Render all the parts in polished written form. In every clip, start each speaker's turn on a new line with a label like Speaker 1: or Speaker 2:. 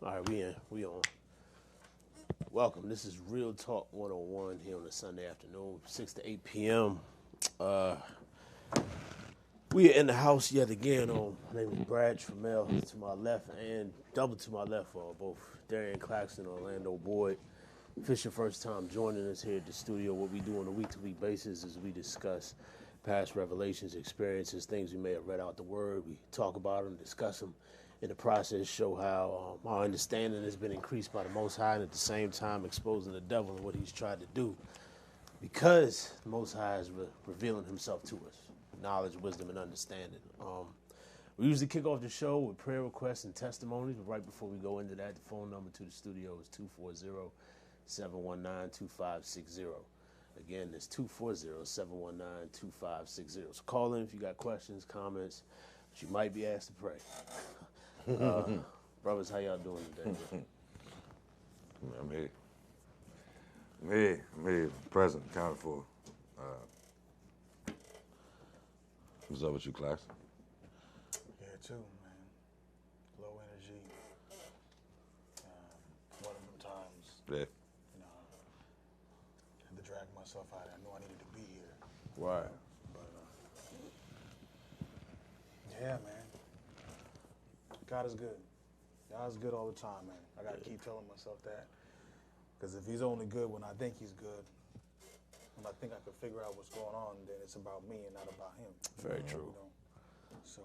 Speaker 1: All right, we on. Welcome. This is Real Talk 101 here on a Sunday afternoon, 6 to 8 p.m. We are in the house yet again. My name is Brad Trammell to my left and double to my left for both Darian Claxton and Orlando Boyd. If it's your first time joining us here at the studio, what we do on a week-to-week basis is we discuss past revelations, experiences, things we may have read out the Word. We talk about them, discuss them. In the process, show how our understanding has been increased by the Most High, and at the same time exposing the devil and what he's tried to do, because the Most High is revealing himself to us, knowledge, wisdom, and understanding. We usually kick off the show with prayer requests and testimonies, but right before we go into that, the phone number to the studio is 240-719-2560. Again, it's 240-719-2560. So call in if you got questions, comments, but you might be asked to pray. Brothers, how y'all doing today?
Speaker 2: Me, present, accounted for. What's up with you, class?
Speaker 3: Yeah, too, man. Low energy. One of them times,
Speaker 2: Yeah.
Speaker 3: had to drag myself out. I knew I needed to be here.
Speaker 1: Right.
Speaker 3: But, yeah, man. God is good. God is good all the time, man. I got to keep telling myself that. Because if he's only good when I think he's good, when I think I can figure out what's going on, then it's about me and not about him.
Speaker 1: Very true.
Speaker 3: So,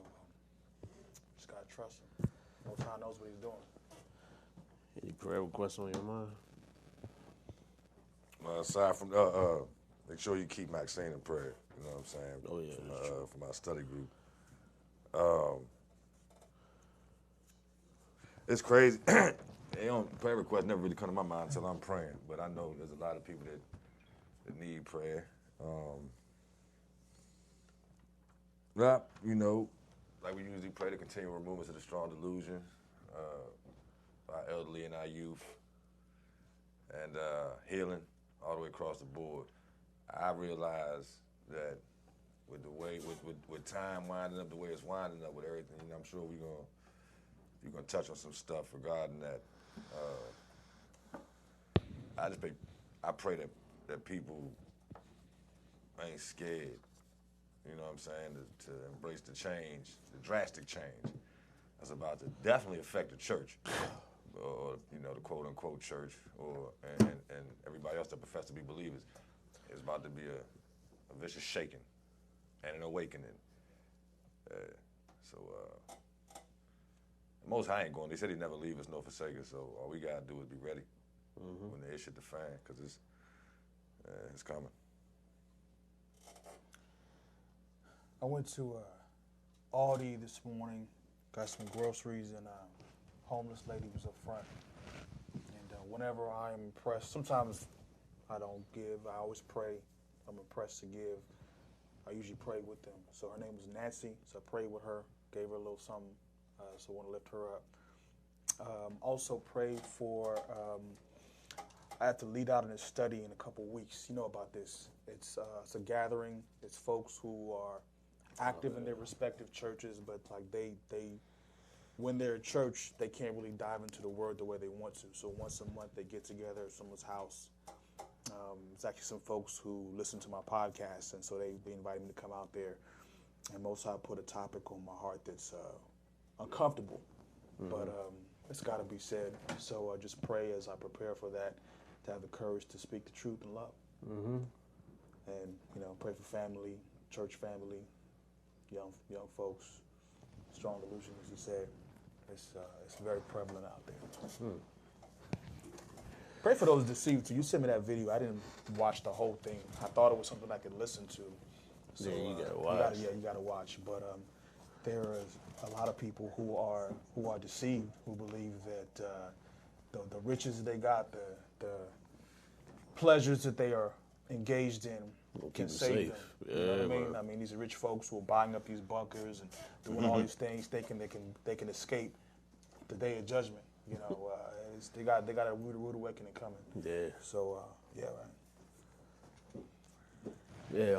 Speaker 3: just got to trust him. Most High knows what he's doing.
Speaker 1: Any prayer requests on your mind?
Speaker 2: Aside from, make sure you keep Maxine in prayer. You know what I'm saying?
Speaker 1: Oh, yeah, that's true.
Speaker 2: From our study group. It's crazy. Prayer requests never really come to my mind until I'm praying, but I know there's a lot of people that need prayer. Like we usually pray to continual removals of the strong delusion, our elderly and our youth, and healing all the way across the board. I realize that with the way, with time winding up the way it's winding up with everything, I'm sure you're gonna touch on some stuff regarding that. I pray that people ain't scared, you know what I'm saying, to embrace the change, the drastic change that's about to definitely affect the church, or the quote unquote church, and everybody else that profess to be believers. It's about to be a vicious shaking and an awakening. Most High ain't going. They said he'd never leave us nor forsake us, so all we gotta do is be ready when the issue hit the fan, because it's coming.
Speaker 3: I went to Aldi this morning, got some groceries, and a homeless lady was up front. And whenever I am impressed, sometimes I don't give, I always pray. I'm impressed to give. I usually pray with them. So her name was Nancy, so I prayed with her, gave her a little something, so I want to lift her up. Also prayed for, I have to lead out in a study in a couple weeks. You know about this. It's a gathering. It's folks who are active in their respective churches, but like they when they're at church, they can't really dive into the Word the way they want to. So once a month they get together at someone's house. It's actually some folks who listen to my podcast, and so they invited me to come out there. And Most High put a topic on my heart that's uncomfortable, but it's got to be said. So just pray as I prepare for that, to have the courage to speak the truth in love. And pray for family, church family, young folks. Strong delusion, as you said, it's very prevalent out there. Pray for those deceived too. You sent me that video. I didn't watch the whole thing. I thought it was something I could listen to. So,
Speaker 1: Yeah, you gotta watch.
Speaker 3: You gotta watch. But there is a lot of people who are deceived, who believe that the riches they got, the pleasures that they are engaged in, can save them.
Speaker 1: Yeah,
Speaker 3: You know what I mean?
Speaker 1: man.
Speaker 3: I mean, these are rich folks who are buying up these bunkers and doing all these things, thinking they can escape the day of judgment. They got a rude awakening coming.
Speaker 1: Yeah.
Speaker 3: So yeah, man.
Speaker 1: Yeah,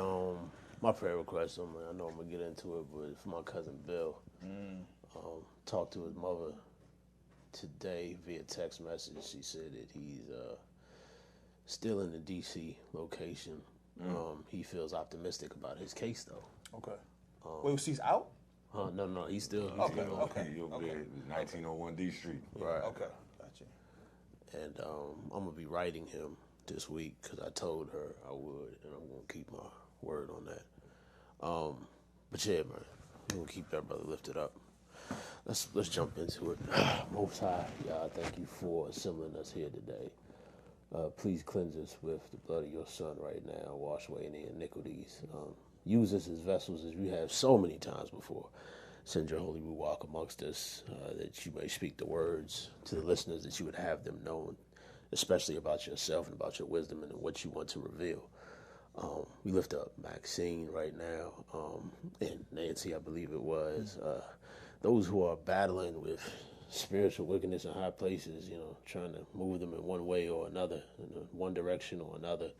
Speaker 1: my prayer request, I know I'm going to get into it, but for my cousin Bill, talked to his mother today via text message. She said that he's still in the D.C. location. He feels optimistic about his case, though.
Speaker 3: Okay. Wait, she's out?
Speaker 1: No, he's still.
Speaker 3: Okay.
Speaker 2: You'll be at 1901 D Street.
Speaker 1: Right.
Speaker 3: Okay. Gotcha.
Speaker 1: And I'm gonna be writing him this week because I told her I would, and I'm gonna keep my word on that. But yeah, man, we're gonna keep that brother lifted up. Let's jump into it. Most High, y'all, thank you for assembling us here today. Please cleanse us with the blood of your Son right now. Wash away any iniquities. Use us as vessels as you have so many times before. Send your holy Ruach amongst us, that you may speak the words to the listeners, that you would have them known, especially about yourself and about your wisdom and what you want to reveal. We lift up Maxine right now, and Nancy, I believe it was. Those who are battling with spiritual wickedness in high places, trying to move them in one way or another, in one direction or another.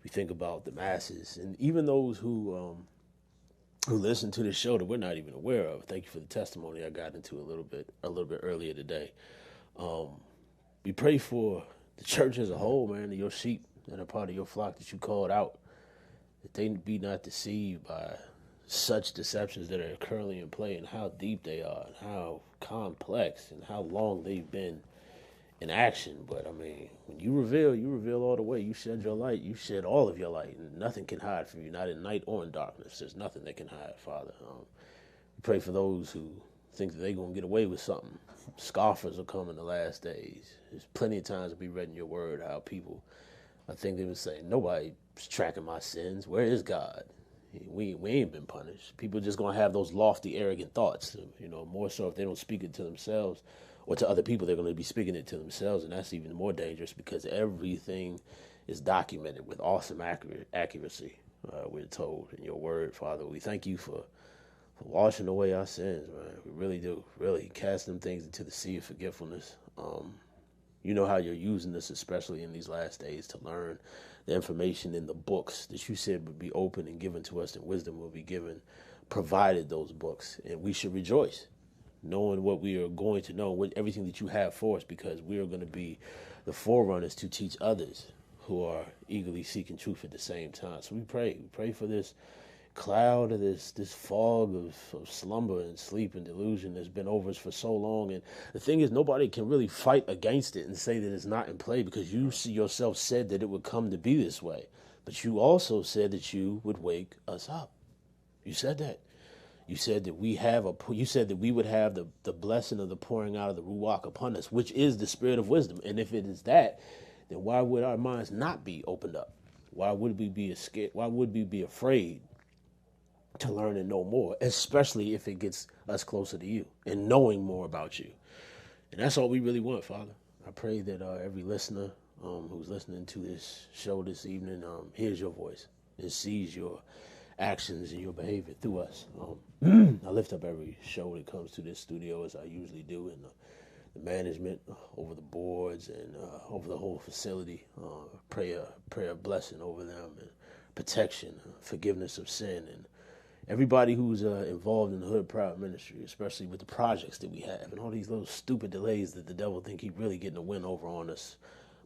Speaker 1: We think about the masses, and even those who listen to this show that we're not even aware of. Thank you for the testimony I got into a little bit earlier today. We pray for the church as a whole, man, your sheep that are part of your flock that you called out, that they be not deceived by such deceptions that are currently in play, and how deep they are, and how complex, and how long they've been in action. But I mean, when you reveal all the way. You shed your light, you shed all of your light, and nothing can hide from you, not in night or in darkness. There's nothing that can hide, Father. We pray for those who think that they're going to get away with something. Scoffers will come in the last days. There's plenty of times we read in your word how people, I think they would say, nobody's tracking my sins. Where is God? We ain't been punished. People just going to have those lofty, arrogant thoughts. More so if they don't speak it to themselves or to other people, they're going to be speaking it to themselves, and that's even more dangerous because everything is documented with awesome accuracy, we're told in your word, Father. We thank you for washing away our sins, man. We really do. Really cast them things into the sea of forgetfulness. You know how you're using this, especially in these last days, to learn the information in the books that you said would be open and given to us, and wisdom will be given, provided those books. And we should rejoice, knowing what we are going to know, everything that you have for us, because we are going to be the forerunners to teach others who are eagerly seeking truth at the same time. So we pray for this cloud of this fog of slumber and sleep and delusion that's been over us for so long. And the thing is, nobody can really fight against it and say that it's not in play, because you yourself said that it would come to be this way. But you also said that you would wake us up. You said that. You said that you said that we would have the blessing of the pouring out of the Ruach upon us, which is the spirit of wisdom. And if it is that, then why would our minds not be opened up? Why would we be scared? Why would we be afraid to learn and know more, especially if it gets us closer to you and knowing more about you? And that's all we really want, Father. I pray that every listener who's listening to this show this evening hears your voice and sees your actions and your behavior through us. I lift up every show that comes to this studio, as I usually do, and the management over the boards and over the whole facility. Pray a blessing over them, and protection, forgiveness of sin, and everybody who's involved in the Hood Proud ministry, especially with the projects that we have and all these little stupid delays that the devil think he's really getting a win over on us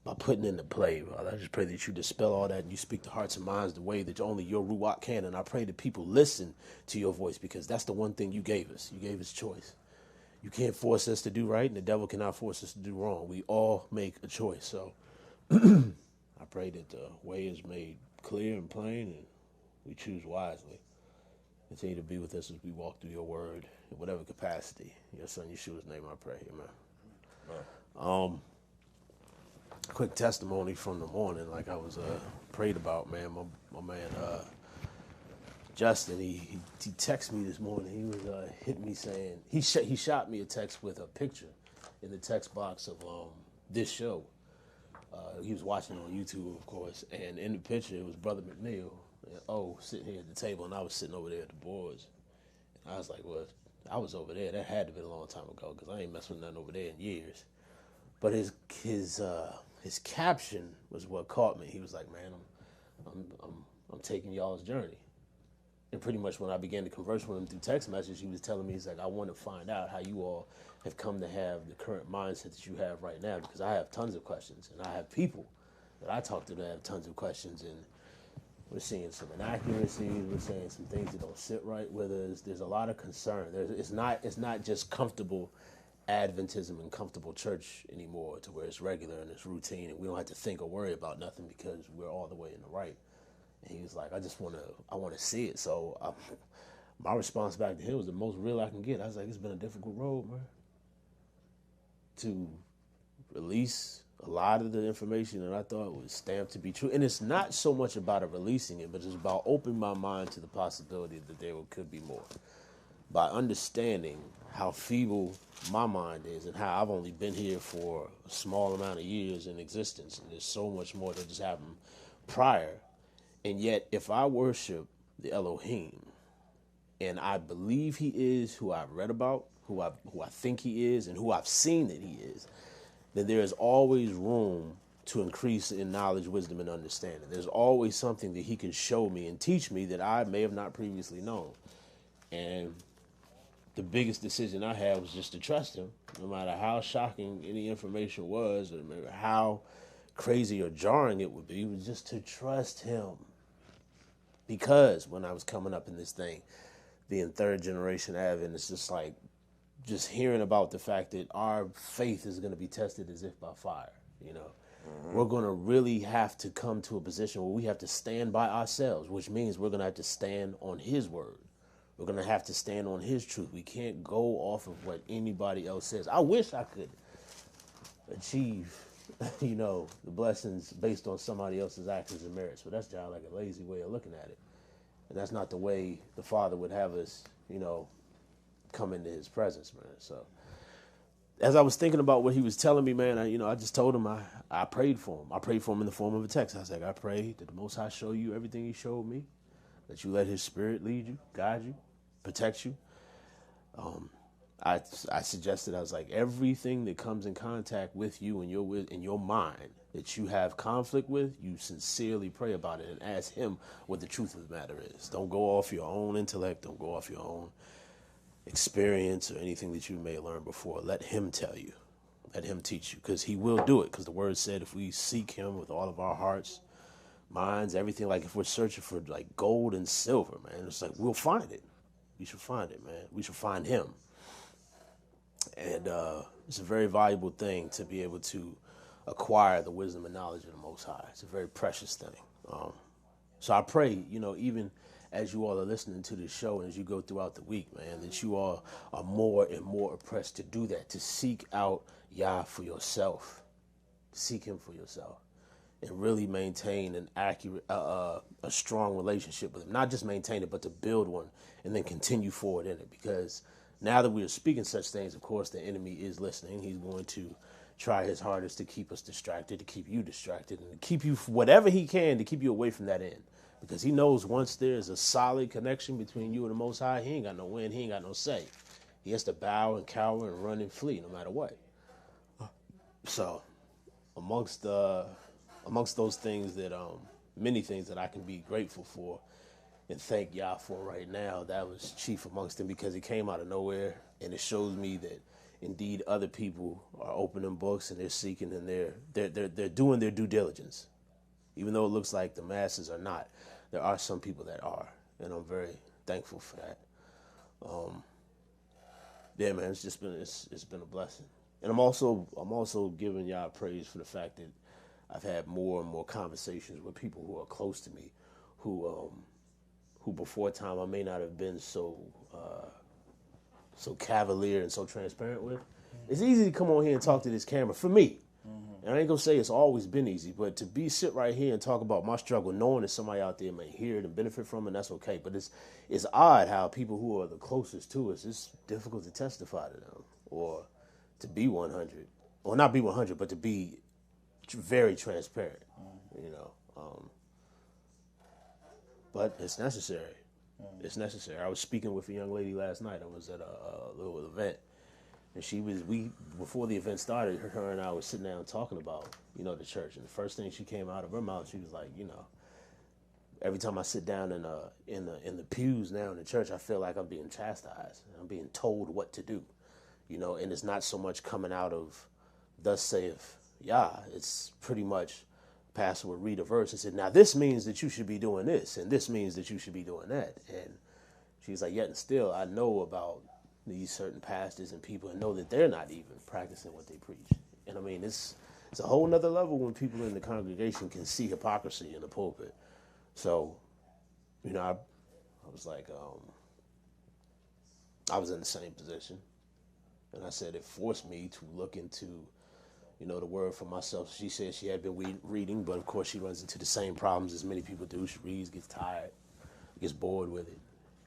Speaker 1: by putting into play. Father, I just pray that you dispel all that and you speak to hearts and minds the way that only your Ruach can. And I pray that people listen to your voice, because that's the one thing you gave us. You gave us choice. You can't force us to do right, and the devil cannot force us to do wrong. We all make a choice. So I pray that the way is made clear and plain, and we choose wisely. Continue to be with us as we walk through your word in whatever capacity. In your son Yeshua's name I pray. Amen. Quick testimony from the morning, like I was prayed about, man. My man Justin, he texted me this morning. He was hitting me saying he shot me a text with a picture in the text box of this show. He was watching on YouTube, of course, and in the picture it was Brother McNeil and sitting here at the table, and I was sitting over there at the boards. And I was like, well, I was over there. That had to be a long time ago, because I ain't messed with nothing over there in years. But his caption was what caught me. He was like, man, I'm taking y'all's journey. And pretty much when I began to converse with him through text message, he was telling me, he's like, I want to find out how you all have come to have the current mindset that you have right now, because I have tons of questions, and I have people that I talk to that have tons of questions, and we're seeing some inaccuracies. We're seeing some things that don't sit right with us. There's a lot of concern. It's not just comfortable Adventism and comfortable church anymore, to where it's regular and it's routine, and we don't have to think or worry about nothing because we're all the way in the right. And he was like, I want to see it. So my response back to him was the most real I can get. I was like, it's been a difficult road, man, to release a lot of the information that I thought was stamped to be true. And it's not so much about releasing it, but it's about opening my mind to the possibility that there could be more. By understanding how feeble my mind is and how I've only been here for a small amount of years in existence, and there's so much more that just happened prior. And yet, if I worship the Elohim, and I believe he is who I've read about, who I think he is, and who I've seen that he is, then there is always room to increase in knowledge, wisdom, and understanding. There's always something that he can show me and teach me that I may have not previously known. And the biggest decision I had was just to trust him, no matter how shocking any information was, or no matter how crazy or jarring it would be, was just to trust him. Because when I was coming up in this thing, being third generation Adventist, it's just like, just hearing about the fact that our faith is going to be tested as if by fire, you know. We're going to really have to come to a position where we have to stand by ourselves, which means we're going to have to stand on his word. We're going to have to stand on his truth. We can't go off of what anybody else says. I wish I could achieve, you know, the blessings based on somebody else's actions and merits, but that's just like a lazy way of looking at it. And that's not the way the Father would have us, you know, come into his presence, man. So as I was thinking about what he was telling me, man, I just told him I prayed for him. I prayed for him in the form of a text. I was like, I pray that the Most High show you everything he showed me, that you let his spirit lead you, guide you, protect you. I suggested, I was like, everything that comes in contact with you and your mind that you have conflict with, you sincerely pray about it and ask him what the truth of the matter is. Don't go off your own intellect. Don't go off your own experience or anything that you may have learned before. Let him tell you. Let him teach you, because he will do it. Because the word said if we seek him with all of our hearts, minds, everything, like if we're searching for like gold and silver, man, it's like we'll find it. We should find it, man. We should find him. And it's a very valuable thing to be able to acquire the wisdom and knowledge of the Most High. It's a very precious thing. So I pray, even as you all are listening to this show and as you go throughout the week, man, that you all are more and more oppressed to do that, to seek out Yah for yourself, seek him for yourself, and really maintain an accurate, a strong relationship with him. Not just maintain it, but to build one and then continue forward in it. Because now that we are speaking such things, of course, the enemy is listening. He's going to try his hardest to keep us distracted, to keep you distracted, and to keep you, whatever he can, to keep you away from that end. Because he knows once there's a solid connection between you and the Most High, he ain't got no win, he ain't got no say. He has to bow and cower and run and flee no matter what. So, amongst those things that, many things that I can be grateful for and thank Yah for right now, that was chief amongst them, because it came out of nowhere, and it shows me that indeed other people are opening books and they're seeking and they're doing their due diligence. Even though it looks like the masses are not, there are some people that are, and I'm very thankful for that. Yeah, man, it's been a blessing, and I'm also giving Yah praise for the fact that I've had more and more conversations with people who are close to me, who before time I may not have been so cavalier and so transparent with. It's easy to come on here and talk to this camera for me. And I ain't gonna say it's always been easy, but to sit right here and talk about my struggle, knowing that somebody out there may hear it and benefit from it, that's okay. But it's odd how people who are the closest to us, it's difficult to testify to them or to be 100, or not be 100, but to be very transparent, But it's necessary. It's necessary. I was speaking with a young lady last night. I was at a little event. And before the event started, her and I were sitting down talking about, the church. And the first thing she came out of her mouth, she was like, every time I sit down in the pews now in the church, I feel like I'm being chastised. I'm being told what to do, and it's not so much coming out of thus saith Yah. It's pretty much pastor would read a verse and say, now this means that you should be doing this, and this means that you should be doing that. And she's like, yet and still, I know about these certain pastors and people and know that they're not even practicing what they preach. And I mean, it's a whole nother level when people in the congregation can see hypocrisy in the pulpit. So, I was like, I was in the same position. And I said it forced me to look into, the word for myself. She said she had been reading, but of course she runs into the same problems as many people do. She reads, gets tired, gets bored with it.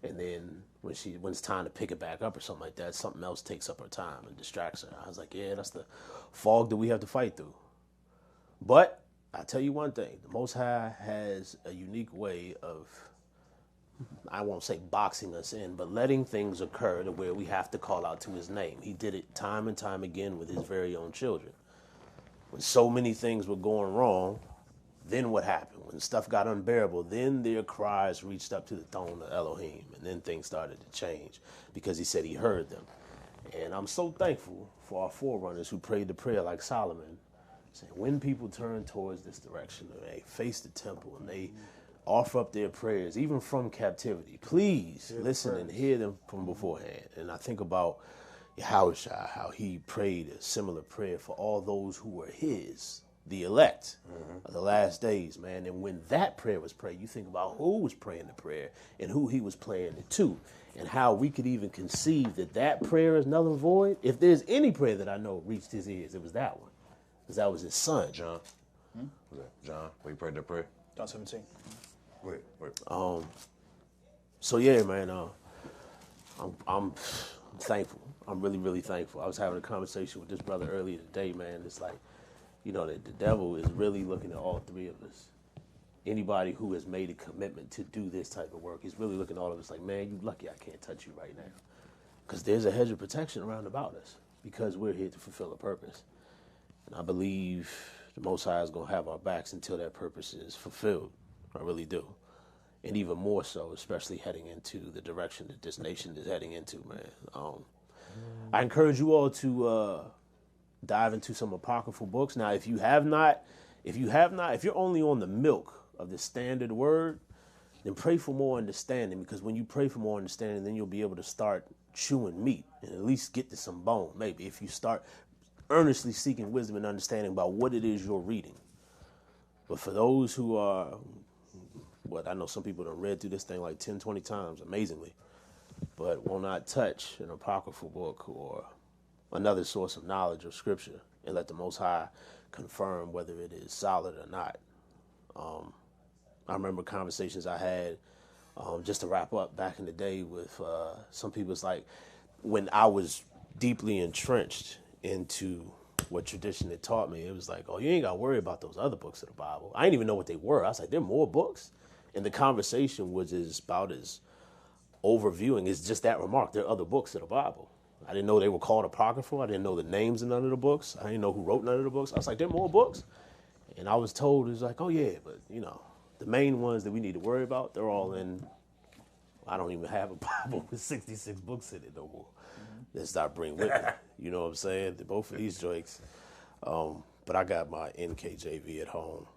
Speaker 1: And then when it's time to pick it back up or something like that, something else takes up her time and distracts her. I was like, yeah, that's the fog that we have to fight through. But I tell you one thing, the Most High has a unique way of, I won't say boxing us in, but letting things occur to where we have to call out to his name. He did it time and time again with his very own children. When so many things were going wrong, then what happened? When stuff got unbearable, then their cries reached up to the throne of Elohim, and then things started to change because he said he heard them. And I'm so thankful for our forerunners who prayed the prayer like Solomon, saying when people turn towards this direction, and they face the temple, and they offer up their prayers, even from captivity, please listen and hear them from beforehand. And I think about Yahushua, how he prayed a similar prayer for all those who were his, the elect of the last days, man. And when that prayer was prayed, you think about who was praying the prayer and who he was praying it to, and how we could even conceive that prayer is null and void. If there's any prayer that I know reached his ears, it was that one, because that was his son.
Speaker 2: John, John, where you prayed that prayer?
Speaker 3: John 17.
Speaker 2: Wait.
Speaker 1: So yeah, man, I'm thankful. I'm really, really thankful. I was having a conversation with this brother earlier today, man. It's like, that the devil is really looking at all three of us. Anybody who has made a commitment to do this type of work, he's really looking at all of us like, man, you lucky I can't touch you right now. Because there's a hedge of protection around about us, because we're here to fulfill a purpose. And I believe the Most High is going to have our backs until that purpose is fulfilled. I really do. And even more so, especially heading into the direction that this nation is heading into, man. I encourage you all to dive into some apocryphal books. Now, if you're only on the milk of the standard word, then pray for more understanding, because when you pray for more understanding, then you'll be able to start chewing meat and at least get to some bone, maybe, if you start earnestly seeking wisdom and understanding about what it is you're reading. But for those who are, I know some people have read through this thing like 10, 20 times, amazingly, but will not touch an apocryphal book or another source of knowledge or scripture and let the Most High confirm whether it is solid or not. I remember conversations I had, just to wrap up, back in the day with some people. It's like when I was deeply entrenched into what tradition had taught me, it was like, oh, you ain't got to worry about those other books of the Bible. I didn't even know what they were. I was like, there are more books? And the conversation was about as overviewing as just that remark. There are other books of the Bible. I didn't know they were called apocryphal. I didn't know the names of none of the books. I didn't know who wrote none of the books. I was like, there are more books? And I was told, it was like, oh yeah, but the main ones that we need to worry about, they're all in, I don't even have a Bible with 66 books in it no more. Let's not bring with me. You know what I'm saying? Both of these joints. But I got my NKJV at home,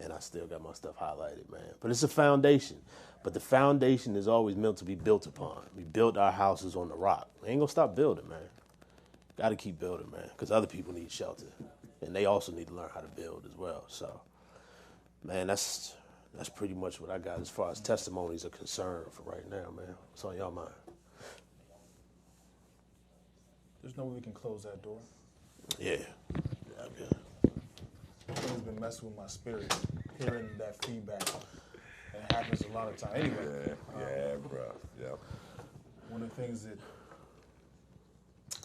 Speaker 1: and I still got my stuff highlighted, man. But it's a foundation. But the foundation is always meant to be built upon. We built our houses on the rock. We ain't gonna stop building, man. Got to keep building, man, because other people need shelter, and they also need to learn how to build as well. So, man, that's pretty much what I got as far as testimonies are concerned for right now, man. What's on y'all mind?
Speaker 3: There's no way we can close that door.
Speaker 1: Yeah.
Speaker 3: It's been messing with my spirit, hearing that feedback. It happens a lot of times. Anyway.
Speaker 2: Yeah, bro. Yep.
Speaker 3: One of the things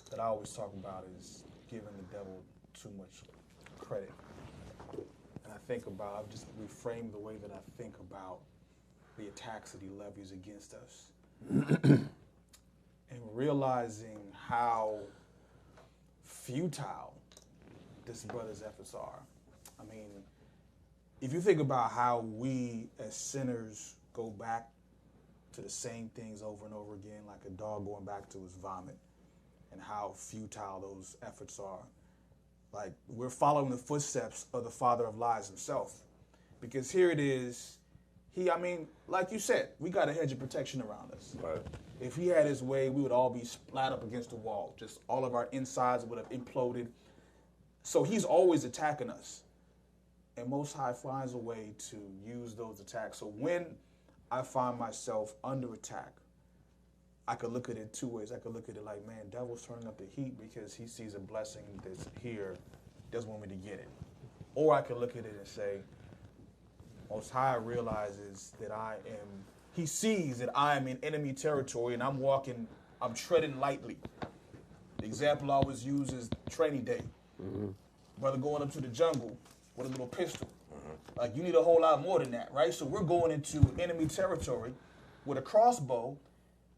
Speaker 3: that I always talk about is giving the devil too much credit. And I think about, I've just reframed the way that I think about the attacks that he levies against us. And realizing how futile this brother's efforts are. I mean, if you think about how we as sinners go back to the same things over and over again, like a dog going back to his vomit, and how futile those efforts are. Like, we're following the footsteps of the father of lies himself. Because here it is, like you said, we got a hedge of protection around us.
Speaker 2: Right.
Speaker 3: If he had his way, we would all be splat up against the wall. Just all of our insides would have imploded. So he's always attacking us. And Most High finds a way to use those attacks. So when I find myself under attack, I could look at it two ways. I could look at it like, man, devil's turning up the heat because he sees a blessing that's here, doesn't want me to get it. Or I could look at it and say, Most High realizes that he sees that I am in enemy territory and I'm treading lightly. The example I always use is training day. Mm-hmm. Brother going up to the jungle with a little pistol. Mm-hmm. Like, you need a whole lot more than that, right? So we're going into enemy territory with a crossbow,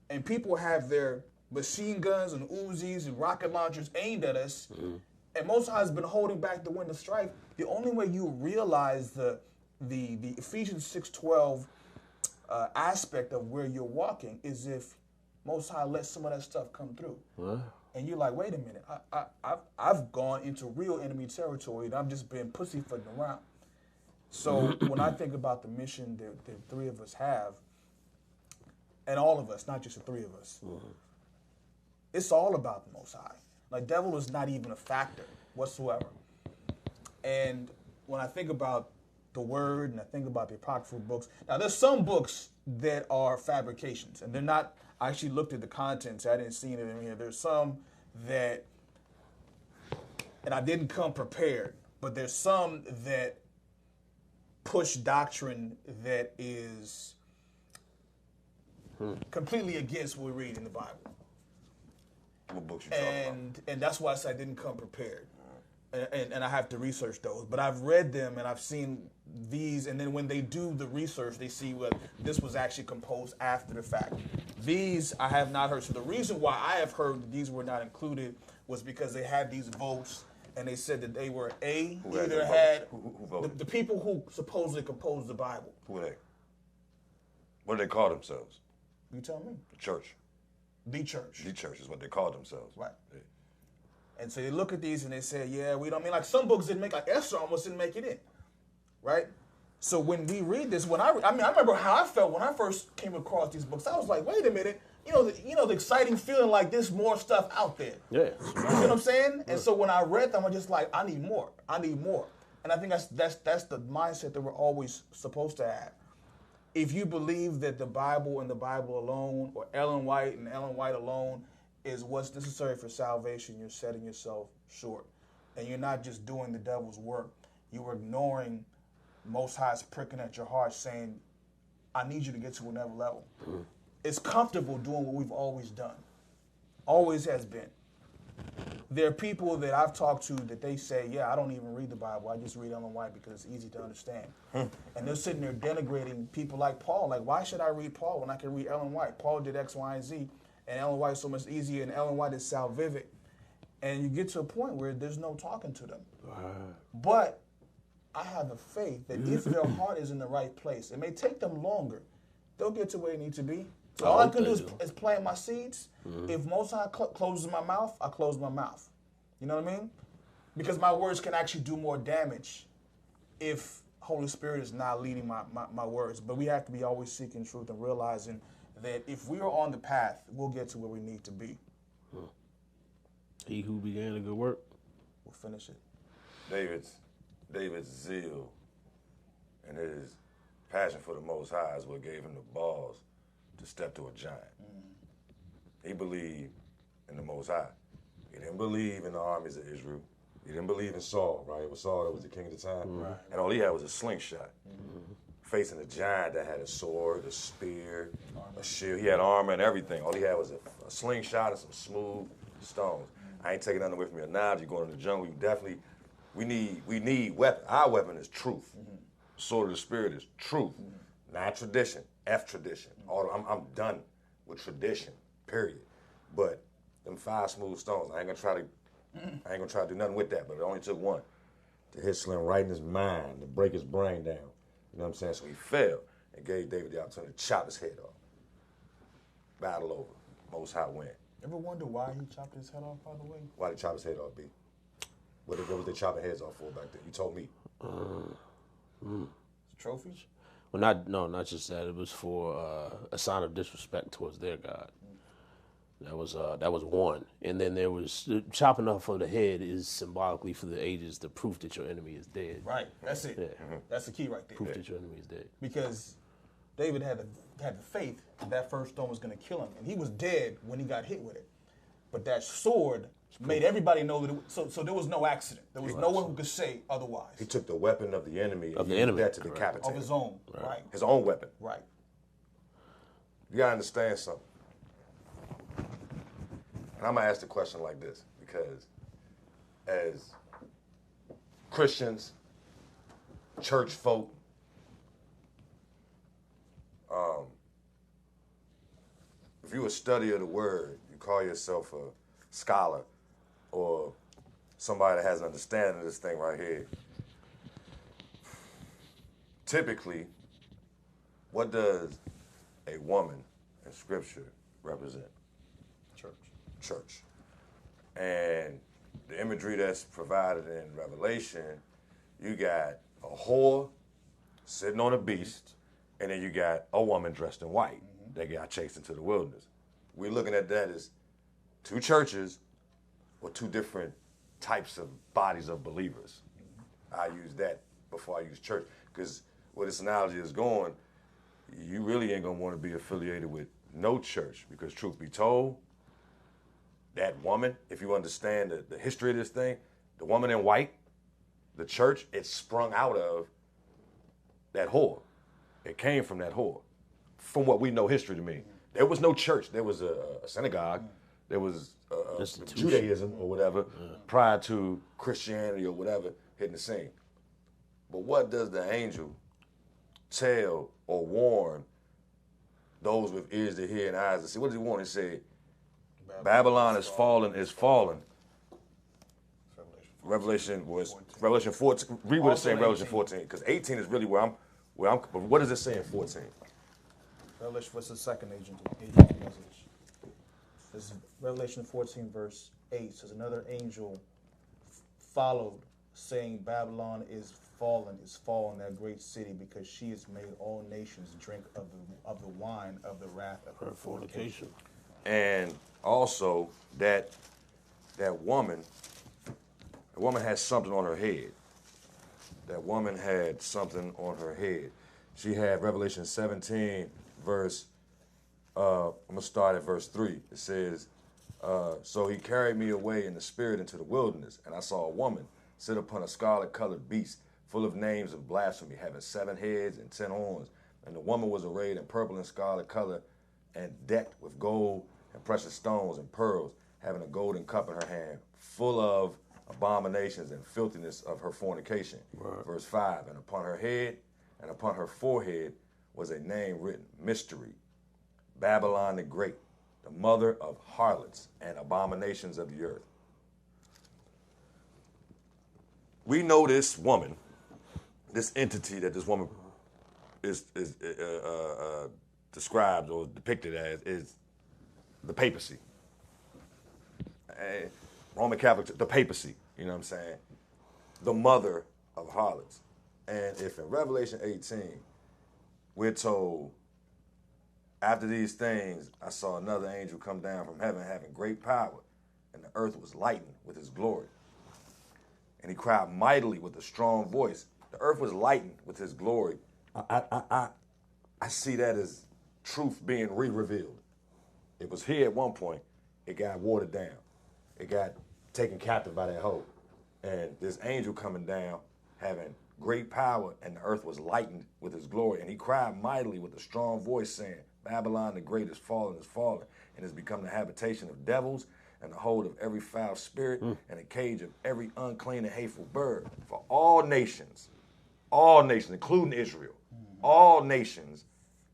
Speaker 3: and people have their machine guns and Uzis and rocket launchers aimed at us. Mm-hmm. And Most High has been holding back the wind of strife. The only way you realize the Ephesians 6:12 aspect of where you're walking is if Most High lets some of that stuff come through. What? And you're like, wait a minute, I've gone into real enemy territory and I've just been pussyfooting around. So when I think about the mission that the three of us have, and all of us, not just the three of us, it's all about the Most High. Like, devil is not even a factor whatsoever. And when I think about the Word and I think about the apocryphal books, now there's some books that are fabrications, and they're not. I actually looked at the contents. I didn't see it in here. There's some that, and I didn't come prepared, but there's some that push doctrine that is completely against what we read in the Bible.
Speaker 2: What books you talking about?
Speaker 3: And that's why I said I didn't come prepared. And I have to research those. But I've read them and I've seen these, and then when they do the research, they see what this was actually composed after the fact. These I have not heard. So the reason why I have heard that these were not included was because they had these votes, and they said that they were
Speaker 2: Who voted?
Speaker 3: The people who supposedly composed the Bible.
Speaker 2: Who are they? What do they call themselves?
Speaker 3: You tell me.
Speaker 2: The church.
Speaker 3: The church.
Speaker 2: The church is what they call themselves.
Speaker 3: Right.
Speaker 2: Yeah.
Speaker 3: And so they look at these and they say, yeah, we don't, like some books didn't make, like Esther almost didn't make it in, right? So when we read this, I remember how I felt when I first came across these books. I was like, wait a minute, the exciting feeling like there's more stuff out there.
Speaker 1: Yeah.
Speaker 3: You know what I'm saying? And so when I read them, I'm just like, I need more. And I think that's the mindset that we're always supposed to have. If you believe that the Bible and the Bible alone, or Ellen White and Ellen White alone, is what's necessary for salvation, you're setting yourself short. And you're not just doing the devil's work. You're ignoring Most High's pricking at your heart saying, I need you to get to another level. Mm-hmm. It's comfortable doing what we've always done. Always has been. There are people that I've talked to that they say, yeah, I don't even read the Bible. I just read Ellen White because it's easy to understand. And they're sitting there denigrating people like Paul. Like, why should I read Paul when I can read Ellen White? Paul did X, Y, and Z. And Ellen White is so much easier, and Ellen White is salvific. And you get to a point where there's no talking to them. But I have a faith that if their heart is in the right place, it may take them longer. They'll get to where they need to be. So all I can do is plant my seeds. Mm-hmm. If Most High closes my mouth, I close my mouth. You know what I mean? Because my words can actually do more damage if Holy Spirit is not leading my words. But we have to be always seeking truth and realizing that if we are on the path, we'll get to where we need to be.
Speaker 1: He who began a good work
Speaker 3: will finish it.
Speaker 2: David's zeal and his passion for the Most High is what gave him the balls to step to a giant. He believed in the Most High. He didn't believe in the armies of Israel. He didn't believe in Saul, right? It was Saul that was the king at the time. Right. And all he had was a slingshot. Facing a giant that had a sword, a spear, a shield. He had armor and everything. All he had was a slingshot and some smooth stones. I ain't taking nothing away from your knives. You're going in the jungle. You definitely, we need weapon. Our weapon is truth. Sword of the Spirit is truth, not tradition. F tradition. I'm done with tradition. Period. But them 5 smooth stones, I ain't gonna try to do nothing with that. But it only took one. to hit Slim right in his mind, to break his brain down. You know what I'm saying? So he fell and gave David the opportunity to chop his head off. Battle over. Most High win.
Speaker 3: Ever wonder why he chopped his head off, by the way?
Speaker 2: Why did he chop his head off, B? What was they chopping heads off for back then? You told me.
Speaker 3: Trophies?
Speaker 1: Well, not just that. It was for a sign of disrespect towards their God. That was one, and then there was chopping off of the head is symbolically for the ages the proof that your enemy is dead.
Speaker 3: Right. That's it.
Speaker 1: Yeah.
Speaker 3: That's the key right there.
Speaker 1: Proof that your enemy is dead.
Speaker 3: Because David had the faith that first stone was going to kill him, and he was dead when he got hit with it. But that sword made everybody know that. So there was no accident. There was no one who could say otherwise.
Speaker 2: He took the weapon of the enemy and
Speaker 1: Of the
Speaker 2: used
Speaker 1: enemy.
Speaker 2: that to decapitate
Speaker 3: Of his own. Right.
Speaker 2: his own weapon.
Speaker 3: Right.
Speaker 2: You gotta understand something. And I'm gonna ask the question like this, because as Christians, church folk, if you're a studier of the word, you call yourself a scholar or somebody that has an understanding of this thing right here. Typically, what does a woman in Scripture represent? Church. And the imagery that's provided in Revelation, you got a whore sitting on a beast, and then you got a woman dressed in white that got chased into the wilderness. We're looking at that as two churches or two different types of bodies of believers. I use that before I use church, because where this analogy is going, you really ain't gonna want to be affiliated with no church, because truth be told, that woman, if you understand the history of this thing, the woman in white, the church, it sprung out of that whore. It came from that whore, from what we know history to mean. There was no church. There was a synagogue. There was Judaism or whatever prior to Christianity or whatever hitting the scene. But what does the angel tell or warn those with ears to hear and eyes to see? What does he warn? He say, Babylon is fallen, is fallen. Revelation 14. Read what it's saying in Revelation 14, because 18 is really where I'm. But what does it say in 14?
Speaker 3: Revelation, what's the second agent message? This is Revelation 14, verse 8 says, another angel followed, saying, Babylon is fallen, that great city, because she has made all nations drink of the wine of the wrath of her fornication.
Speaker 2: And also that woman has something on her head. That woman had something on her head. She had Revelation 17, verse, I'm going to start at verse 3. It says, so he carried me away in the spirit into the wilderness, and I saw a woman sit upon a scarlet-colored beast, full of names of blasphemy, having 7 heads and 10 horns. And the woman was arrayed in purple and scarlet color, and decked with gold and precious stones and pearls, having a golden cup in her hand, full of abominations and filthiness of her fornication. Right. Verse 5, and upon her head and upon her forehead was a name written, Mystery, Babylon the Great, the mother of harlots and abominations of the earth. We know this woman, this entity that this woman is described or depicted as, is the papacy. Roman Catholic, the papacy, you know what I'm saying? The mother of harlots. And if in Revelation 18, we're told, after these things, I saw another angel come down from heaven having great power, and the earth was lightened with his glory. And he cried mightily with a strong voice. The earth was lightened with his glory. I see that as truth being re-revealed. It was here at one point. It got watered down. It got taken captive by that hoe. And this angel coming down having great power, and the earth was lightened with his glory. And he cried mightily with a strong voice, saying, Babylon the Great is fallen, and has become the habitation of devils, and the hold of every foul spirit, and a cage of every unclean and hateful bird. For all nations, including Israel, all nations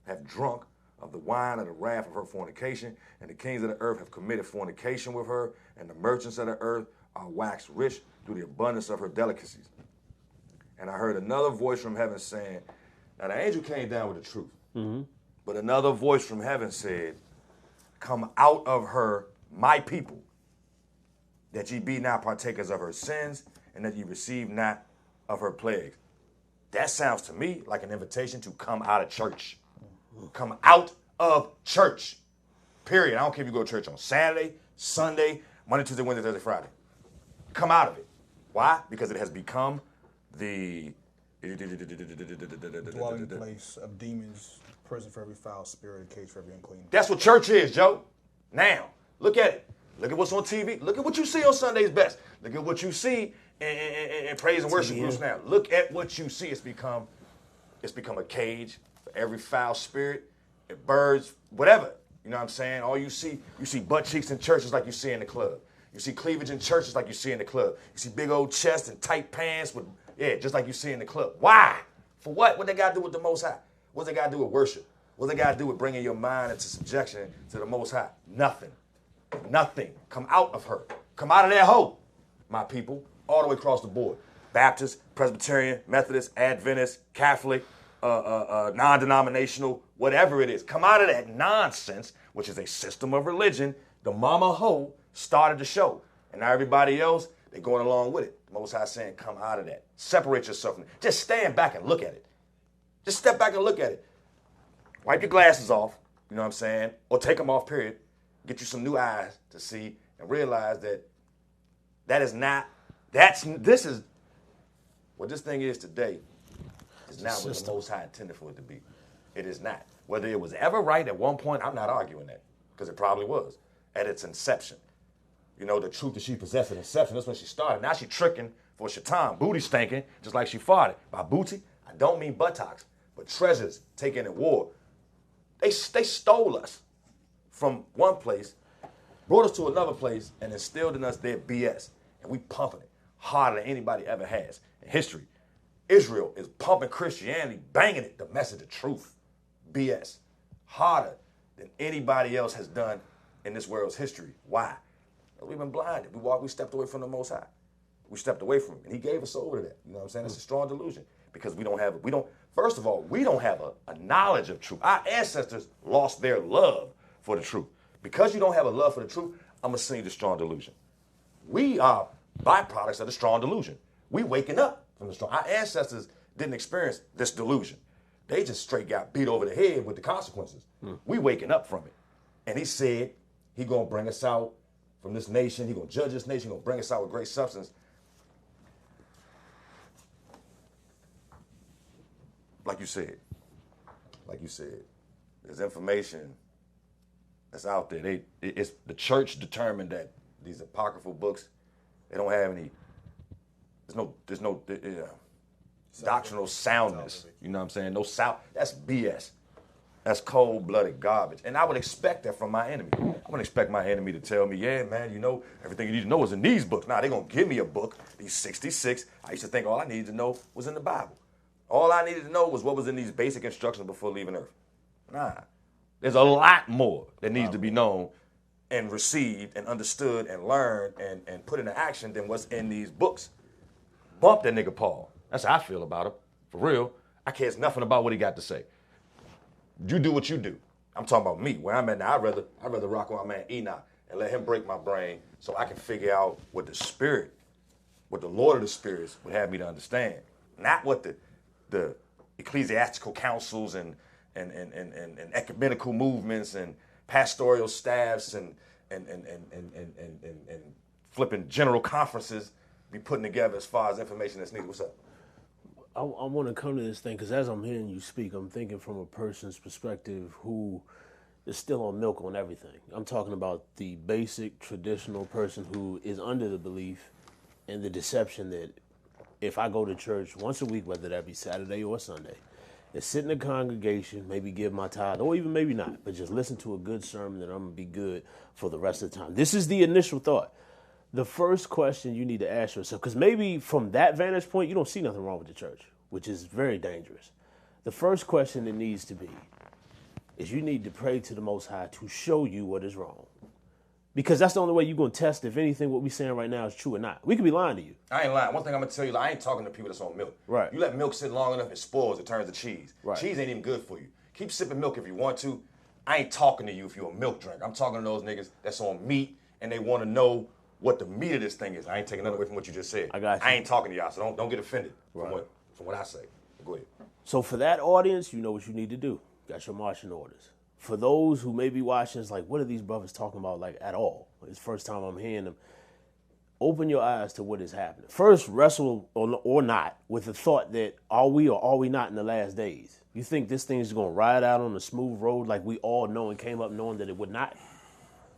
Speaker 2: have drunk of the wine of the wrath of her fornication, and the kings of the earth have committed fornication with her, and the merchants of the earth are waxed rich through the abundance of her delicacies. And I heard another voice from heaven saying, now the angel came down with the truth. But another voice from heaven said, come out of her, my people, that ye be not partakers of her sins, and that ye receive not of her plagues. That sounds to me like an invitation to come out of church. Come out of church. Period. I don't care if you go to church on Saturday, Sunday, Monday, Tuesday, Wednesday, Thursday, Friday. Come out of it. Why? Because it has become the
Speaker 3: dwelling place of demons, prison for every foul spirit, a cage for every unclean.
Speaker 2: That's what church is, Joe. Now, look at it. Look at what's on TV. Look at what you see on Sunday's Best. Look at what you see in praise and worship groups now. Look at what you see. It's become a cage for every foul spirit, birds, whatever. You know what I'm saying? All you see butt cheeks in churches like you see in the club. You see cleavage in churches like you see in the club. You see big old chest and tight pants with, just like you see in the club. Why? For what? What they got to do with the Most High? What they got to do with worship? What they got to do with bringing your mind into subjection to the Most High? Nothing. Nothing. Come out of her. Come out of that hoe, my people, all the way across the board. Baptist, Presbyterian, Methodist, Adventist, Catholic, non-denominational, whatever it is. Come out of that nonsense, which is a system of religion. The mama hoe started the show. And now everybody else, they're going along with it. The Most High saying, come out of that. Separate yourself from it. Just stand back and look at it. Just step back and look at it. Wipe your glasses off, you know what I'm saying? Or take them off, period. Get you some new eyes to see and realize this is what this thing is today is not what the Most High intended for it to be. It is not. Whether it was ever right at one point, I'm not arguing that, because it probably was at its inception. You know, the truth that she possessed at inception, that's when she started. Now she tricking for Shaitan, booty stinking, just like she farted. By booty, I don't mean buttocks, but treasures taken in war. They stole us from one place, brought us to another place, and instilled in us their BS. And we pumping it harder than anybody ever has in history. Israel is pumping Christianity, banging it, the message of truth, BS, harder than anybody else has done in this world's history. Why? Because we've been blinded. We stepped away from the Most High. We stepped away from him, and he gave us over to that. You know what I'm saying? It's a strong delusion because first of all, we don't have a knowledge of truth. Our ancestors lost their love for the truth. Because you don't have a love for the truth, I'm going to send you the strong delusion. We are byproducts of the strong delusion. We waking up from the strong. Our ancestors didn't experience this delusion. They just straight got beat over the head with the consequences. We waking up from it. And he said he going to bring us out from this nation. He going to judge this nation. He going to bring us out with great substance. Like you said, there's information that's out there. It's the church determined that these apocryphal books, they don't have any. There's no doctrinal soundness. You know what I'm saying? No sound. That's BS. That's cold-blooded garbage. And I would expect that from my enemy. I would expect my enemy to tell me, yeah, man, you know, everything you need to know is in these books. Nah, they're going to give me a book, these 66. I used to think all I needed to know was in the Bible. All I needed to know was what was in these basic instructions before leaving Earth. Nah. There's a lot more that needs to be known and received and understood and learned and put into action than what's in these books. Bump that nigga Paul. That's how I feel about him. For real. I care nothing about what he got to say. You do what you do. I'm talking about me. Where I'm at now, I'd rather rock with my man Enoch and let him break my brain so I can figure out what the Lord of the Spirits would have me to understand. Not what the ecclesiastical councils and ecumenical movements and pastoral staffs and flipping general conferences be putting together as far as information that's needed. What's up?
Speaker 1: I want to come to this thing because as I'm hearing you speak, I'm thinking from a person's perspective who is still on milk on everything. I'm talking about the basic traditional person who is under the belief and the deception that if I go to church once a week, whether that be Saturday or Sunday, and sit in the congregation, maybe give my tithe, or even maybe not, but just listen to a good sermon, that I'm going to be good for the rest of the time. This is the initial thought. The first question you need to ask yourself, because maybe from that vantage point, you don't see nothing wrong with the church, which is very dangerous. The first question that needs to be is you need to pray to the Most High to show you what is wrong. Because that's the only way you're going to test if anything what we're saying right now is true or not. We could be lying to you.
Speaker 2: I ain't lying. One thing I'm going to tell you, I ain't talking to people that's on milk.
Speaker 1: Right.
Speaker 2: You let milk sit long enough, it spoils, it turns to cheese.
Speaker 1: Right.
Speaker 2: Cheese ain't even good for you. Keep sipping milk if you want to. I ain't talking to you if you're a milk drinker. I'm talking to those niggas that's on meat and they want to know what the meat of this thing is. I ain't taking nothing away from what you just said.
Speaker 1: I got you.
Speaker 2: I ain't talking to y'all, so don't get offended from what I say. Go ahead.
Speaker 1: So for that audience, you know what you need to do. Got your marching orders. For those who may be watching, it's like, what are these brothers talking about, like, at all? It's the first time I'm hearing them. Open your eyes to what is happening. First, wrestle or not with the thought that are we or are we not in the last days? You think this thing is going to ride out on a smooth road like we all know and came up knowing that it would not?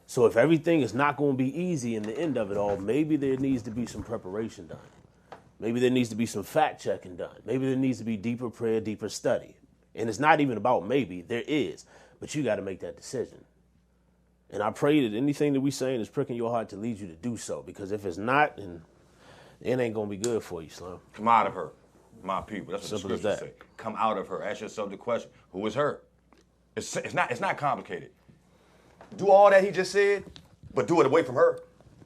Speaker 1: So if everything is not going to be easy in the end of it all, maybe there needs to be some preparation done. Maybe there needs to be some fact checking done. Maybe there needs to be deeper prayer, deeper study. And it's not even about maybe, there is. But you got to make that decision. And I pray that anything that we saying is pricking your heart to lead you to do so. Because if it's not, then it ain't going to be good for you, Slim.
Speaker 2: Come out of her, my people. That's what
Speaker 1: Simple
Speaker 2: the
Speaker 1: as
Speaker 2: scriptures
Speaker 1: that.
Speaker 2: say. Come out of her. Ask yourself the question, who is her? It's not complicated. Do all that he just said, but do it away from her.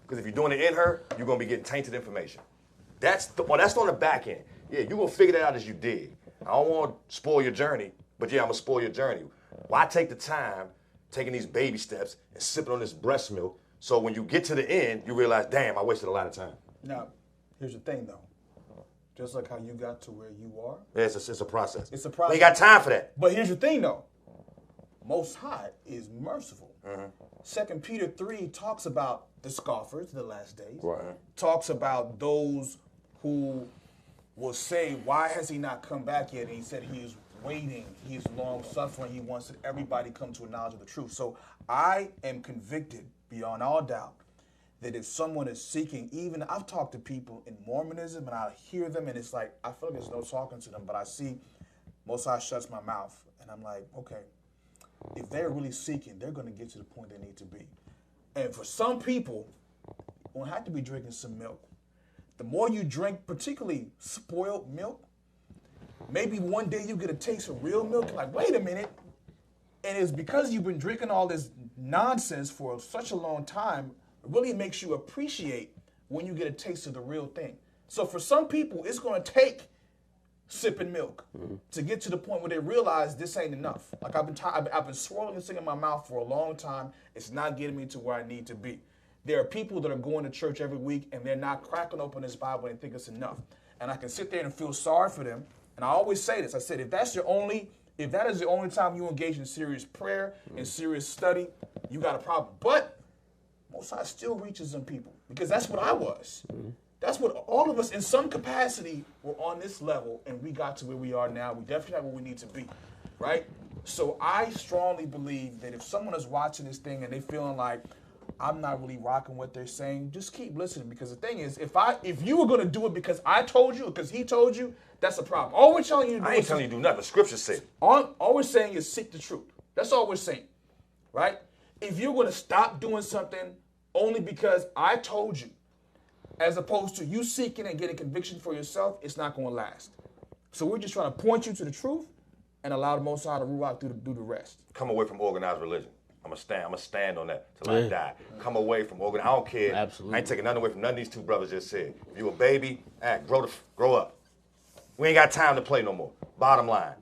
Speaker 2: Because if you're doing it in her, you're going to be getting tainted information. That's on the back end. Yeah, you're going to figure that out as you dig. I don't want to spoil your journey, but yeah, I'm going to spoil your journey. Why take the time taking these baby steps and sipping on this breast milk so when you get to the end, you realize, damn, I wasted a lot of time.
Speaker 3: Now, here's the thing, though. Just like how you got to where you are.
Speaker 2: Yeah, it's a process.
Speaker 3: It's a process.
Speaker 2: We ain't got time for that.
Speaker 3: But here's the thing, though. Most High is merciful.
Speaker 2: Mm-hmm.
Speaker 3: 2 Peter 3 talks about the scoffers, the last days.
Speaker 1: Right.
Speaker 3: Talks about those who will say, why has he not come back yet? And he said he is waiting. He is long suffering. He wants that everybody come to a knowledge of the truth. So I am convicted beyond all doubt that if someone is seeking, even I've talked to people in Mormonism and I hear them and it's like, I feel like there's no talking to them, but I see Most High shuts my mouth and I'm like, okay, if they're really seeking, they're going to get to the point they need to be. And for some people, you won't have to be drinking some milk. The more you drink, particularly spoiled milk, maybe one day you get a taste of real milk, like, wait a minute. And it's because you've been drinking all this nonsense for such a long time, it really makes you appreciate when you get a taste of the real thing. So for some people, it's going to take sipping milk to get to the point where they realize this ain't enough. Like I've been swirling this thing in my mouth for a long time. It's not getting me to where I need to be. There are people that are going to church every week and they're not cracking open this Bible and think it's enough. And I can sit there and feel sorry for them. And I always say this. I said, if that is the only time you engage in serious prayer and serious study, you got a problem. But Most High still reaches some people because that's what I was. That's what all of us in some capacity were on this level and we got to where we are now. We definitely have where we need to be, right? So I strongly believe that if someone is watching this thing and they feeling like I'm not really rocking what they're saying, just keep listening because the thing is, if you were going to do it because I told you or because he told you, that's a problem. All we're telling you to do
Speaker 2: I ain't telling you to do nothing. The scripture said.
Speaker 3: All we're saying is seek the truth. That's all we're saying, right? If you're going to stop doing something only because I told you, as opposed to you seeking and getting conviction for yourself, it's not going to last. So we're just trying to point you to the truth and allow the Most High to rule out do the rest.
Speaker 2: Come away from organized religion. I'm gonna stand on that till I die. Come away from organized. I don't care.
Speaker 1: Absolutely.
Speaker 2: I ain't taking nothing away from none of these two brothers just said. If you a baby, grow up. We ain't got time to play no more. Bottom line.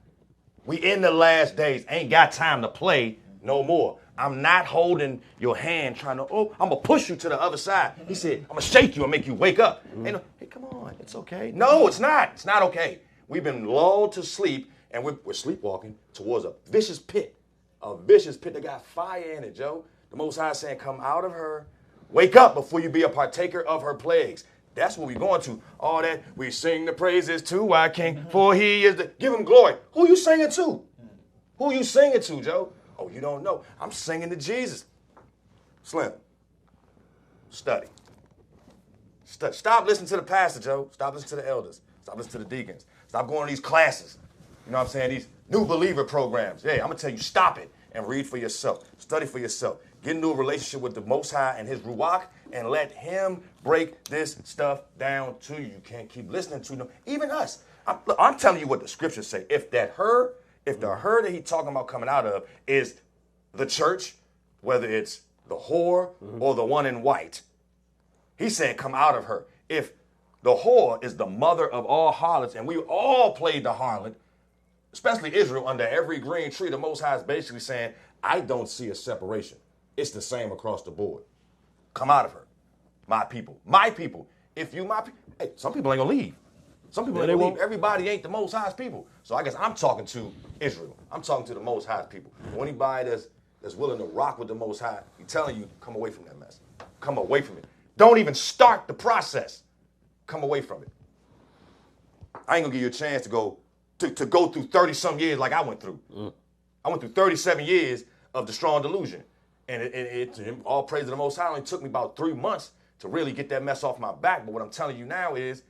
Speaker 2: We in the last days. Ain't got time to play no more. I'm not holding your hand trying to, I'm going to push you to the other side. He said, I'm going to shake you and make you wake up. Ain't hey, come on, it's okay. No, it's not. It's not okay. We've been lulled to sleep, and we're sleepwalking towards a vicious pit that got fire in it, Joe. The Most High saying, come out of her. Wake up before you be a partaker of her plagues. That's what we're going to. All that, we sing the praises to our King, for he is the, give him glory. Who you singing to? Who you singing to, Joe? Oh, you don't know. I'm singing to Jesus. Slim, study. Stop listening to the pastor, Joe. Stop listening to the elders. Stop listening to the deacons. Stop going to these classes. You know what I'm saying? These new believer programs. Yeah, I'm going to tell you, stop it and read for yourself. Study for yourself. Get into a relationship with the Most High and his Ruach and let him break this stuff down to you. You can't keep listening to them. Even us. I'm telling you what the scriptures say. If the her that he's talking about coming out of is the church, whether it's the whore or the one in white. He said, come out of her. If the whore is the mother of all harlots, and we all played the harlot, especially Israel, under every green tree, the Most High is basically saying, I don't see a separation. It's the same across the board. Come out of her. My people. My people. If you my people. Hey, some people ain't gonna leave. Some people ain't gonna leave. Everybody ain't the Most High's people. So I guess I'm talking to Israel. I'm talking to the Most High's people. For anybody that's willing to rock with the Most High, he's telling you, come away from that mess. Come away from it. Don't even start the process. Come away from it. I ain't gonna give you a chance to go through 30-some years like I went through. I went through 37 years of the strong delusion. And it all praise to the Most High. It only took me about 3 months to really get that mess off my back. But what I'm telling you now is,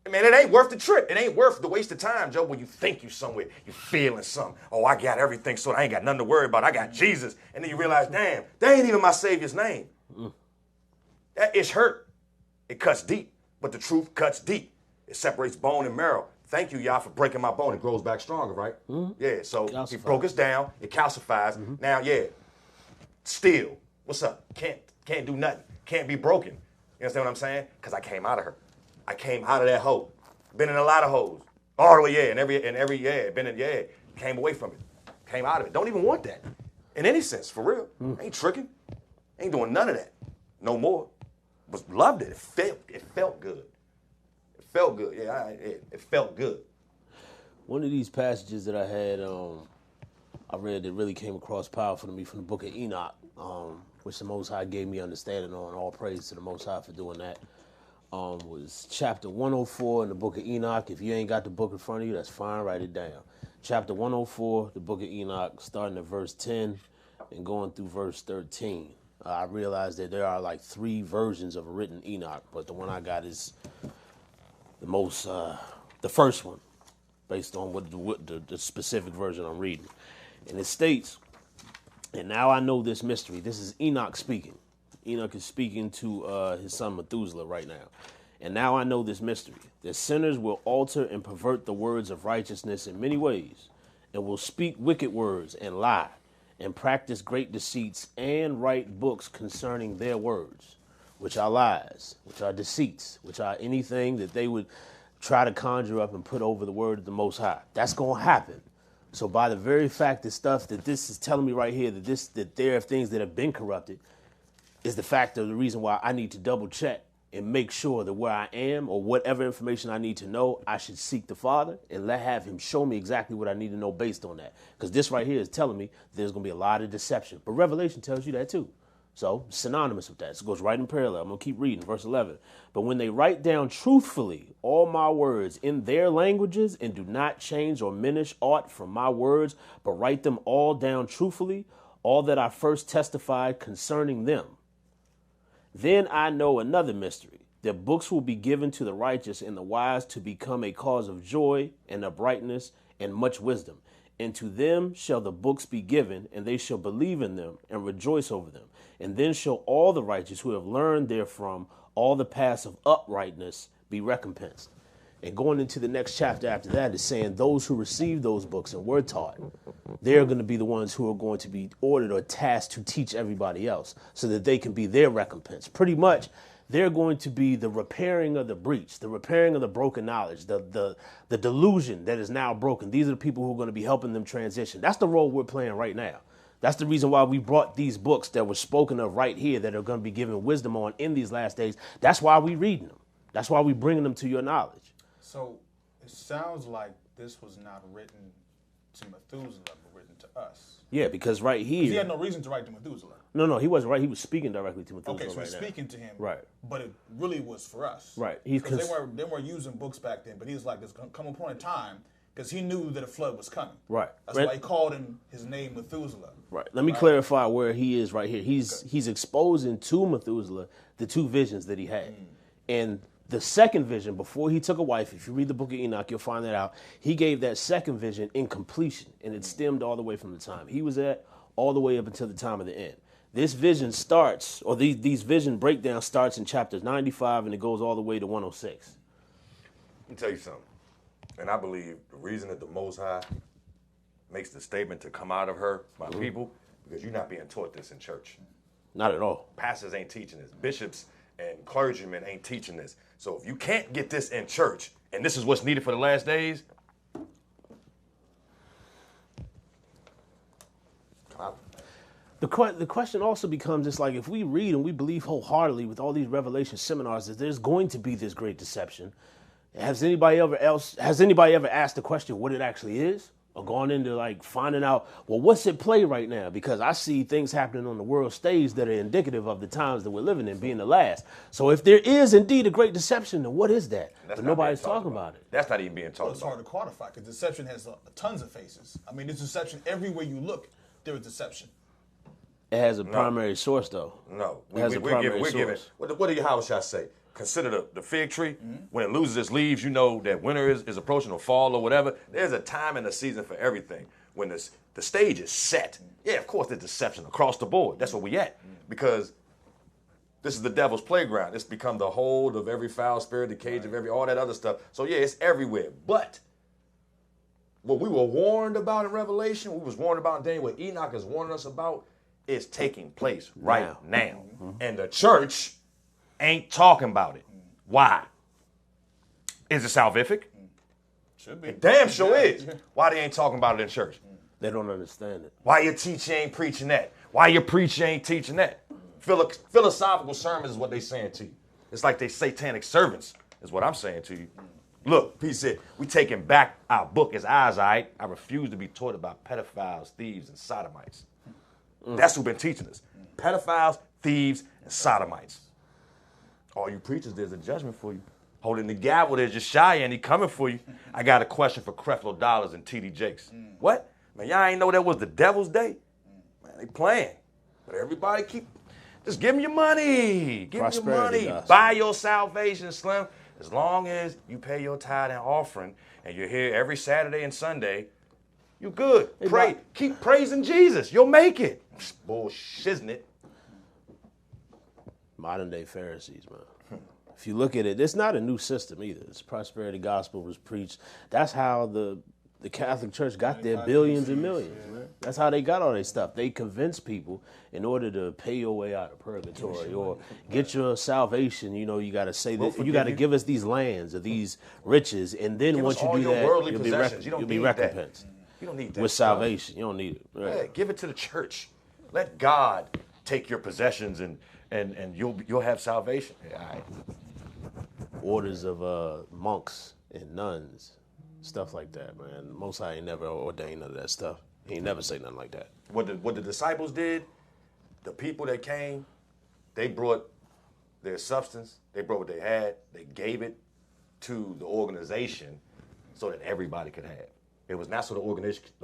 Speaker 2: man, it ain't worth the trip. It ain't worth the waste of time, Joe, when you think you somewhere. You feeling something. Oh, I got everything, so I ain't got nothing to worry about. I got Jesus. And then you realize, damn, that ain't even my Savior's name. That itch hurt. It cuts deep. But the truth cuts deep. It separates bone and marrow. Thank you, y'all, for breaking my bone. It grows back stronger, right? Yeah, so he broke us down. It calcifies. Now, yeah, still, what's up? Can't do nothing. Can't be broken. You understand what I'm saying? Because I came out of her. I came out of that hole. Been in a lot of holes. All the way, yeah, came away from it. Came out of it. Don't even want that. In any sense, for real. Ain't tricking. Ain't doing none of that. No more. But loved it. It felt good. It felt good. Yeah, it felt good.
Speaker 1: One of these passages that I had, I read that really came across powerful to me from the book of Enoch, which the Most High gave me understanding on. All praise to the Most High for doing that. Was chapter 104 in the book of Enoch. If you ain't got the book in front of you, that's fine, write it down. Chapter 104, the book of Enoch, starting at verse 10 and going through verse 13. I realized that there are like 3 versions of a written Enoch, but the one I got is the most, the first one, based on what the specific version I'm reading. And it states, and now I know this mystery. This is Enoch speaking. Enoch is speaking to his son Methuselah right now. And now I know this mystery, that sinners will alter and pervert the words of righteousness in many ways, and will speak wicked words and lie, and practice great deceits, and write books concerning their words, which are lies, which are deceits, which are anything that they would try to conjure up and put over the word of the Most High. That's going to happen. So by the very fact that stuff that this is telling me right here, that there are things that have been corrupted, is the fact of the reason why I need to double check and make sure that where I am or whatever information I need to know, I should seek the Father and have him show me exactly what I need to know based on that. Because this right here is telling me there's going to be a lot of deception. But Revelation tells you that too. So synonymous with that. So it goes right in parallel. I'm going to keep reading verse 11. But when they write down truthfully all my words in their languages and do not change or diminish aught from my words, but write them all down truthfully, all that I first testified concerning them, then I know another mystery, that books will be given to the righteous and the wise to become a cause of joy and uprightness and much wisdom. And to them shall the books be given, and they shall believe in them and rejoice over them. And then shall all the righteous who have learned therefrom all the paths of uprightness be recompensed. And going into the next chapter after that is saying those who receive those books and were taught, they're going to be the ones who are going to be ordered or tasked to teach everybody else so that they can be their recompense. Pretty much, they're going to be the repairing of the breach, the repairing of the broken knowledge, the delusion that is now broken. These are the people who are going to be helping them transition. That's the role we're playing right now. That's the reason why we brought these books that were spoken of right here that are going to be given wisdom on in these last days. That's why we're reading them. That's why we're bringing them to your knowledge.
Speaker 3: So it sounds like this was not written to Methuselah, but written to us.
Speaker 1: Yeah, because right here...
Speaker 3: He had no reason to write to Methuselah.
Speaker 1: No, he wasn't right. He was speaking directly to Methuselah.
Speaker 3: Okay, so he's speaking to him.
Speaker 1: Right.
Speaker 3: But it really was for us.
Speaker 1: Right.
Speaker 3: Because they weren't using books back then, but he was like, there's going to come a point in time, because he knew that a flood was coming.
Speaker 1: Right.
Speaker 3: That's why he called him his name Methuselah.
Speaker 1: Right. Let me clarify where he is right here. He's exposing to Methuselah the 2 visions that he had. And the second vision, before he took a wife, if you read the book of Enoch, you'll find that out. He gave that second vision in completion, and it stemmed all the way from the time he was at all the way up until the time of the end. This vision starts, or these vision breakdown starts in chapters 95, and it goes all the way to 106.
Speaker 2: Let me tell you something. And I believe the reason that the Most High makes the statement to come out of her, my people, because you're not being taught this in church.
Speaker 1: Not at all.
Speaker 2: Pastors ain't teaching this. Bishops and clergymen ain't teaching this. So if you can't get this in church, and this is what's needed for the last days,
Speaker 1: The question also becomes, it's like, if we read and we believe wholeheartedly with all these revelation seminars that there's going to be this great deception, has anybody ever asked the question what it actually is, or gone into like finding out, well, what's at play right now? Because I see things happening on the world stage that are indicative of the times that we're living in being the last. So if there is indeed a great deception, then what is that? But nobody's talking about it.
Speaker 2: That's not even being talked
Speaker 3: It's
Speaker 2: about.
Speaker 3: hard to quantify because deception has tons of faces. I mean, there's deception everywhere you look. There is deception.
Speaker 1: It has a primary source, though.
Speaker 2: No,
Speaker 1: It has a primary
Speaker 2: we're giving.
Speaker 1: source.
Speaker 2: What do you? How should I say? Consider the fig tree. When it loses its leaves, you know that winter is approaching, or fall, or whatever. There's a time and a season for everything. When the stage is set, yeah, of course there's deception across the board. That's where we at, because this is the devil's playground. It's become the hold of every foul spirit, the cage of every, all that other stuff. So yeah, it's everywhere. But what we were warned about in Revelation, we was warned about in Daniel, what Enoch is warning us about, is taking place right now. And the church ain't talking about it. Why? Is it salvific?
Speaker 3: Should be.
Speaker 2: It damn sure is. Why they ain't talking about it in church?
Speaker 1: They don't understand it.
Speaker 2: Why your teacher ain't preaching that? Why your preacher ain't teaching that? Philosophical sermons is what they saying to you. It's like they satanic servants is what I'm saying to you. Look, he said, we taking back our book as eyes, I refuse to be taught about pedophiles, thieves, and sodomites. That's who been teaching us. Pedophiles, thieves, and sodomites. All you preachers, there's a judgment for you. Holding the gavel, there's Josiah, and he coming for you. I got a question for Creflo Dollars and T.D. Jakes. What? Man, y'all ain't know that was the devil's day? Man, they playing. But everybody just give them your money. Give them your money.
Speaker 1: Gospel.
Speaker 2: Buy your salvation, Slim. As long as you pay your tithe and offering, and you're here every Saturday and Sunday, you good. Pray. Keep praising Jesus. You'll make it. Bullshit, isn't it?
Speaker 1: Modern day Pharisees, man. If you look at it, it's not a new system either. This prosperity gospel was preached. That's how the Catholic Church got their billions and millions, man. That's how they got all their stuff. They convinced people in order to pay your way out of purgatory or get your salvation, you know, you got to say that you got to give us these lands or these riches, and then once you do that, you'll be recompensed.
Speaker 2: You don't need that
Speaker 1: with
Speaker 2: stuff.
Speaker 1: salvation. You don't need it. Right.
Speaker 2: Yeah, give it to the church. Let God take your possessions and you'll have salvation. Yeah, all right.
Speaker 1: Orders of monks and nuns, stuff like that, man. Most High ain't never ordained none of that stuff. He ain't never say nothing like that.
Speaker 2: What the disciples did, the people that came, they brought their substance, they brought what they had, they gave it to the organization so that everybody could have. It was not so the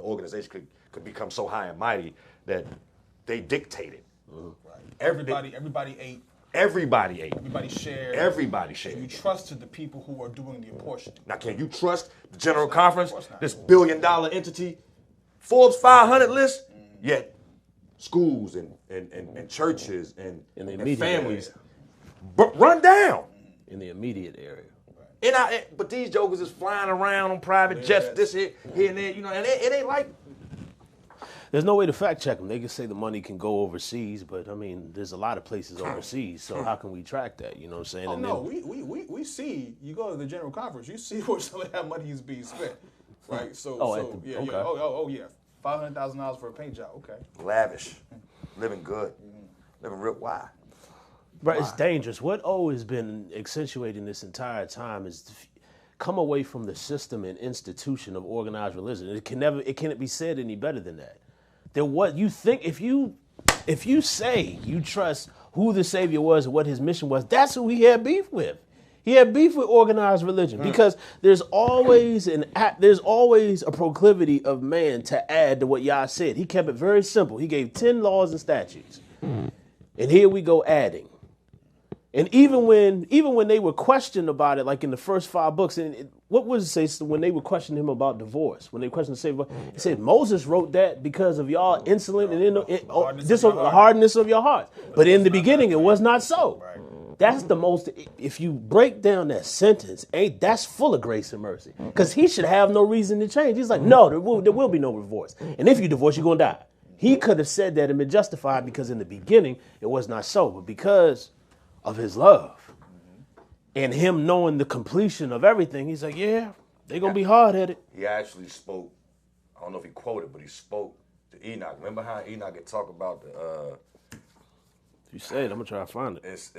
Speaker 2: organization could become so high and mighty that they dictated.
Speaker 3: Right. Everybody ate.
Speaker 2: Everybody ate.
Speaker 3: Everybody shared.
Speaker 2: Everybody shared.
Speaker 3: You trusted the people who are doing the apportioning.
Speaker 2: Now, can you trust the General Conference, this billion-dollar entity, Forbes 500 list? Yet schools and churches and families run down.
Speaker 1: In the immediate area.
Speaker 2: But these jokers is flying around on private jets, this here and there, you know, and it ain't like.
Speaker 1: There's no way to fact check them. They can say the money can go overseas, but I mean, there's a lot of places overseas. So how can we track that? You know what I'm saying?
Speaker 3: Oh, no, we see. You go to the General Conference, you see where some of that money is being spent, right? So, yeah. $500,000 for a paint job, okay.
Speaker 2: Lavish, living good, living real wide.
Speaker 1: But it's dangerous. What always been accentuating this entire time is to come away from the system and institution of organized religion. It can't be said any better than that. Then what you think, if you say you trust who the Savior was and what his mission was, that's who he had beef with. He had beef with organized religion because there's always a proclivity of man to add to what Yah said. He kept it very simple. He gave 10 laws and statutes. And here we go adding. And even when they were questioned about it, like in the first 5 books, and what was it say when they were questioning him about divorce? When they questioned the Savior, he said Moses wrote that because of y'all insolent and the hardness of your heart. But in the beginning, it was not so. That's the most. If you break down that sentence, that's full of grace and mercy, because he should have no reason to change. He's like, no, there will be no divorce, and if you divorce, you're gonna die. He could have said that and been justified because in the beginning it was not so. But because of his love and him knowing the completion of everything, he's like, yeah, they're going to be hard-headed.
Speaker 2: He actually spoke, I don't know if he quoted, but he spoke to Enoch. Remember how Enoch had talked about the...
Speaker 1: You say it, I'm going to try to find it.
Speaker 2: It's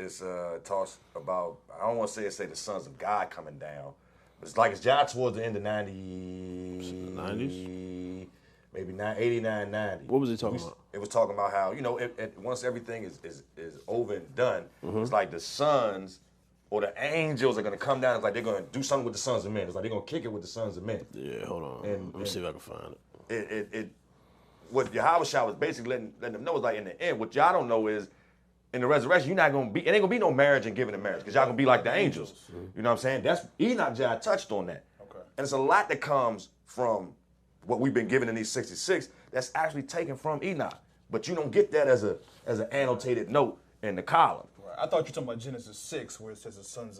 Speaker 2: talks about, I don't want to say the sons of God coming down, but it's like it's down towards the end of
Speaker 1: 90s?
Speaker 2: Maybe 89, 90.
Speaker 1: What was it talking about?
Speaker 2: It was talking about how, once everything is over and done, it's like the sons or the angels are going to come down. It's like they're going to do something with the sons of men. It's like they're going to kick it with the sons of men.
Speaker 1: Yeah, hold on. Let me see if I can find it.
Speaker 2: What Yahweh Shah was basically letting them know is like in the end, what y'all don't know is, in the resurrection, you're not gonna be. It ain't gonna be no marriage and giving in marriage because y'all gonna be like the angels. You know what I'm saying? That's Enoch Jai touched on that.
Speaker 3: Okay.
Speaker 2: And it's a lot that comes from what we've been given in these 66 that's actually taken from Enoch. But you don't get that as an annotated note in the column.
Speaker 3: Right. I thought you were talking about Genesis 6, where it says the sons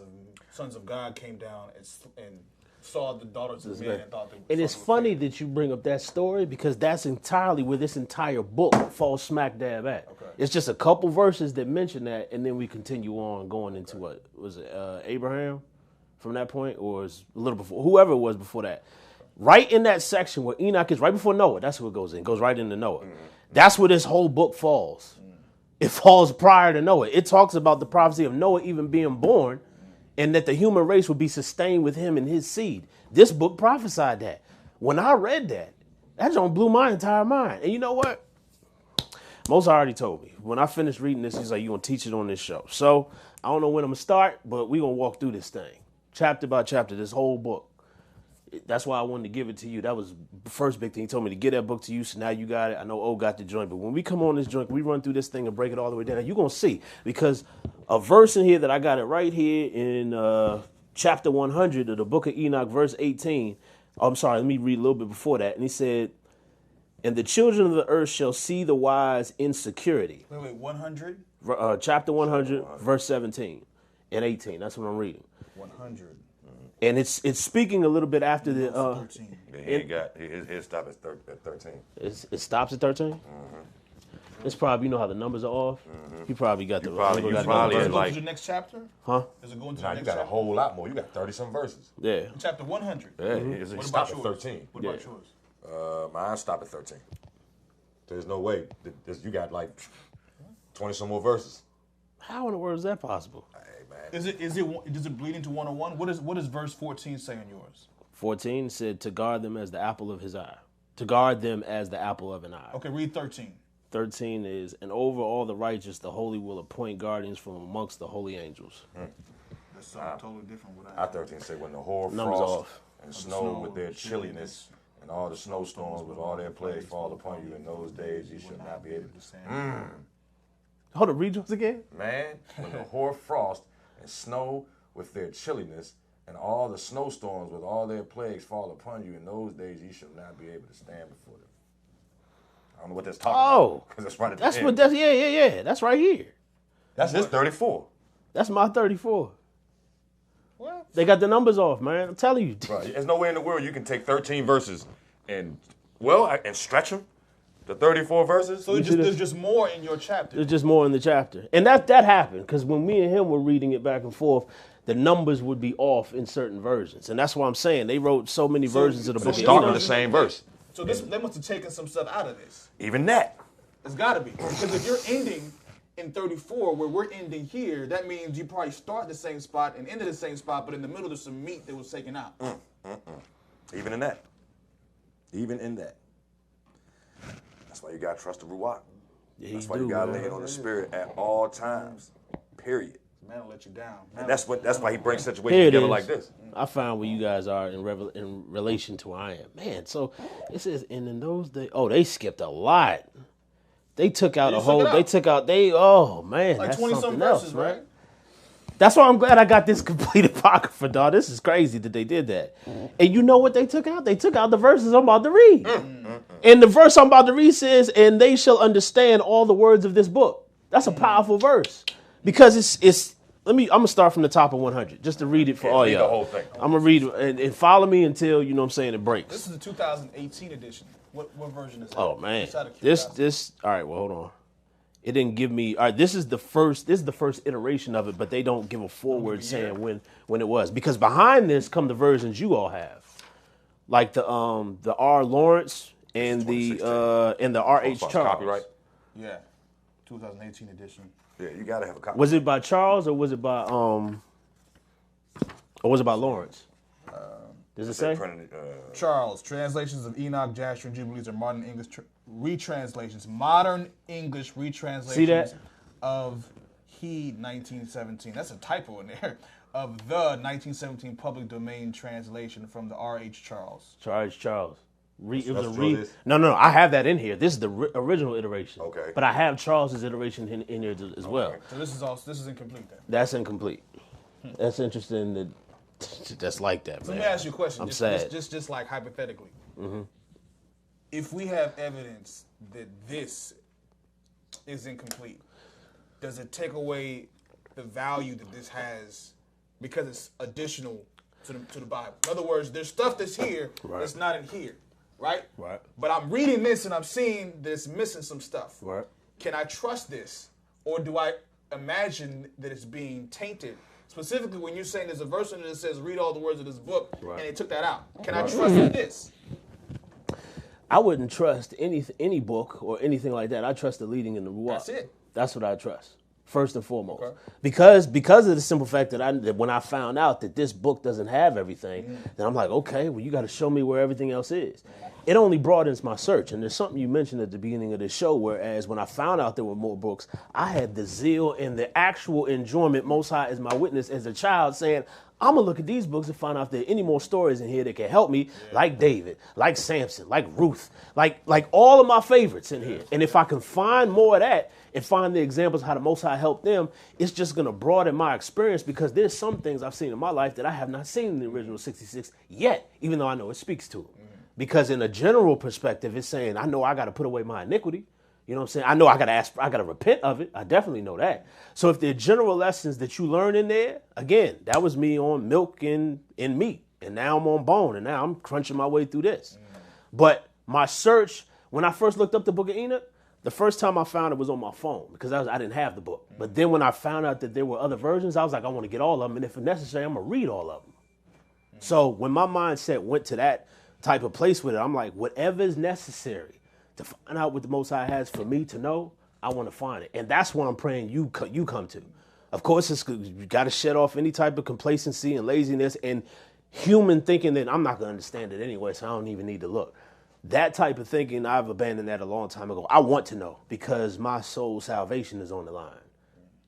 Speaker 3: of God came down and saw the daughters of men and thought they were.
Speaker 1: And it's funny that you bring up that story because that's entirely where this entire book falls smack dab at.
Speaker 3: Okay.
Speaker 1: It's just a couple verses that mention that, and then we continue on going into what was it, Abraham from that point, or is a little before, whoever it was before that. Right in that section where Enoch is, right before Noah, that's where it goes in. It goes right into Noah. That's where this whole book falls. It falls prior to Noah. It talks about the prophecy of Noah even being born, and that the human race would be sustained with him and his seed. This book prophesied that. When I read that joint blew my entire mind. And you know what? Moses already told me. When I finished reading this, he's like, you're going to teach it on this show. So I don't know when I'm going to start, but we're going to walk through this thing. Chapter by chapter, this whole book. That's why I wanted to give it to you. That was the first big thing. He told me to get that book to you, so now you got it. I know O got the joint, but when we come on this joint, we run through this thing and break it all the way down, you're going to see. Because a verse in here that I got it right here in chapter 100 of the book of Enoch, verse 18. Oh, I'm sorry, let me read a little bit before that. And he said, and the children of the earth shall see the wise in security.
Speaker 3: Wait, 100?
Speaker 1: Chapter 100, verse 17 and 18. That's what I'm reading.
Speaker 3: 100.
Speaker 1: And it's speaking a little bit after the...
Speaker 3: 13.
Speaker 2: He ain't got, his stop at 13.
Speaker 1: It stops at 13? It's probably, you know how the numbers are off? He probably got the...
Speaker 2: You probably
Speaker 3: Does
Speaker 2: probably
Speaker 3: it go
Speaker 2: like...
Speaker 3: to the next chapter?
Speaker 1: Huh?
Speaker 3: Does it go into
Speaker 2: Nah,
Speaker 3: the
Speaker 2: you
Speaker 3: next
Speaker 2: got a
Speaker 3: chapter?
Speaker 2: whole lot more. You got 30-some verses.
Speaker 1: Yeah.
Speaker 3: Chapter 100.
Speaker 2: Yeah, he
Speaker 3: What
Speaker 2: stopped
Speaker 3: about
Speaker 2: at
Speaker 3: yours?
Speaker 2: 13.
Speaker 3: What about yours?
Speaker 2: Mine stopped at 13. There's no way. You got like 20-some more verses.
Speaker 1: How in the world is that possible?
Speaker 2: Hey, man.
Speaker 3: Does it bleed into 101? What does verse 14 say on yours?
Speaker 1: 14 said to guard them as the apple of his eye. To guard them as the apple of an eye.
Speaker 3: Okay, read 13.
Speaker 1: 13 is, and over all the righteous, the holy will appoint guardians from amongst the holy angels.
Speaker 3: That's something totally different.
Speaker 2: I 13 say when the hoar
Speaker 1: Numbers
Speaker 2: frost
Speaker 1: off.
Speaker 2: and snow with their chilliness and all the snowstorms with all their plagues fall upon you in those days, you shall not be able to stand.
Speaker 1: Hold on, read yours again.
Speaker 2: Man, when the hoar frost and snow with their chilliness and all the snowstorms with all their plagues fall upon you in those days, you shall not be able to stand before them. I don't know what that's talking about. Because that's right at the
Speaker 1: That's
Speaker 2: end.
Speaker 1: what, yeah. That's right here.
Speaker 2: That's his 34.
Speaker 1: That's my 34.
Speaker 3: What?
Speaker 1: They got the numbers off, man. I'm telling you.
Speaker 2: Right. There's no way in the world you can take 13 verses and stretch them to 34 verses.
Speaker 3: So there's just more in your chapter.
Speaker 1: There's just more in the chapter. And that happened because when me and him were reading it back and forth, the numbers would be off in certain versions. And that's why I'm saying they wrote so many versions of the book.
Speaker 2: It's starting the same verse.
Speaker 3: So they must have taken some stuff out of this.
Speaker 2: Even that.
Speaker 3: It's got to be. Because if you're ending in 34, where we're ending here, that means you probably start the same spot and end at the same spot, but in the middle there's some meat that was taken out.
Speaker 2: Even in that. Even in that. That's why you got to trust the Ruach.
Speaker 1: Yeah,
Speaker 2: That's why you got to lay it on the Spirit at all times. Period.
Speaker 3: Man will let you down.
Speaker 2: And that's why he brings
Speaker 1: Here
Speaker 2: situations
Speaker 1: it
Speaker 2: together
Speaker 1: is.
Speaker 2: like this.
Speaker 1: I found where you guys are in relation to where I am. Man, so it says, and in those days, they skipped a lot. They took out oh man,
Speaker 3: Like
Speaker 1: that's
Speaker 3: 20 some
Speaker 1: something
Speaker 3: verses,
Speaker 1: else,
Speaker 3: right?
Speaker 1: man. That's why I'm glad I got this complete apocrypha, dog. This is crazy that they did that. And you know what they took out? They took out the verses I'm about to read. And the verse I'm about to read says, and they shall understand all the words of this book. That's a powerful verse. Because I'm gonna start from the top of 100 just to read it for all
Speaker 2: read
Speaker 1: y'all.
Speaker 2: the whole thing.
Speaker 1: I'm gonna read and follow me until, you know what I'm saying, it breaks.
Speaker 3: This is the 2018 edition. What version is that?
Speaker 1: Oh man,
Speaker 3: Just out of
Speaker 1: this
Speaker 3: curiosity.
Speaker 1: All right. Well, hold on. It didn't give me. All right, this is the first iteration of it, but they don't give a forward saying when it was, because behind this come the versions you all have, like the R. Lawrence and the R.H. Charles.
Speaker 2: Copyright.
Speaker 3: Yeah, 2018 edition.
Speaker 2: Yeah, you gotta have a copy.
Speaker 1: Was it by Charles or was it by Lawrence? Does it say?
Speaker 2: Printed,
Speaker 3: Charles, translations of Enoch, Jasher, and Jubilees are modern English retranslations. Modern English retranslations
Speaker 1: See that?
Speaker 3: of He 1917. That's a typo in there. Of the 1917 public domain translation from the R.H. Charles.
Speaker 1: Charles. It was
Speaker 2: That's
Speaker 1: a re.
Speaker 2: Julius?
Speaker 1: No. I have that in here. This is the original iteration.
Speaker 2: Okay.
Speaker 1: But I have Charles's iteration in here as well.
Speaker 3: So this is incomplete then.
Speaker 1: That's incomplete. That's interesting. That's like that, man.
Speaker 3: So let me ask you a question.
Speaker 1: I'm
Speaker 3: just,
Speaker 1: sad.
Speaker 3: Just like hypothetically. If we have evidence that this is incomplete, does it take away the value that this has because it's additional to the Bible? In other words, there's stuff that's here that's not in here, right?
Speaker 1: Right.
Speaker 3: But I'm reading this and I'm seeing this missing some stuff.
Speaker 1: Right.
Speaker 3: Can I trust this, or do I imagine that it's being tainted? Specifically, when you're saying there's a verse in it that says, read all the words of this book, and they took that out. Can I trust this?
Speaker 1: I wouldn't trust any book or anything like that. I trust the leading in the Ruach.
Speaker 3: That's it.
Speaker 1: That's what I trust, first and foremost.
Speaker 3: Okay.
Speaker 1: Because of the simple fact that when I found out that this book doesn't have everything, then I'm like, okay, well, you got to show me where everything else is. It only broadens my search. And there's something you mentioned at the beginning of this show, whereas when I found out there were more books, I had the zeal and the actual enjoyment, Most High is my witness, as a child, saying, I'm going to look at these books and find out if there are any more stories in here that can help me, like David, like Samson, like Ruth, like all of my favorites in here. And if I can find more of that and find the examples how the Most High helped them, it's just going to broaden my experience, because there's some things I've seen in my life that I have not seen in the original 66 yet, even though I know it speaks to them. Because in a general perspective, it's saying, I know I got to put away my iniquity. You know what I'm saying? I know I got to repent of it. I definitely know that. So if there are general lessons that you learn in there, again, that was me on milk and meat. And now I'm on bone. And now I'm crunching my way through this. But my search, when I first looked up the Book of Enoch, the first time I found it was on my phone, because I didn't have the book. But then when I found out that there were other versions, I was like, I want to get all of them. And if necessary, I'm going to read all of them. So when my mindset went to that type of place with it, I'm like, whatever is necessary to find out what the Most High has for me to know, I want to find it. And that's what I'm praying you come to. Of course, you got to shed off any type of complacency and laziness and human thinking that I'm not going to understand it anyway, so I don't even need to look. That type of thinking, I've abandoned that a long time ago. I want to know, because my soul's salvation is on the line.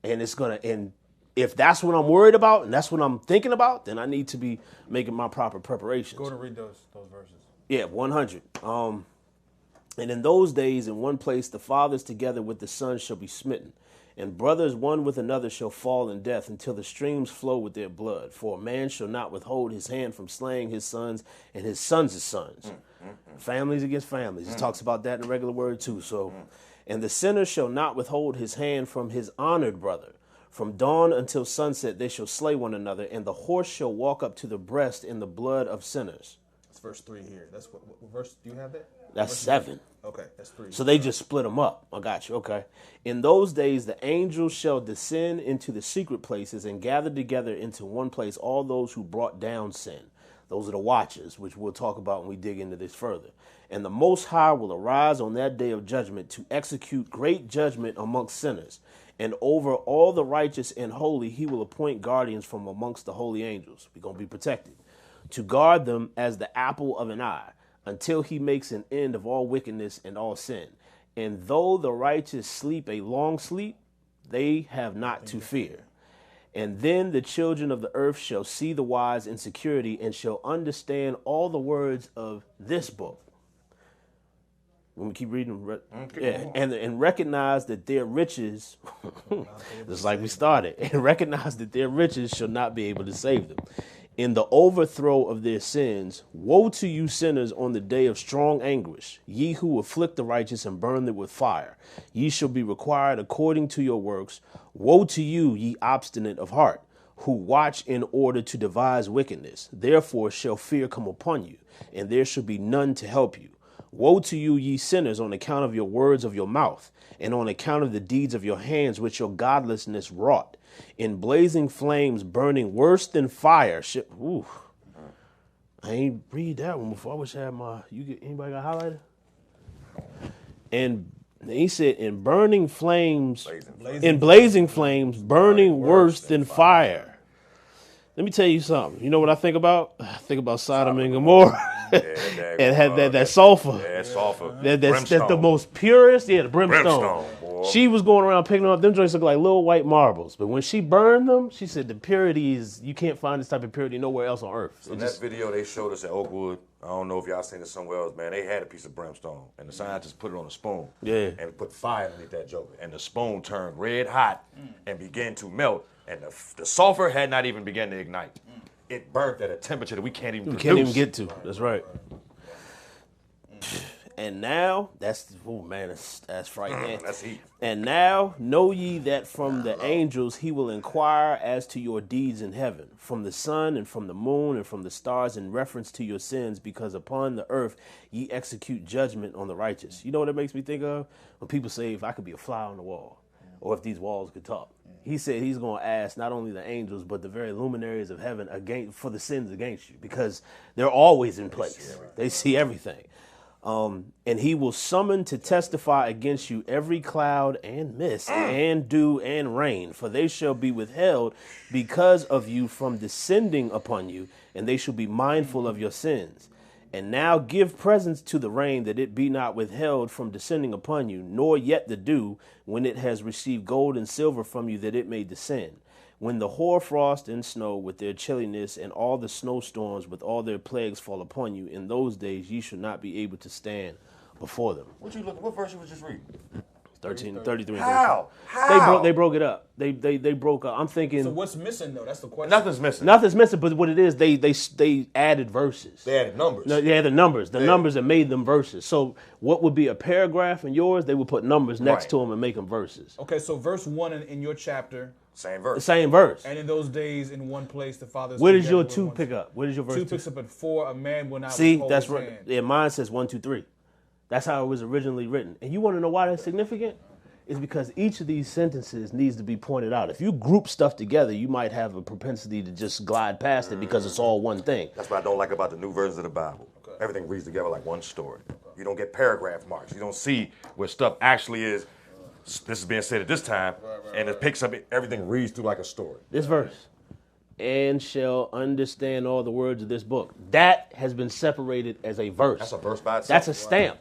Speaker 1: And and if that's what I'm worried about and that's what I'm thinking about, then I need to be making my proper preparations.
Speaker 3: Go to read those verses.
Speaker 1: Yeah, 100. And in those days, in one place, the fathers together with the sons shall be smitten, and brothers one with another shall fall in death, until the streams flow with their blood. For a man shall not withhold his hand from slaying his sons and his sons' sons. Families against families. He talks about that in the regular word too. So, and the sinner shall not withhold his hand from his honored brother. From dawn until sunset they shall slay one another, and the horse shall walk up to the breast in the blood of sinners.
Speaker 3: That's verse 3 here. That's what verse, do you have that?
Speaker 1: That's
Speaker 3: verse
Speaker 1: 7.
Speaker 3: Okay, that's 3.
Speaker 1: So they just split them up. I got you. Okay. In those days, the angels shall descend into the secret places and gather together into one place all those who brought down sin. Those are the watchers, which we'll talk about when we dig into this further. And the Most High will arise on that day of judgment to execute great judgment amongst sinners. And over all the righteous and holy, he will appoint guardians from amongst the holy angels. We're going to be protected. To guard them as the apple of an eye, until he makes an end of all wickedness and all sin. And though the righteous sleep a long sleep, they have not to fear. And then the children of the earth shall see the wise in security, and shall understand all the words of this book. When we keep reading, and recognize that their riches, just like we started, and recognize that their riches shall not be able to save them. In the overthrow of their sins, woe to you sinners on the day of strong anguish, ye who afflict the righteous and burn them with fire. Ye shall be required according to your works. Woe to you, ye obstinate of heart, who watch in order to devise wickedness. Therefore shall fear come upon you, and there shall be none to help you. Woe to you, ye sinners, on account of your words of your mouth, and on account of the deeds of your hands, which your godlessness wrought. In blazing flames, burning worse than fire. Ooh. I ain't read that one before. I wish I had my. Anybody got highlighter? And he said, in burning flames, blazing flames, burning worse than fire. Let me tell you something. You know what I think about? I think about Sodom and Gomorrah. And had that sulfur.
Speaker 2: Yeah, sulfur.
Speaker 1: That's the most purest. Yeah, the brimstone. She was going around picking them up. Them joints look like little white marbles. But when she burned them, she said the purity is, you can't find this type of purity nowhere else on earth.
Speaker 2: So in that video they showed us at Oakwood, I don't know if y'all seen it somewhere else, man. They had a piece of brimstone, and the scientists put it on a spoon.
Speaker 1: Yeah.
Speaker 2: And put fire underneath that joker. And the spoon turned red hot and began to melt. And the sulfur had not even begun to ignite. It burnt at a temperature that we can't even produce.
Speaker 1: Can't even get to. That's right. And now, that's frightening.
Speaker 2: That's heat.
Speaker 1: And now know ye that from the angels he will inquire as to your deeds in heaven, from the sun and from the moon and from the stars in reference to your sins, because upon the earth ye execute judgment on the righteous. You know what it makes me think of? When people say, if I could be a fly on the wall, or if these walls could talk. He said he's going to ask not only the angels, but the very luminaries of heaven for the sins against you, because they're always in place. They see everything. And he will summon to testify against you every cloud and mist and dew and rain, for they shall be withheld because of you from descending upon you, and they shall be mindful of your sins. And now give presents to the rain, that it be not withheld from descending upon you, nor yet the dew, when it has received gold and silver from you, that it may descend. When the hoarfrost and snow with their chilliness, and all the snowstorms with all their plagues fall upon you, in those days ye shall not be able to stand before them.
Speaker 2: What verse you was just reading?
Speaker 1: 33.
Speaker 2: How?
Speaker 1: They broke it up. They broke up. I'm thinking.
Speaker 3: So what's missing though? That's the question.
Speaker 2: Nothing's missing.
Speaker 1: Nothing's missing. But what it is, they added verses.
Speaker 2: They added numbers.
Speaker 1: No, they had the numbers. The numbers that made them verses. So what would be a paragraph in yours? They would put numbers next to them and make them verses.
Speaker 3: Okay, so verse 1 in your chapter.
Speaker 2: Same verse.
Speaker 1: The same verse.
Speaker 3: And in those days, in one place, the Father.
Speaker 1: Where does your 2 pick up? Where does your verse
Speaker 3: 2 picks up at 4? A man will not.
Speaker 1: See,
Speaker 3: withhold
Speaker 1: that's
Speaker 3: his
Speaker 1: right.
Speaker 3: hand.
Speaker 1: Yeah, mine says 1, 2, 3. That's how it was originally written. And you want to know why that's significant? It's because each of these sentences needs to be pointed out. If you group stuff together, you might have a propensity to just glide past it because it's all one thing.
Speaker 2: That's what I don't like about the new versions of the Bible. Okay. Everything reads together like one story. Okay. You don't get paragraph marks. You don't see where stuff actually is. This is being said at this time, and it picks up, everything reads through like a story.
Speaker 1: This verse, and shall understand all the words of this book. That has been separated as a verse.
Speaker 2: That's a verse by itself.
Speaker 1: That's a stamp.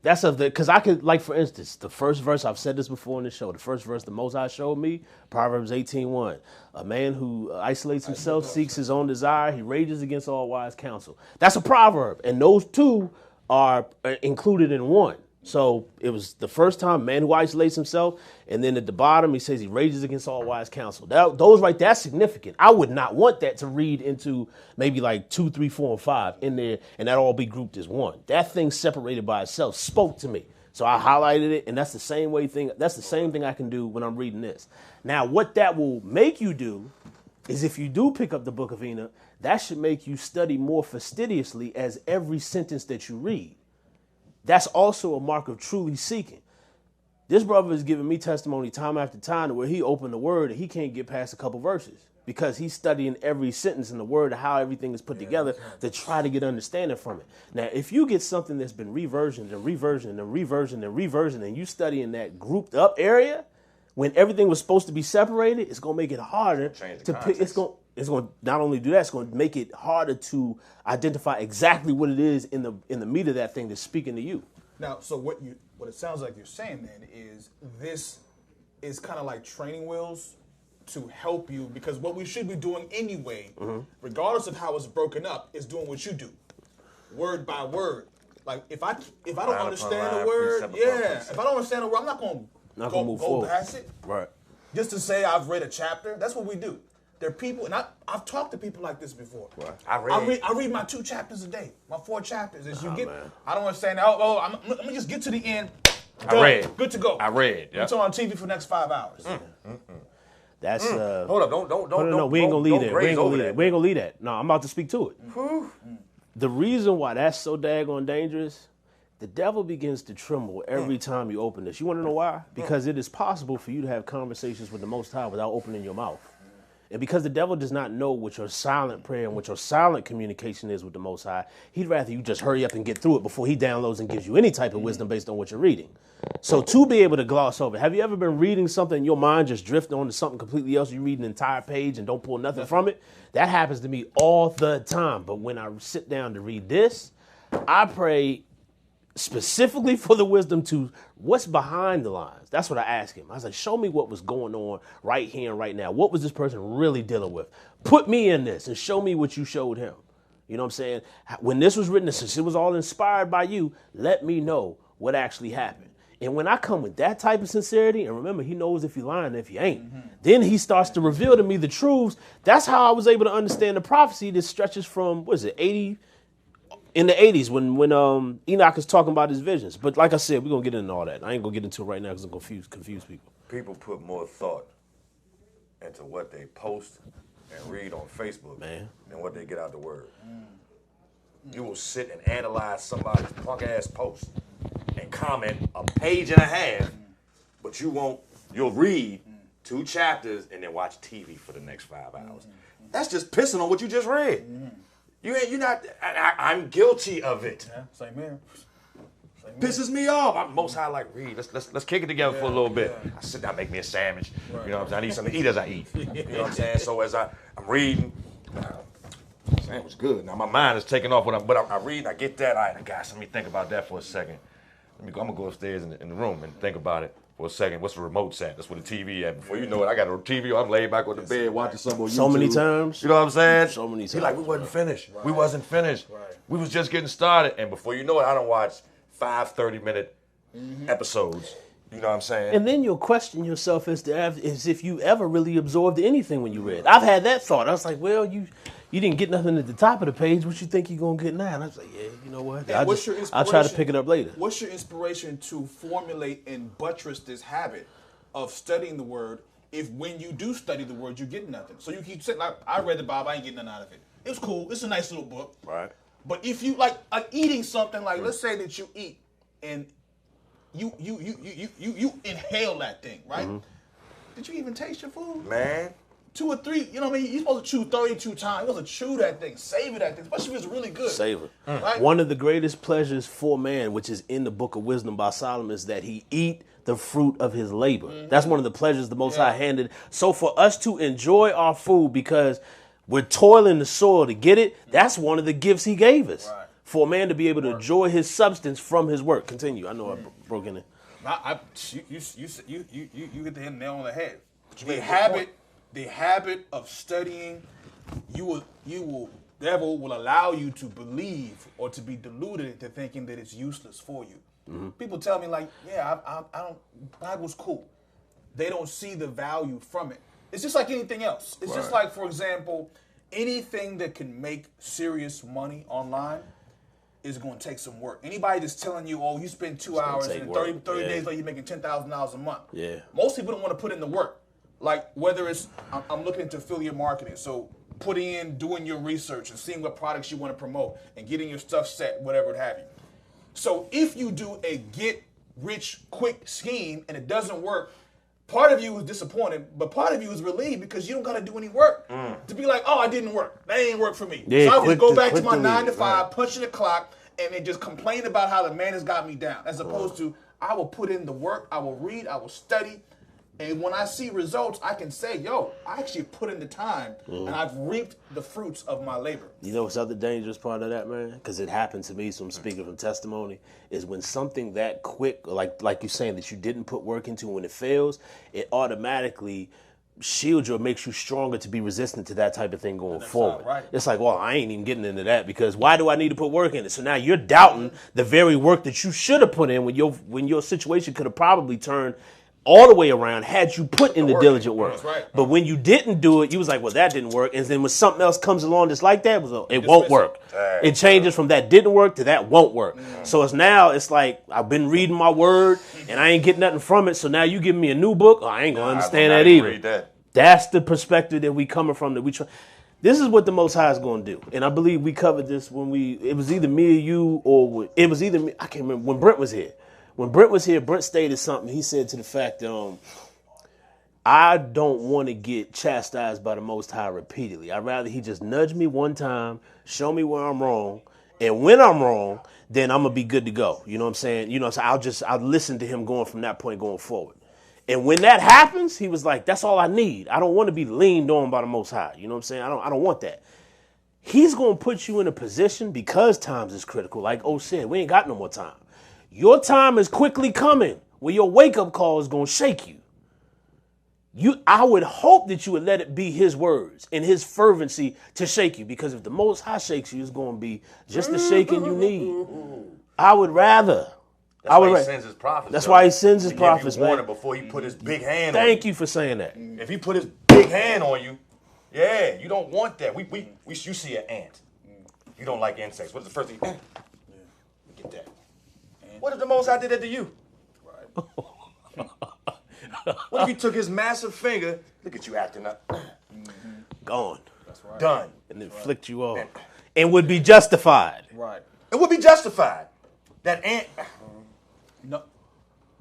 Speaker 1: That's because I could, like, for instance, the first verse, I've said this before in the show, the first verse the Most High showed me, Proverbs 18:1. A man who isolates himself, seeks his own desire, he rages against all wise counsel. That's a proverb, and those two are included in one. So it was the first time, man who isolates himself, and then at the bottom he says he rages against all wise counsel. Those right there, that's significant. I would not want that to read into maybe like 2, 3, 4, and 5 in there, and that all be grouped as one. That thing separated by itself spoke to me. So I highlighted it, and that's the same thing I can do when I'm reading this. Now, what that will make you do is, if you do pick up the Book of Enoch, that should make you study more fastidiously as every sentence that you read. That's also a mark of truly seeking. This brother is giving me testimony time after time to where he opened the word and he can't get past a couple verses because he's studying every sentence in the word and how everything is put together to try to get understanding from it. Now, if you get something that's been reversioned and reversioned and reversioned and reversioned, and you study in that grouped up area when everything was supposed to be separated, it's going to make it harder to pick. It's going to not only do that, it's going to make it harder to identify exactly what it is in the meat of that thing that's speaking to you.
Speaker 3: Now, so what it sounds like you're saying then is this is kind of like training wheels to help you, because what we should be doing anyway, regardless of how it's broken up, is doing what you do, word by word. Like if I don't understand the word, if I don't understand the word, I'm not going to go past it.
Speaker 1: Right.
Speaker 3: Just to say I've read a chapter. That's what we do. There are people, and I've talked to people like this before.
Speaker 2: Right.
Speaker 3: I read my 2 chapters a day, my 4 chapters. As I don't understand. I'm gonna just get to the end.
Speaker 2: I read.
Speaker 3: Good to go.
Speaker 2: I read.
Speaker 3: It's on TV for the next 5 hours.
Speaker 1: That's
Speaker 2: hold up! Don't.
Speaker 1: No, we ain't gonna leave that. We ain't gonna leave that. No, I'm about to speak to it. The reason why that's so daggone dangerous, the devil begins to tremble every time you open this. You want to know why? Because it is possible for you to have conversations with the Most High without opening your mouth. And because the devil does not know what your silent prayer and what your silent communication is with the Most High, he'd rather you just hurry up and get through it before he downloads and gives you any type of wisdom based on what you're reading. So to be able to gloss over, have you ever been reading something and your mind just drifting on to something completely else? You read an entire page and don't pull nothing from it? That happens to me all the time. But when I sit down to read this, I pray specifically for the wisdom to what's behind the lines. That's what I asked him. I was like, show me what was going on right here and right now. What was this person really dealing with? Put me in this and show me what you showed him. You know what I'm saying? When this was written, since it was all inspired by you, let me know what actually happened. And when I come with that type of sincerity, and remember, he knows if you're lying and if you ain't, then he starts to reveal to me the truths. That's how I was able to understand the prophecy that stretches from, what is it, 80, in the 80s when Enoch is talking about his visions. But like I said, we're going to get into all that. I ain't going to get into it right now because I'm confuse people.
Speaker 2: People put more thought into what they post and read on Facebook than what they get out the word. You will sit and analyze somebody's punk-ass post and comment a page and a half, but you'll read 2 chapters and then watch TV for the next 5 hours. That's just pissing on what you just read. You're not. I'm guilty of it.
Speaker 3: Yeah, same here.
Speaker 2: Pisses me off. I'm Most High like, read. Let's kick it together for a little bit. I sit down, make me a sandwich. Right. You know what I'm saying? I need something to eat as I eat. You know what I'm saying? So as I'm reading, sandwich good. Now my mind is taking off, but I read and I get that. All right, guys, let me think about that for a second. I'm gonna go upstairs in the room and think about it for a second. What's the remote at? That's where the TV at. Before you know it, I got a TV. I'm laid back on the bed watching something on YouTube.
Speaker 1: So many times.
Speaker 2: You know what I'm saying?
Speaker 1: So many times.
Speaker 2: He like, we wasn't finished.
Speaker 3: Right.
Speaker 2: We wasn't finished.
Speaker 3: Right.
Speaker 2: We was just getting started. And before you know it, I don't watch 5 30-minute episodes. You know what I'm saying?
Speaker 1: And then you'll question yourself as if you ever really absorbed anything when you read. I've had that thought. I was like, well, you didn't get nothing at the top of the page. What you think you're going to get now? And I was like, yeah, you know what? I'll try to pick it up later.
Speaker 3: What's your inspiration to formulate and buttress this habit of studying the word if when you do study the word, you get nothing? So you keep saying, like, I read the Bible, I ain't getting nothing out of it. It was cool. It's a nice little book.
Speaker 1: Right.
Speaker 3: But if you, like eating something, like let's say that you eat and you inhale that thing, right? Did you even taste your food?
Speaker 2: Man.
Speaker 3: 2 or 3, you know what I mean? You're supposed to chew 32 times. You're supposed to chew that thing, savor that thing, especially if it's really good.
Speaker 1: Savor.
Speaker 3: Right?
Speaker 1: One of the greatest pleasures for man, which is in the book of wisdom by Solomon, is that he eat the fruit of his labor. That's one of the pleasures the Most High handed. So for us to enjoy our food because we're toiling the soil to get it, that's one of the gifts he gave us.
Speaker 3: Right.
Speaker 1: For a man to be able to enjoy his substance from his work. Continue. I know I broke in it.
Speaker 3: You hit the nail on the head. The habit of studying, devil will allow you to believe or to be deluded into thinking that it's useless for you. People tell me like, yeah, I don't. Bible's cool. They don't see the value from it. It's just like anything else. It's just like, for example, anything that can make serious money online is going to take some work. Anybody that's telling you, oh, you spend 2 hours and 30 days later you're making $10,000 a month.
Speaker 1: Yeah.
Speaker 3: Most people don't want to put in the work. Like whether it's, I'm looking into affiliate marketing. So doing your research and seeing what products you want to promote and getting your stuff set, whatever it have you. So if you do a get rich quick scheme and it doesn't work, part of you is disappointed, but part of you is relieved because you don't got to do any work to be like, oh, I didn't work. That ain't work for me.
Speaker 1: Yeah,
Speaker 3: so I just go back to my
Speaker 1: the
Speaker 3: 9 to 5, punching the clock, and then just complain about how the man has got me down. As opposed to, I will put in the work, I will read, I will study, and when I see results, I can say, yo, I actually put in the time, and I've reaped the fruits of my labor.
Speaker 1: You know what's the other dangerous part of that, man? Because it happened to me, so I'm speaking from testimony, is when something that quick, like you're saying, that you didn't put work into, when it fails, it automatically shields you or makes you stronger to be resistant to that type of thing going forward.
Speaker 3: Right.
Speaker 1: It's like, well, I ain't even getting into that because why do I need to put work in it? So now you're doubting the very work that you should have put in when your situation could have probably turned all the way around had you put in the diligent work.
Speaker 3: That's right.
Speaker 1: But when you didn't do it, you was like, well, that didn't work. And then when something else comes along that's like that, it won't work. It changes from that didn't work to that won't work. So it's like, I've been reading my word and I ain't getting nothing from it. So now you giving me a new book, I ain't going to understand that either. That's the perspective that we coming from, that we try. This is what the Most High is going to do. And I believe we covered this when it was either me or you, or it was either me, I can't remember, when Brent was here. When Brent was here, Brent stated something. He said to the fact that I don't want to get chastised by the Most High repeatedly. I'd rather he just nudge me one time, show me where I'm wrong, and when I'm wrong, then I'm going to be good to go. You know what I'm saying? You know, so I'll listen to him going from that point going forward. And when that happens, he was like, that's all I need. I don't want to be leaned on by the Most High. You know what I'm saying? I don't want that. He's going to put you in a position, because times is critical. Like O said, we ain't got no more time. Your time is quickly coming where your wake-up call is going to shake you. I would hope that you would let it be his words and his fervency to shake you, because if the Most High shakes you, it's going to be just the shaking you need. I would rather.
Speaker 2: That's why he sends his prophets.
Speaker 1: That's why he sends his prophets,
Speaker 2: man. Warning before he put his big hand on you.
Speaker 1: Thank you for saying that.
Speaker 2: If he put his big hand on you, yeah, you don't want that. You see an ant. You don't like insects. What's the first thing? Get that. What if the Most High did that to you? Right. What if he took his massive finger? Look at you acting up.
Speaker 1: Gone.
Speaker 3: That's right.
Speaker 2: Done.
Speaker 1: And then flicked you off. And would be justified.
Speaker 3: Right.
Speaker 2: It would be justified. That ant.
Speaker 3: No,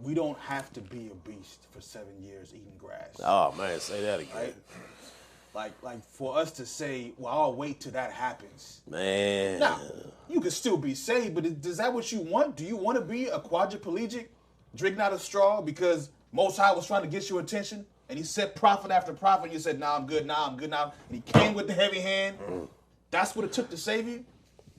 Speaker 3: we don't have to be a beast for 7 years eating grass.
Speaker 1: Oh man, say that again.
Speaker 3: Right? Like for us to say, well, I'll wait till that happens.
Speaker 1: Man.
Speaker 3: Now, you can still be saved, but is that what you want? Do you want to be a quadriplegic, drinking out of straw because Most High was trying to get your attention, and he said prophet after prophet, and you said, nah, I'm good now, and he came with the heavy hand. That's what it took to save you?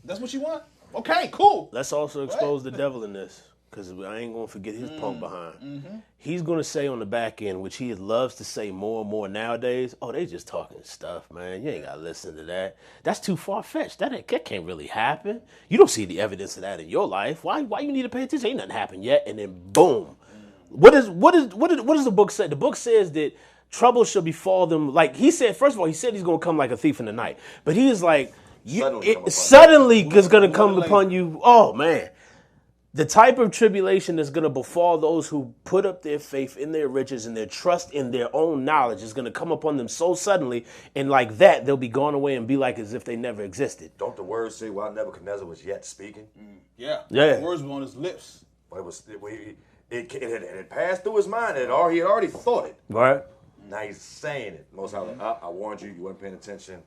Speaker 3: That's what you want? Okay, cool.
Speaker 1: Let's also expose the devil in this, because I ain't going to forget his punk behind. He's going to say on the back end, which he loves to say more and more nowadays, oh, they just talking stuff, man. You ain't got to listen to that. That's too far-fetched. That can't really happen. You don't see the evidence of that in your life. Why you need to pay attention? Ain't nothing happened yet, and then boom. What does the book say? The book says that trouble shall befall them. Like he said, first of all, he said he's going to come like a thief in the night. But he is like, suddenly is going to come upon you. Oh, man. The type of tribulation that's going to befall those who put up their faith in their riches and their trust in their own knowledge is going to come upon them so suddenly, and like that, they'll be gone away and be like as if they never existed.
Speaker 2: Don't the words say while Nebuchadnezzar was yet speaking?
Speaker 3: Yeah.
Speaker 1: The
Speaker 3: words were on his lips.
Speaker 2: But it had passed through his mind. He had already thought it.
Speaker 1: Right.
Speaker 2: Now he's saying it. Most High, I warned you. You weren't paying attention.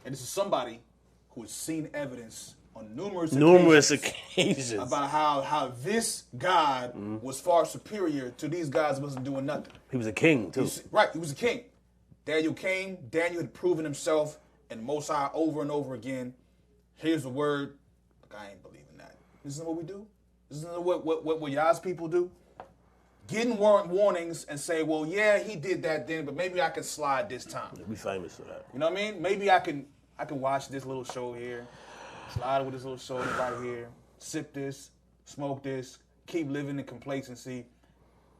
Speaker 3: And this is somebody who has seen evidence on
Speaker 1: numerous occasions
Speaker 3: about how this God was far superior to these guys who wasn't doing nothing.
Speaker 1: He was a king, too.
Speaker 3: Right, he was a king. Daniel came. Daniel had proven himself and Most High over and over again. Here's the word. Look, I ain't believing that. This isn't what we do. This isn't what y'all's people do. Getting warnings and say, well, yeah, he did that then, but maybe I can slide this time.
Speaker 1: We famous for that.
Speaker 3: You know what I mean? Maybe I can watch this little show here, slide with this little show right here, sip this, smoke this, keep living in complacency.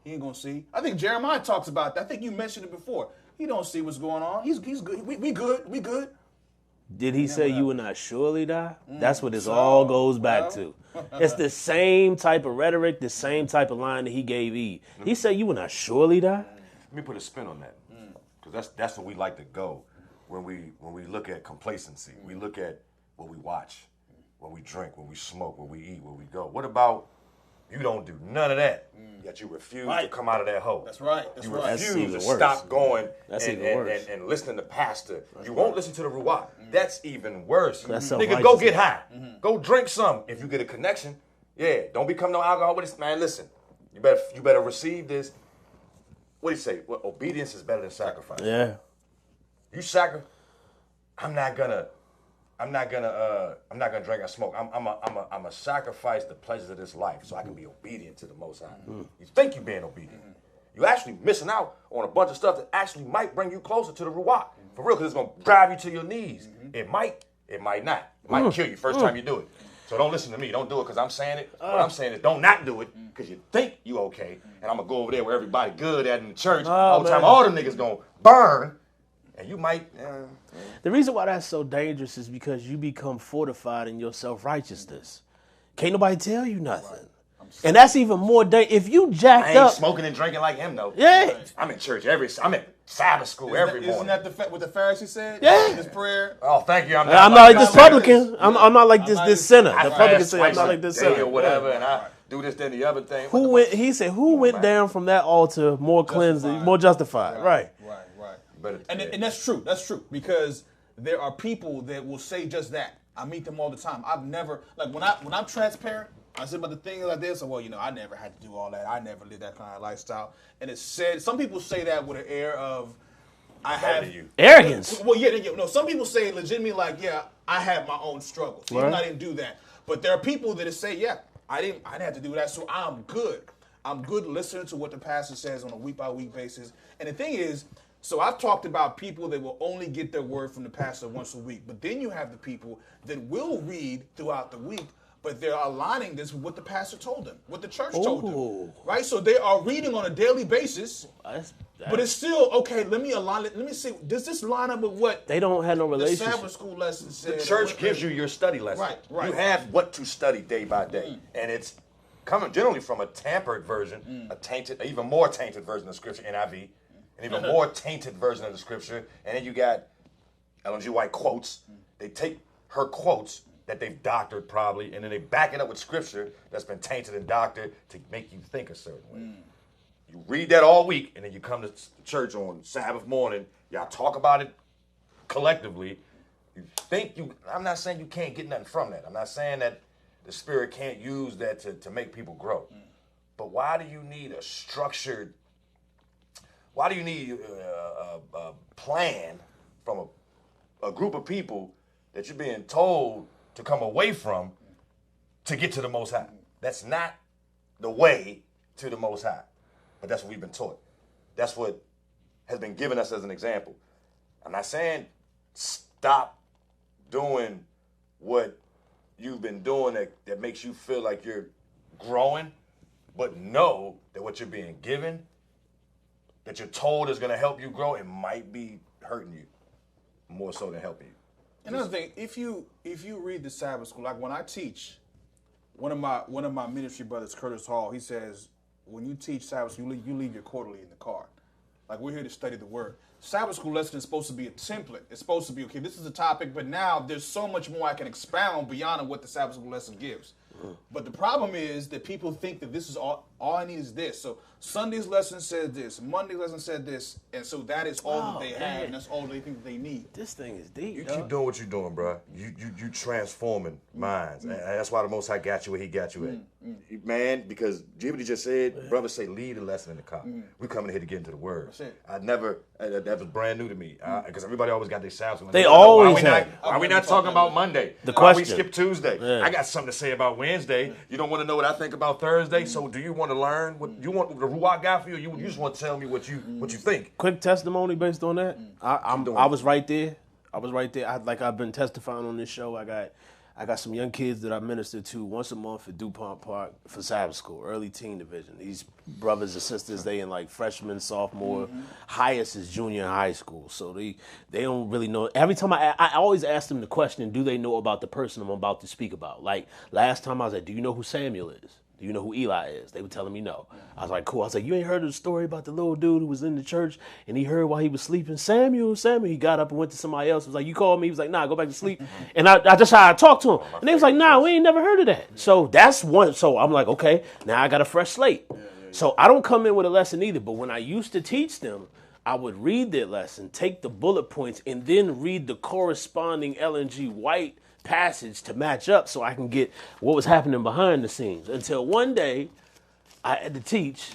Speaker 3: He ain't gonna see. I think Jeremiah talks about that. I think you mentioned it before. He don't see what's going on. He's good. We good.
Speaker 1: Did he say you will not surely die? That's what this all goes back to. It's the same type of rhetoric, the same type of line that he gave Eve. He said you will not surely die?
Speaker 2: Let me put a spin on that, because that's where we like to go when we look at complacency. We look at what we watch, what we drink, what we smoke, what we eat, where we go. What about you don't do none of that, yet you refuse to come out of that hole?
Speaker 3: That's right.
Speaker 2: You refuse to stop going and listening to pastor. You won't listen to the Ruach. That's even worse. Nigga, go get high. Go drink some. If you get a connection, don't become no alcoholic. Man, listen, you better receive this. What do you say? Well, obedience is better than sacrifice.
Speaker 1: Yeah.
Speaker 2: You sacrifice. I'm not gonna drink and smoke. I'm a sacrifice the pleasures of this life so I can be obedient to the Most High. You think you're being obedient. You're actually missing out on a bunch of stuff that actually might bring you closer to the Ruach. For real, because it's going to drive you to your knees. It might not. It might kill you first time you do it. So don't listen to me. Don't do it because I'm saying it. What I'm saying is don't not do it because you think you okay. And I'm going to go over there where everybody good at in the church. All the time, all the niggas going to burn. And you might...
Speaker 1: The reason why that's so dangerous is because you become fortified in your self-righteousness. Can't nobody tell you nothing.
Speaker 3: I'm comes.
Speaker 1: And that's even more if you
Speaker 2: I
Speaker 1: jacked
Speaker 2: ain't
Speaker 1: up.
Speaker 2: smoking and drinking like him though.
Speaker 1: Yeah.
Speaker 2: I'm in church I'm in Sabbath school every morning.
Speaker 3: Isn't that what the Pharisee said?
Speaker 1: Yeah.
Speaker 3: In his prayer.
Speaker 2: Oh, thank you.
Speaker 1: I'm not like this
Speaker 3: like
Speaker 1: publican. I'm not like this sinner.
Speaker 2: I
Speaker 1: The publican
Speaker 2: fast
Speaker 1: said I'm
Speaker 2: twice
Speaker 1: not
Speaker 2: a
Speaker 1: like this
Speaker 2: day
Speaker 1: sinner.
Speaker 2: or whatever, and I do this, then the other thing.
Speaker 1: He said, who went
Speaker 2: man.
Speaker 1: down from that altar more cleansed, more justified? Right.
Speaker 3: But and that's true. That's true because there are people that will say just that. I meet them all the time. I've never when I'm transparent. I said about the things like this. Well, I never had to do all that. I never lived that kind of lifestyle. And it's said. Some people say that with an air of I have
Speaker 1: arrogance.
Speaker 3: Well, yeah. No, some people say legitimately I have my own struggles. Even I didn't do that. But there are people that say, I didn't have to do that, so I'm good. I'm good listening to what the pastor says on a week-by-week basis. And the thing is, so I've talked about people that will only get their word from the pastor once a week. But then you have the people that will read throughout the week, but they're aligning this with what the pastor told them, what the church told them. Right? So they are reading on a daily basis. But it's still, okay, let me align it. Let me see, does this line up with what
Speaker 1: they don't have no relationship.
Speaker 3: The Sabbath school lesson said?
Speaker 2: The church gives you your study lesson.
Speaker 3: Right.
Speaker 2: You have what to study day by day. And it's coming generally from a tampered version, a tainted, even more tainted version of Scripture, NIV, an even more tainted version of the Scripture. And then you got Ellen G. White quotes. They take her quotes that they've doctored probably, and then they back it up with Scripture that's been tainted and doctored to make you think a certain way. You read that all week, and then you come to church on Sabbath morning. Y'all talk about it collectively. You think I'm not saying you can't get nothing from that. I'm not saying that the Spirit can't use that to make people grow. But why do you need a structured, why do you need a plan from a group of people that you're being told to come away from to get to the Most High? That's not the way to the Most High. But that's what we've been taught. That's what has been given us as an example. I'm not saying stop doing what you've been doing that makes you feel like you're growing, but know that what you're being given, that you're told is going to help you grow, it might be hurting you more so than helping you.
Speaker 3: Another thing, if you read the Sabbath school, like when I teach, one of my ministry brothers, Curtis Hall, he says, when you teach Sabbath school, you leave your quarterly in the car. Like, we're here to study the Word. Sabbath school lesson is supposed to be a template. It's supposed to be, okay, this is a topic, but now there's so much more I can expound beyond what the Sabbath school lesson gives. But the problem is that people think that this is all I need is this. So Sunday's lesson said this, Monday's lesson said this, and so that is all that they have, and that's all they think they need.
Speaker 1: This thing is deep.
Speaker 2: You keep doing what you're doing, bro. You transforming minds, and that's why the Most High got you where He got you at, man. Because Jimmy just said, brothers say, leave the lesson in the car. We coming here to get into the Word.
Speaker 3: That's it.
Speaker 2: I never. That was brand new to me because everybody always got their Sabbath.
Speaker 1: They always
Speaker 2: why
Speaker 1: have.
Speaker 2: are we not talking about Monday?
Speaker 1: The
Speaker 2: Why we
Speaker 1: question.
Speaker 2: skip Tuesday?
Speaker 1: Yeah.
Speaker 2: I got something to say about Wednesday. You don't want to know what I think about Thursday. So do you want to learn what you want the Ruach got for you? You just want to tell me what you think.
Speaker 1: Quick testimony based on that. I was right there. I've been testifying on this show. I got some young kids that I minister to once a month at DuPont Park for Sabbath school, early teen division. These brothers and sisters, they in like freshman, sophomore, highest is junior high school. So they don't really know. Every time I always ask them the question, do they know about the person I'm about to speak about? Like last time I was like, do you know who Samuel is? Do you know who Eli is? They were telling me no. I was like, cool. I was like, you ain't heard of the story about the little dude who was in the church and he heard while he was sleeping, Samuel. He got up and went to somebody else. He was like, you called me? He was like, nah, go back to sleep. And I just how I talked to him. And they was like, nah, we ain't never heard of that. So that's one. So I'm like, okay, now I got a fresh slate. So I don't come in with a lesson either. But when I used to teach them, I would read their lesson, take the bullet points, and then read the corresponding Ellen G. White passage to match up so I can get what was happening behind the scenes. Until one day, I had to teach,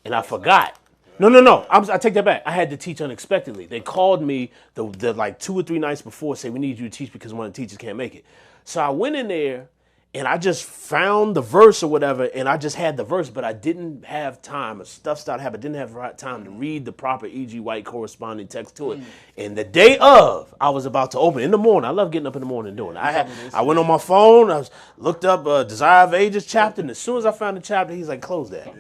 Speaker 1: and I forgot. No. I take that back. I had to teach unexpectedly. They called me the like 2 or 3 nights before, say, we need you to teach because one of the teachers can't make it. So I went in there, and I just found the verse or whatever, and I just had the verse, but I didn't have time. Stuff started happening. I didn't have time to read the proper E.G. White corresponding text to it. And the day of, I was about to open in the morning. I love getting up in the morning and doing it. I went on my phone. I looked up Desire of Ages chapter, and as soon as I found the chapter, he's like, close that.
Speaker 3: Yeah.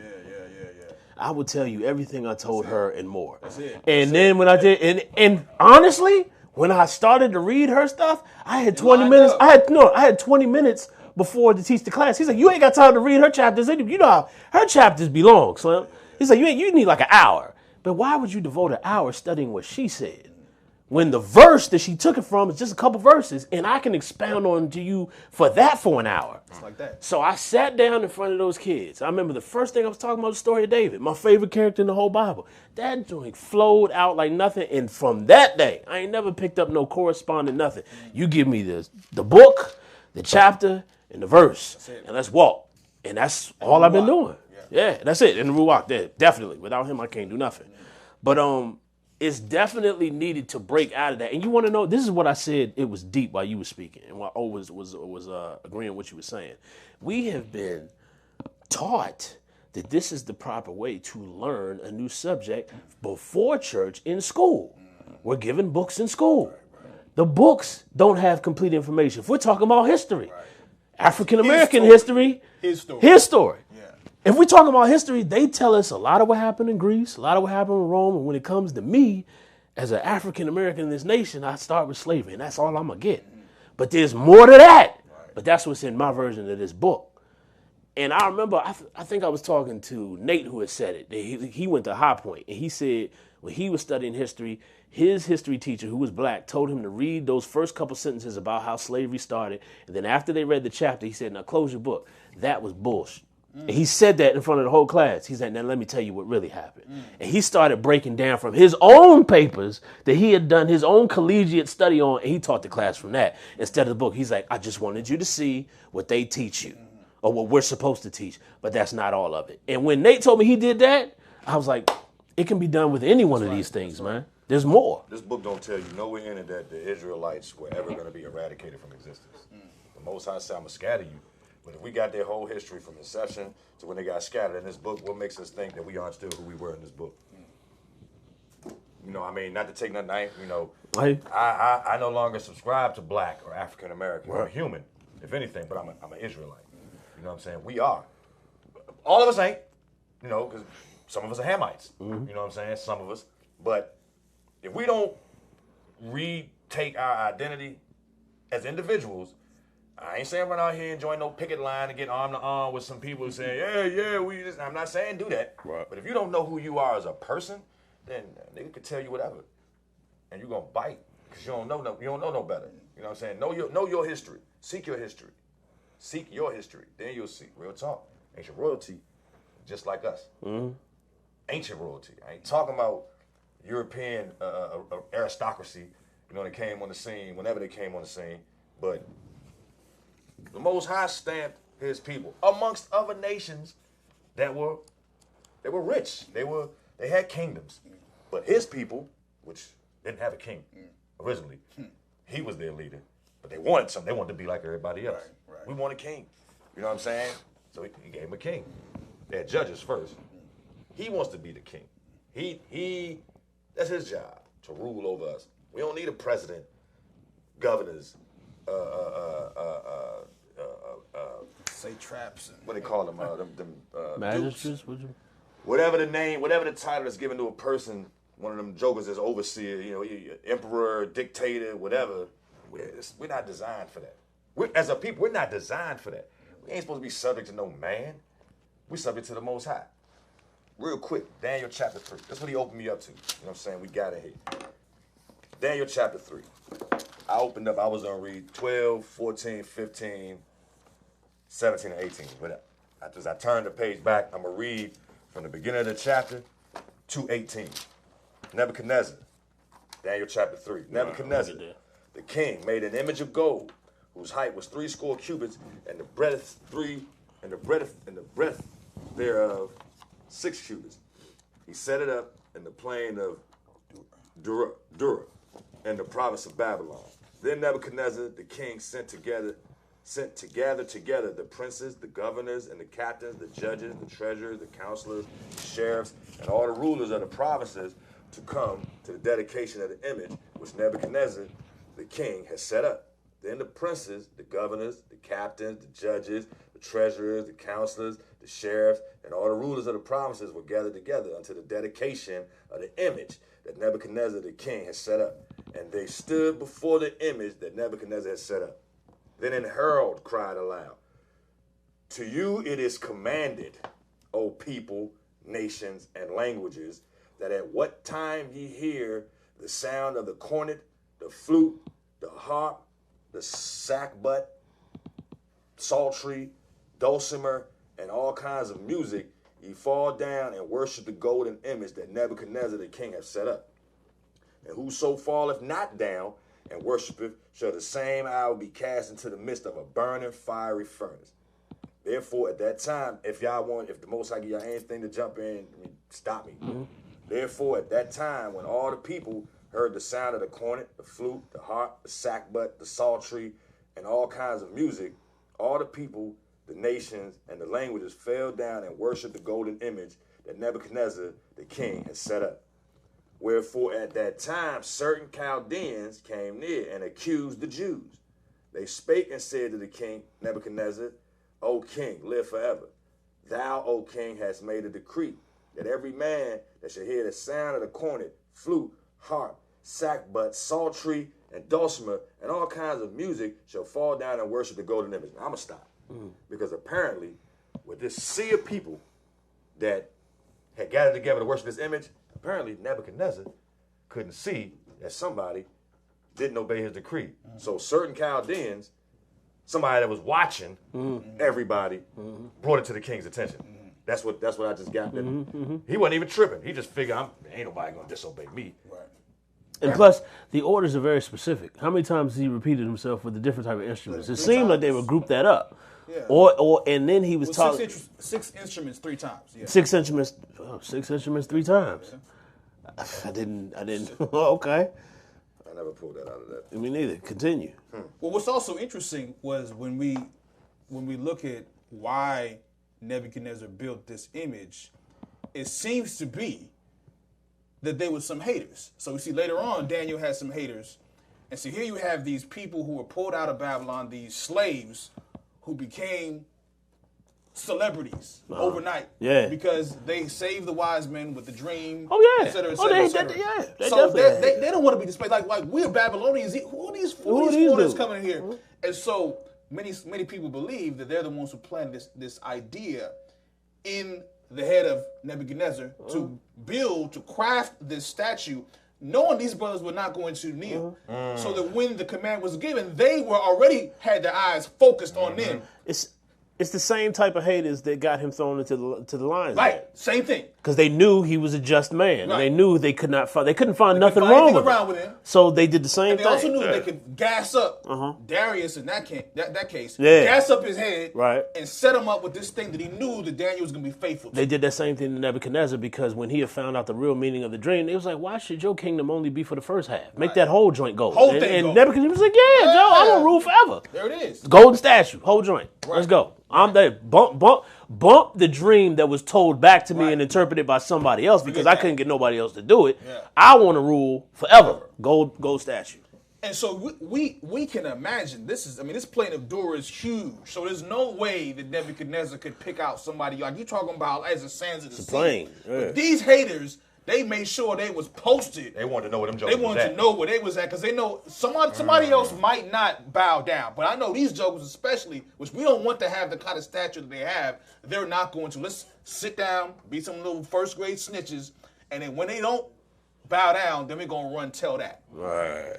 Speaker 1: I would tell you everything I told her and more.
Speaker 3: That's it.
Speaker 1: And then when I did, and honestly, when I started to read her stuff, I had 20 minutes. I had 20 minutes before to teach the class. He's like, you ain't got time to read her chapters. You know how her chapters be long, Slim. He's like, you need like an hour. But why would you devote an hour studying what she said? When the verse that she took it from is just a couple verses, and I can expound on to you for an hour.
Speaker 3: It's like that.
Speaker 1: So I sat down in front of those kids. I remember the first thing I was talking about the story of David, my favorite character in the whole Bible. That joint flowed out like nothing, and from that day, I ain't never picked up no corresponding nothing. You give me the book, the chapter, and the verse, and let's walk. And that's all I've been doing. Yeah, that's it. And the Ruach, definitely. Without him, I can't do nothing. But it's definitely needed to break out of that. And you want to know, this is what I said, it was deep while you were speaking, and while O was agreeing with what you were saying. We have been taught that this is the proper way to learn a new subject before church in school. We're given books in school. The books don't have complete information. If we're talking about history, African-American history, his story. If we talk about history, they tell us a lot of what happened in Greece, a lot of what happened in Rome. And when it comes to me, as an African-American in this nation, I start with slavery, and that's all I'm going to get. But there's more to that. But that's what's in my version of this book. And I remember, I think I was talking to Nate, who had said it. He went to High Point, and he said when he was studying history, his history teacher, who was black, told him to read those first couple sentences about how slavery started. And then after they read the chapter, he said, now close your book. That was bullshit. And he said that in front of the whole class. He said, now let me tell you what really happened. And he started breaking down from his own papers that he had done his own collegiate study on, and he taught the class from that instead of the book. He's like, I just wanted you to see what they teach you or what we're supposed to teach, but that's not all of it. And when Nate told me he did that, I was like, it can be done with any one of these things, man. There's more.
Speaker 2: This book don't tell you nowhere in it that the Israelites were ever going to be eradicated from existence. The Most High said, I'm going to scatter you. But if we got their whole history from inception to when they got scattered in this book, what makes us think that we aren't still who we were in this book? You know, I mean, not to take nothing, you know, I no longer subscribe to black or African American. I'm a human, if anything, but I'm an Israelite. You know what I'm saying? We are. All of us ain't, you know, because some of us are Hamites. You know what I'm saying? Some of us. But if we don't retake our identity as individuals, I ain't saying run out here and join no picket line and get arm to arm with some people who say, yeah, we just, I'm not saying do that. Right. But if you don't know who you are as a person, then a nigga could tell you whatever. And you're going to bite because you don't know no better. You know what I'm saying? Know your history. Seek your history. Seek your history. Then you'll see. Real talk. Ancient royalty, just like us. Ancient royalty. I ain't talking about European aristocracy, you know, that came on the scene, whenever they came on the scene. But the Most High stamped his people amongst other nations that were rich. They had kingdoms. But his people, which didn't have a king originally, he was their leader. But they wanted something. They wanted to be like everybody else. Right. We want a king. You know what I'm saying? So he gave him a king. They had judges first. He wants to be the king. He that's his job, to rule over us. We don't need a president, governors,
Speaker 3: say traps.
Speaker 2: What they call them?
Speaker 1: Magistrates?
Speaker 2: Whatever the name, whatever the title is given to a person, one of them jokers is overseer, you know, emperor, dictator, whatever. We're not designed for that. As a people, we're not designed for that. We ain't supposed to be subject to no man. We're subject to the Most High. Real quick, Daniel chapter 3. That's what he opened me up to. You know what I'm saying? We got it here. Daniel chapter 3. I opened up, I was going to read 12, 14, 15, 17, and 18. But as I turn the page back, I'm going to read from the beginning of the chapter to 18. Nebuchadnezzar, Daniel chapter 3. Nebuchadnezzar, the king, made an image of gold, whose height was 80 cubits, and the breadth thereof 6 cubits. He set it up in the plain of Dura, in the province of Babylon. Then Nebuchadnezzar, the king, sent to gather together the princes, the governors, and the captains, the judges, the treasurers, the counselors, the sheriffs, and all the rulers of the provinces to come to the dedication of the image which Nebuchadnezzar, the king, had set up. Then the princes, the governors, the captains, the judges, the treasurers, the counselors, the sheriffs, and all the rulers of the provinces were gathered together unto the dedication of the image that Nebuchadnezzar the king had set up. And they stood before the image that Nebuchadnezzar had set up. Then an herald cried aloud, To you it is commanded, O people, nations, and languages, that at what time ye hear the sound of the cornet, the flute, the harp, the sackbut, psaltery, dulcimer, and all kinds of music, ye fall down and worship the golden image that Nebuchadnezzar the king hath set up. And whoso falleth not down and worshipeth shall the same hour be cast into the midst of a burning fiery furnace. Therefore, at that time, if the Most High give y'all anything to jump in, stop me. Mm-hmm. Therefore, at that time, when all the people heard the sound of the cornet, the flute, the harp, the sackbut, the psaltery, and all kinds of music, all the people, the nations, and the languages fell down and worshiped the golden image that Nebuchadnezzar the king had set up. Wherefore at that time certain Chaldeans came near and accused the Jews. They spake and said to the king Nebuchadnezzar, O king, live forever. Thou, O king, hast made a decree that every man that shall hear the sound of the cornet, flute, harp, sackbut, psaltery, and dulcimer, and all kinds of music shall fall down and worship the golden image. Now, I'm going to stop. Because apparently, with this sea of people that had gathered together to worship this image, apparently Nebuchadnezzar couldn't see that somebody didn't obey his decree. So certain Chaldeans, somebody that was watching everybody, brought it to the king's attention. That's what I just got. He wasn't even tripping. He just figured, ain't nobody going to disobey me.
Speaker 3: Right.
Speaker 1: And plus, the orders are very specific. How many times he repeated himself with a different type of instruments? It seemed like they would group that up. Yeah. And then he was talking.
Speaker 3: Six instruments 3 times. Yeah.
Speaker 1: 6 instruments. 6 instruments 3 times. Yeah. I didn't. Okay.
Speaker 2: I never pulled that out of that.
Speaker 1: Me neither. Continue.
Speaker 3: Well, what's also interesting was when we look at why Nebuchadnezzar built this image, it seems to be that there was some haters. So we see later on Daniel has some haters, and so here you have these people who were pulled out of Babylon, these slaves who became celebrities overnight.
Speaker 1: Yeah.
Speaker 3: Because they saved the wise men with the dream.
Speaker 1: Oh yeah.
Speaker 3: Et cetera, et cetera, et cetera.
Speaker 1: So
Speaker 3: they don't want to be displayed like we're Babylonians. Who are these foreigners coming in here? And so many people believe that they're the ones who planned this idea in the head of Nebuchadnezzar to craft this statue, knowing these brothers were not going to kneel. So that when the command was given, they were already had their eyes focused on them.
Speaker 1: It's the same type of haters that got him thrown into the lions.
Speaker 3: Right, same thing.
Speaker 1: Because they knew he was a just man,
Speaker 3: right.
Speaker 1: and they knew they couldn't find nothing wrong with him. So they did the same thing.
Speaker 3: And they also knew they could gas up Darius in that case,
Speaker 1: yeah.
Speaker 3: gas up his head,
Speaker 1: right,
Speaker 3: and set him up with this thing that he knew that Daniel was going to be faithful to.
Speaker 1: They did that same thing to Nebuchadnezzar because when he had found out the real meaning of the dream, it was like, why should your kingdom only be for the first half? Make that whole joint gold. And Nebuchadnezzar was like, yeah, Joe, I'm gonna rule forever.
Speaker 3: There it is.
Speaker 1: Golden statue, whole joint. Right. Let's go. I'm there. Bump the dream that was told back to me and interpreted by somebody else because I couldn't get nobody else to do it. Yeah. I want to rule forever. Gold statue.
Speaker 3: And so we can imagine this plane of Dura is huge. So there's no way that Nebuchadnezzar could pick out somebody like you're talking about as it sands of the sea.
Speaker 1: Plane. Yeah.
Speaker 3: But these haters, they made sure they was posted.
Speaker 2: They wanted to know where them jokers was at.
Speaker 3: They wanted to know where they was at because they know somebody else might not bow down. But I know these jokers especially, which we don't want to have the kind of stature that they have, they're not going to. Let's sit down, be some little first grade snitches, and then when they don't bow down, then we're going to run tell that.
Speaker 2: Right.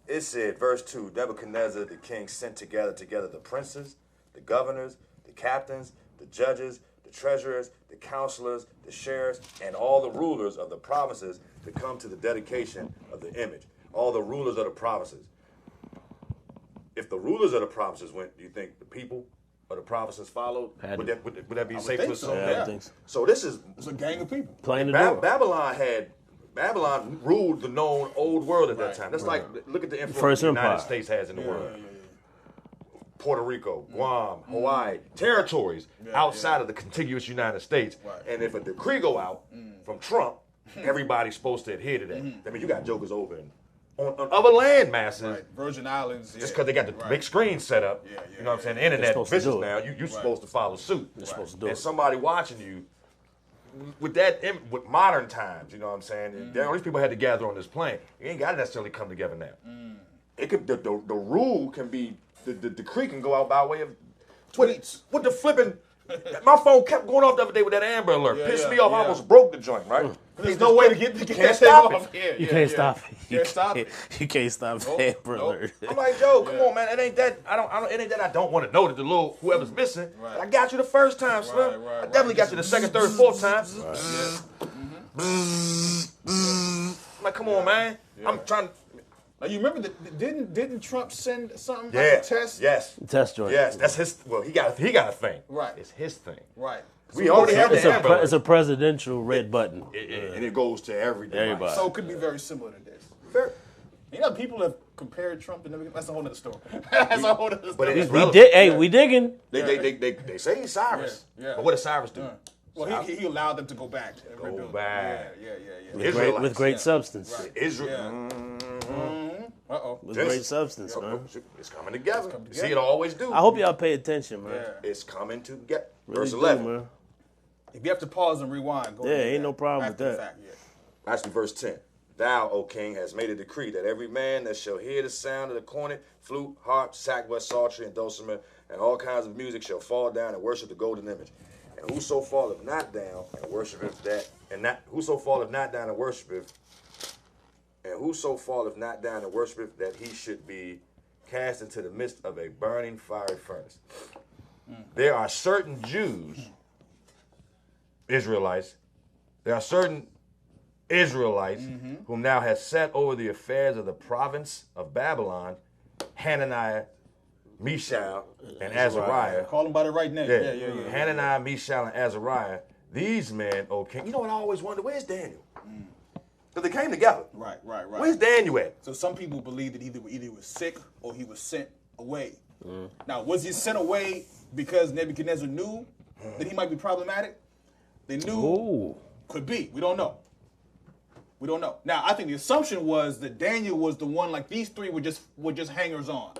Speaker 2: It said, verse 2, Nebuchadnezzar the king sent together the princes, the governors, the captains, the judges, the treasurers, the counselors, the sheriffs, and all the rulers of the provinces to come to the dedication of the image. All the rulers of the provinces. If the rulers of the provinces went, do you think the people of the provinces followed? Would that be safe to assume?
Speaker 1: Yeah, I think so.
Speaker 2: So this is
Speaker 3: a gang of people.
Speaker 1: Playing the
Speaker 2: Babylon ruled the known old world at that time. That's like, look at the influence the United States has in the world. Puerto Rico, Guam, Hawaii, territories outside of the contiguous United States. Right. And if a decree go out from Trump, everybody's supposed to adhere to that. I mean, you got jokers over on other land masses.
Speaker 3: Virgin Islands.
Speaker 2: Just because they got the big screen set up. You know what I'm saying? The internet business now, you're supposed to follow suit.
Speaker 1: You're supposed to do it.
Speaker 2: And somebody watching you, with modern times, you know what I'm saying? All these people had to gather on this plane. You ain't got to necessarily come together now. It could the rule can be, the decree can go out by way of
Speaker 3: tweets.
Speaker 2: With the flipping, my phone kept going off the other day with that Amber Alert.
Speaker 3: Yeah,
Speaker 2: Pissed
Speaker 3: yeah,
Speaker 2: me off. I
Speaker 3: yeah.
Speaker 2: almost broke the joint, right?
Speaker 3: There's no way to get
Speaker 2: Can't
Speaker 3: that
Speaker 2: stop
Speaker 3: thing off.
Speaker 2: it.
Speaker 3: Yeah,
Speaker 1: You
Speaker 3: yeah,
Speaker 1: can't
Speaker 3: yeah.
Speaker 1: stop it.
Speaker 3: Can't stop it.
Speaker 1: You can't stop
Speaker 3: Nope,
Speaker 1: Amber
Speaker 3: nope.
Speaker 1: Alert.
Speaker 2: I'm like, Joe, come on, man. It ain't that. I don't. It ain't that I don't want to know that the little whoever's missing.
Speaker 3: Right.
Speaker 2: I got you the first time, Slim.
Speaker 3: Right,
Speaker 2: I definitely got you the second, third, fourth time. I'm like, come on, man. I'm trying.
Speaker 3: Now, you remember didn't Trump send something
Speaker 2: Yeah.
Speaker 3: like a test?
Speaker 2: Yes.
Speaker 1: Test joint.
Speaker 2: Yes. That's his. Well, he got a thing.
Speaker 3: Right.
Speaker 2: It's his thing.
Speaker 3: Right.
Speaker 2: We already have
Speaker 1: It's
Speaker 2: the
Speaker 1: a,
Speaker 2: Amber Alert.
Speaker 1: it's a presidential red button.
Speaker 2: And it goes to every device.
Speaker 1: Everybody.
Speaker 3: So it could be very similar to this.
Speaker 2: Fair.
Speaker 3: You know, people have compared Trump to Nebuchadnezzar. That's a whole other story. That's a whole other
Speaker 2: But
Speaker 3: story.
Speaker 2: it's
Speaker 1: We
Speaker 2: relevant.
Speaker 1: did. Hey, we digging.
Speaker 2: They say he's Cyrus.
Speaker 3: Yeah, yeah.
Speaker 2: But what does Cyrus do?
Speaker 3: Well, he allowed them to go back. And
Speaker 2: Go
Speaker 3: rebuild.
Speaker 2: back.
Speaker 3: Yeah.
Speaker 2: Israelites.
Speaker 1: With great substance.
Speaker 3: Right.
Speaker 2: Israel.
Speaker 3: Uh-oh.
Speaker 1: With
Speaker 2: This-
Speaker 1: great substance, man.
Speaker 2: It's coming together. See, it always do.
Speaker 1: I hope y'all pay attention, man.
Speaker 3: Yeah.
Speaker 2: It's coming together.
Speaker 1: Really
Speaker 2: Verse
Speaker 1: do,
Speaker 2: 11.
Speaker 1: man.
Speaker 3: If you have to pause and rewind, go
Speaker 1: Yeah,
Speaker 3: ahead and
Speaker 1: ain't
Speaker 3: do
Speaker 1: no problem
Speaker 3: After
Speaker 1: with
Speaker 3: the
Speaker 1: that.
Speaker 3: fact, yeah.
Speaker 2: Actually, verse 10. Thou, O king, hast made a decree that every man that shall hear the sound of the cornet, flute, harp, sackbut, psaltery, and dulcimer, and all kinds of music shall fall down and worship the golden image. And whoso falleth not down and worshipeth that, and not whoso falleth not down and worshipeth, and whoso falleth not down and worshipeth, that he should be cast into the midst of a burning fiery furnace. There are certain Jews, Israelites, there are certain Israelites whom thou hast set over the affairs of the province of Babylon, Hananiah, Mishael, and Azariah.
Speaker 3: Call them by the right name. Yeah.
Speaker 2: Hananiah, Mishael, and Azariah. These men, O king. You know what I always wonder? Where's Daniel? Because they came together.
Speaker 3: Right.
Speaker 2: Where's Daniel at?
Speaker 3: So some people believe that either he was sick or he was sent away. Now, was he sent away because Nebuchadnezzar knew that he might be problematic? They knew.
Speaker 1: Ooh.
Speaker 3: Could be. We don't know. Now, I think the assumption was that Daniel was the one. Like these three were just hangers on.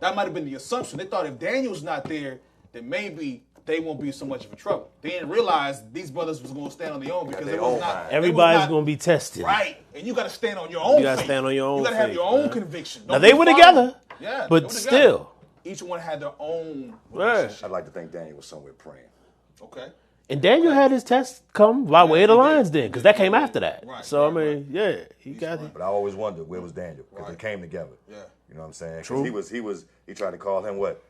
Speaker 3: That might have been the assumption. They thought if Daniel's not there, then maybe they won't be so much of a trouble. They didn't realize these brothers was going to stand on their own because
Speaker 2: their
Speaker 3: it was
Speaker 2: own
Speaker 3: not.
Speaker 2: mind.
Speaker 1: Everybody's going to be tested.
Speaker 3: Right, and you got to stand on your own.
Speaker 1: You gotta
Speaker 3: faith.
Speaker 1: stand on your own
Speaker 3: You got to have
Speaker 1: faith,
Speaker 3: your own
Speaker 1: man.
Speaker 3: conviction.
Speaker 1: Now,
Speaker 3: Don't
Speaker 1: they
Speaker 3: be
Speaker 1: were
Speaker 3: following-
Speaker 1: together,
Speaker 3: Yeah,
Speaker 1: but
Speaker 3: they were together.
Speaker 1: still.
Speaker 3: Each one had their own
Speaker 1: Right.
Speaker 3: relationship.
Speaker 2: I'd like to think Daniel was somewhere praying.
Speaker 3: Okay.
Speaker 1: And Daniel had his test come by way of the
Speaker 3: he did.
Speaker 1: lions then, because that came after that.
Speaker 3: Right,
Speaker 1: So,
Speaker 3: right,
Speaker 1: I mean, yeah, he got it.
Speaker 2: But I always wondered where was Daniel because
Speaker 3: Right.
Speaker 2: they came together.
Speaker 3: Yeah.
Speaker 2: You know what I'm saying? 'Cause
Speaker 1: True.
Speaker 2: he tried to call him what?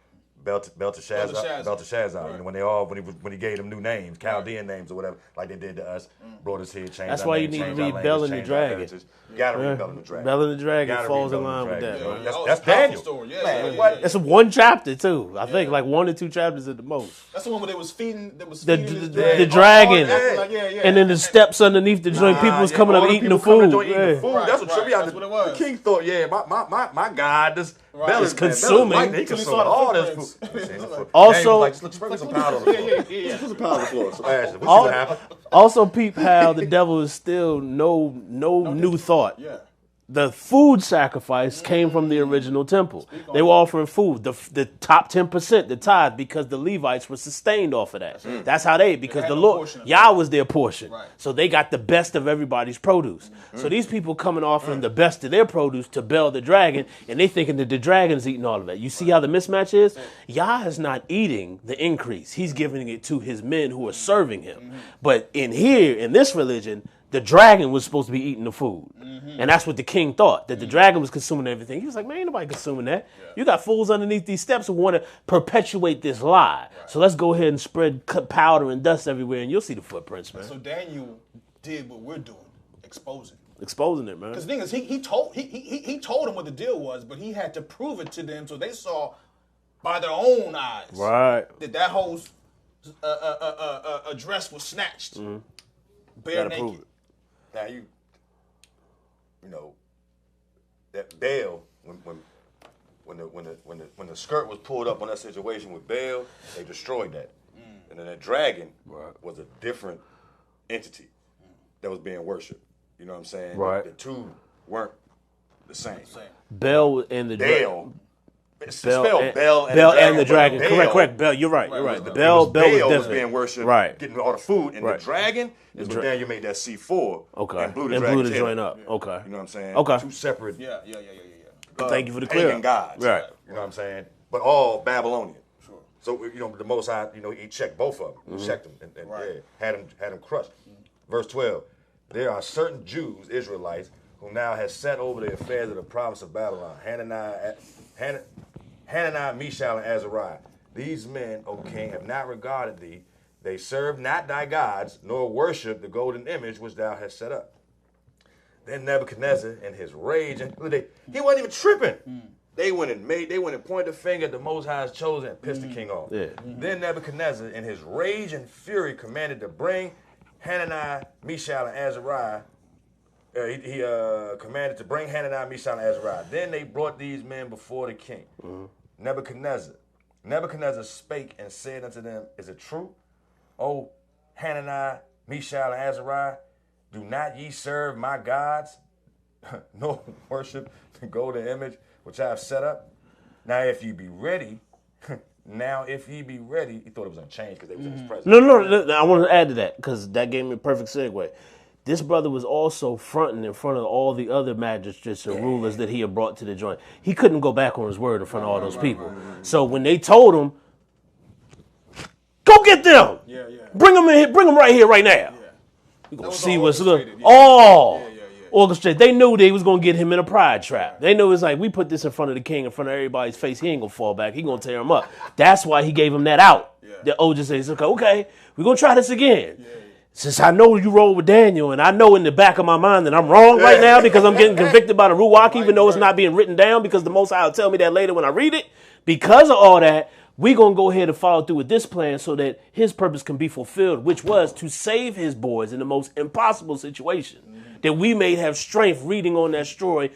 Speaker 2: Belteshazzar.
Speaker 3: Belteshazzar.
Speaker 2: You know, when he gave them new names, Chaldean names or whatever, like they did to us, brought us here, changed
Speaker 1: That's
Speaker 2: our
Speaker 1: why
Speaker 2: name,
Speaker 1: you need to
Speaker 2: changed our
Speaker 1: read
Speaker 2: language,
Speaker 1: Bell and the
Speaker 2: changed our
Speaker 1: Dragon.
Speaker 2: heritage. Gotta
Speaker 1: Yeah.
Speaker 2: read Bell and the Dragon.
Speaker 1: Bell and the Dragon
Speaker 2: Gotta
Speaker 1: falls
Speaker 2: read
Speaker 1: in
Speaker 2: Bell and
Speaker 1: line
Speaker 2: the
Speaker 1: with
Speaker 2: Dragon.
Speaker 1: that, man.
Speaker 2: That's,
Speaker 3: Oh,
Speaker 2: that's
Speaker 3: it's a powerful
Speaker 2: Daniel.
Speaker 3: story. Yeah,
Speaker 2: Man,
Speaker 3: yeah,
Speaker 2: what?
Speaker 3: yeah.
Speaker 1: It's one chapter, too. I think like 1 or 2 chapters at the most.
Speaker 3: That's the one where they was feeding. That was
Speaker 1: The-
Speaker 3: feeding
Speaker 1: the-
Speaker 3: his
Speaker 1: the
Speaker 3: dragon.
Speaker 1: dragon.
Speaker 3: Oh, acting like, yeah.
Speaker 1: And then the steps underneath the joint, people was coming
Speaker 2: all
Speaker 1: up
Speaker 2: the
Speaker 1: eating the
Speaker 2: people coming
Speaker 1: food.
Speaker 2: to eating the
Speaker 1: Yeah.
Speaker 2: food.
Speaker 3: Right,
Speaker 2: That's what
Speaker 3: right.
Speaker 2: trivia.
Speaker 3: That's what it was.
Speaker 2: The king thought, yeah, my God, this Bell
Speaker 1: It's
Speaker 2: is man,
Speaker 1: consuming.
Speaker 2: Bell is white, he
Speaker 3: Until he
Speaker 2: consumed
Speaker 3: saw the
Speaker 2: all this
Speaker 3: footprints.
Speaker 2: food. He seen the food.
Speaker 1: Also-
Speaker 2: Daniel was like, look, sprinkle some powder on the floor.
Speaker 3: Yeah.
Speaker 2: Put some powder on the floor. Some ashes. We see
Speaker 1: All-
Speaker 2: what happened.
Speaker 1: Also, peep how the devil is still no new thought.
Speaker 3: Yeah.
Speaker 1: The food sacrifice came from the original temple. They were offering food, the top 10%, the tithe, because the Levites were sustained off of that. That's how because
Speaker 3: had
Speaker 1: the
Speaker 3: no
Speaker 1: Lord,
Speaker 3: portion of
Speaker 1: Yah was their portion.
Speaker 3: Right.
Speaker 1: So they got the best of everybody's produce. So these people coming offering the best of their produce to Bel the dragon, and they thinking that the dragon's eating all of that. You see how the mismatch is? Yah is not eating the increase. He's giving it to his men who are serving him. But in here, in this religion, the dragon was supposed to be eating the food. And that's what the king thought, that the dragon was consuming everything. He was like, man, ain't nobody consuming that. You got fools underneath these steps who want to perpetuate this lie. So let's go ahead and spread powder and dust everywhere, and you'll see the footprints, man.
Speaker 3: So Daniel did what we're doing, exposing.
Speaker 1: Exposing it, man.
Speaker 3: Because the thing is, he told them what the deal was, but he had to prove it to them so they saw by their own eyes
Speaker 1: Right.
Speaker 3: that whole dress was snatched, bare
Speaker 1: Gotta
Speaker 3: naked.
Speaker 1: prove it.
Speaker 2: Now you know, that Baal when the skirt was pulled up on that situation with Baal, they destroyed that, and then that dragon was a different entity that was being worshipped. You know what I'm saying?
Speaker 1: Right.
Speaker 2: The two weren't the same.
Speaker 1: Bel and the dragon.
Speaker 2: Baal. It's
Speaker 1: Bel
Speaker 2: spelled
Speaker 1: and,
Speaker 2: Bel
Speaker 1: and the
Speaker 2: but
Speaker 1: dragon.
Speaker 2: Baal-
Speaker 1: Correct. Bel, you're right. You're right.
Speaker 2: It was
Speaker 1: Bel was
Speaker 2: was
Speaker 1: different.
Speaker 2: being worshipped,
Speaker 1: Right.
Speaker 2: getting all the food, and
Speaker 1: Right.
Speaker 2: the dragon is when Daniel made that C4
Speaker 1: Okay.
Speaker 2: and blew the
Speaker 1: And
Speaker 2: dragon's
Speaker 1: blew the
Speaker 2: head
Speaker 1: joint up. Okay.
Speaker 2: You know what I'm saying?
Speaker 1: Okay.
Speaker 2: Two separate
Speaker 3: Yeah.
Speaker 1: Thank you for the
Speaker 2: pagan
Speaker 1: clear.
Speaker 2: gods.
Speaker 1: Right.
Speaker 2: You know what I'm saying? But all Babylonian.
Speaker 3: Sure.
Speaker 2: So the Most High, he checked both of them. He checked them and had them crushed. Verse 12. There are certain Jews, Israelites, who now has set over the affairs of the province of Babylon. Hananiah, Mishael, and Azariah. These men, O king, have not regarded thee. They serve not thy gods, nor worship the golden image which thou hast set up. Then Nebuchadnezzar, in his rage, and he wasn't even tripping. They went and pointed the finger at the Most High's chosen and pissed the king off.
Speaker 1: Yeah.
Speaker 2: Then Nebuchadnezzar, in his rage and fury, commanded to bring Hananiah, Mishael, and Azariah. He commanded to bring Hananiah, Mishael, and Azariah. Then they brought these men before the king. Nebuchadnezzar spake and said unto them, Is it true, O Hananiah, Mishael, and Azariah? Do not ye serve my gods, nor worship the golden image which I have set up? Now if ye be ready, he thought it was going to change because they was in his presence.
Speaker 1: No, I want to add to that because that gave me a perfect segue. This brother was also fronting in front of all the other magistrates and rulers that he had brought to the joint. He couldn't go back on his word in front of all those people. So when they told him, go get them. Bring them in here, bring them right here, right now. We're going to see what's orchestrated. They knew they was going to get him in a pride trap. They knew it's like, we put this in front of the king, in front of everybody's face. He ain't going to fall back. He going to tear him up. That's why he gave him that out. The OJ says, okay, we're going to try this again. Since I know you roll with Daniel, and I know in the back of my mind that I'm wrong right now because I'm getting convicted by the Ruach, even though it's not being written down, because the Most High will tell me that later when I read it. Because of all that, we're going to go ahead and follow through with this plan so that his purpose can be fulfilled, which was to save his boys in the most impossible situation. That we may have strength reading on that story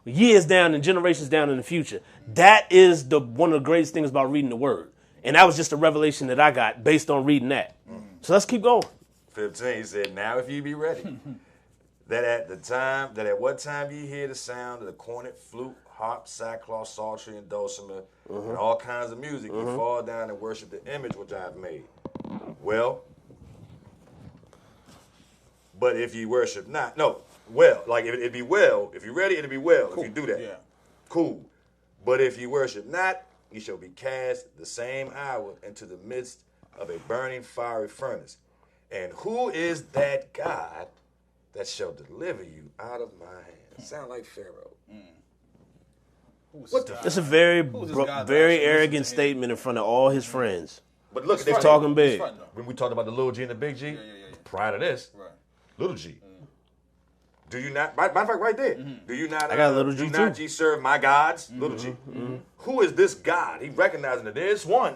Speaker 1: years down and generations down in the future. That is one of the greatest things about reading the word. And that was just a revelation that I got based on reading that. So let's keep going.
Speaker 2: 15, he said, now if ye be ready, that at what time ye hear the sound of the cornet, flute, harp, sackcloth, psaltery, and dulcimer, and all kinds of music, ye fall down and worship the image which I have made. Well, but if ye worship not, it'd be well. If you're ready, it'll be well if you do that. Cool. But if ye worship not, ye shall be cast the same hour into the midst of a burning fiery furnace. And who is that God that shall deliver you out of my hand? Sound like Pharaoh. What the?
Speaker 1: That's a very arrogant statement in front of all his friends.
Speaker 2: But look,
Speaker 1: they're talking big.
Speaker 2: When we talked about the little G and the big G, prior to this, little G. Do you not? Matter of fact, right there. Do you not?
Speaker 1: I got a little G
Speaker 2: do not
Speaker 1: too.
Speaker 2: Ye serve my gods, little G. Who is this God? He recognizing that there's one.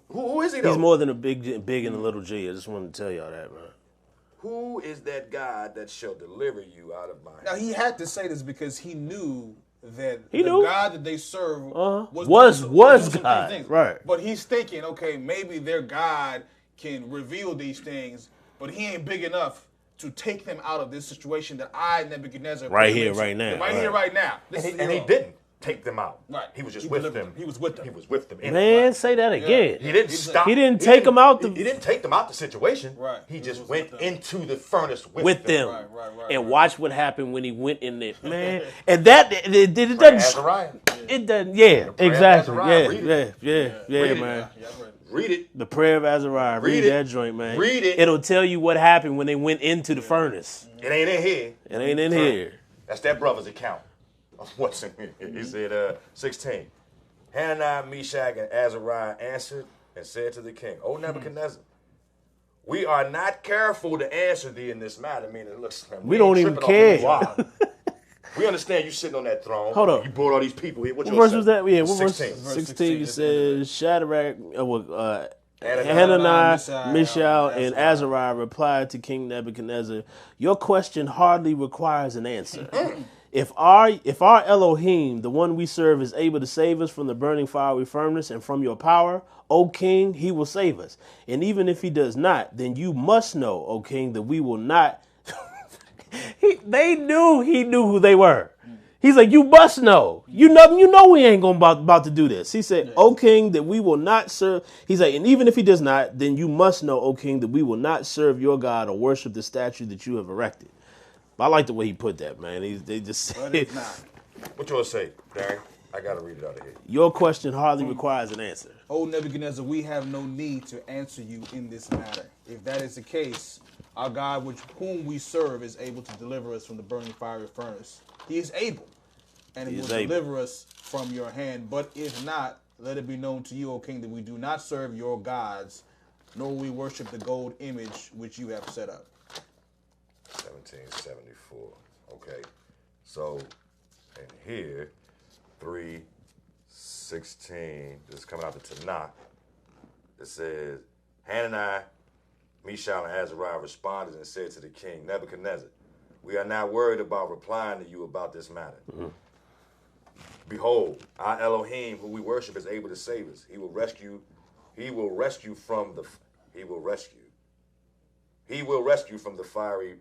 Speaker 2: Who is he though?
Speaker 1: He's more than a big and a little G. I just wanted to tell y'all that, man.
Speaker 2: Who is that God that shall deliver you out of my hand?
Speaker 3: Now he had to say this because he knew that God that they serve
Speaker 1: was God,
Speaker 3: things.
Speaker 1: Right?
Speaker 3: But he's thinking, okay, maybe their God can reveal these things, but he ain't big enough to take them out of this situation that I, Nebuchadnezzar,
Speaker 1: right here, right now.
Speaker 2: And he didn't take them out.
Speaker 3: Right.
Speaker 2: He was just with them.
Speaker 3: He was with them.
Speaker 2: He was with them.
Speaker 1: Man, say that again.
Speaker 2: He didn't stop.
Speaker 1: He didn't take them out.
Speaker 2: He didn't take them out the situation.
Speaker 3: Right.
Speaker 2: He just went into the furnace
Speaker 1: with them.
Speaker 3: Right.
Speaker 1: And watch what happened when he went in there, man. And that it doesn't.
Speaker 2: Azariah.
Speaker 1: It doesn't. Yeah, exactly.
Speaker 2: Azariah.
Speaker 1: Yeah, man.
Speaker 2: Read it.
Speaker 1: The prayer of Azariah. Read that joint, man.
Speaker 2: Read it.
Speaker 1: It'll tell you what happened when they went into the furnace.
Speaker 2: It ain't in here.
Speaker 1: It ain't in here.
Speaker 2: That's that brother's account of what's in here. He said, 16. Hananiah, Meshach, and Azariah answered and said to the king, O Nebuchadnezzar, we are not careful to answer thee in this matter. Meaning, look,
Speaker 1: we don't even care.
Speaker 2: We understand you sitting on that throne.
Speaker 1: Hold on.
Speaker 2: You brought all these people here. What
Speaker 1: verse was that? Yeah, what
Speaker 2: 16.
Speaker 1: verse? 16. It says, Shadrach, Hananiah, Mishael, and Azariah replied to King Nebuchadnezzar, your question hardly requires an answer. If our Elohim, the one we serve, is able to save us from the burning fiery furnace and from your power, O king, he will save us. And even if he does not, then you must know, O king, that we will not. He knew who they were. He's like, you must know. You know we ain't going about to do this. He said, O king, that we will not serve. He's like, and even if he does not, then you must know, O king, that we will not serve your God or worship the statue that you have erected. I like the way he put that, man. They just said,
Speaker 2: what you want to say, Darren? I got to read it out of here.
Speaker 1: Your question hardly requires an answer.
Speaker 3: O Nebuchadnezzar, we have no need to answer you in this matter. If that is the case, our God, whom we serve, is able to deliver us from the burning fiery furnace. He is able, and he will deliver us from your hand. But if not, let it be known to you, O king, that we do not serve your gods, nor will we worship the gold image which you have set up.
Speaker 2: 1774. Okay. So, in here, 3:16, this is coming out the Tanakh. It says, Hananiah, Mishael, and Azariah responded and said to the king, Nebuchadnezzar, we are not worried about replying to you about this matter. Mm-hmm. Behold, our Elohim, who we worship, is able to save us. He will rescue from the fiery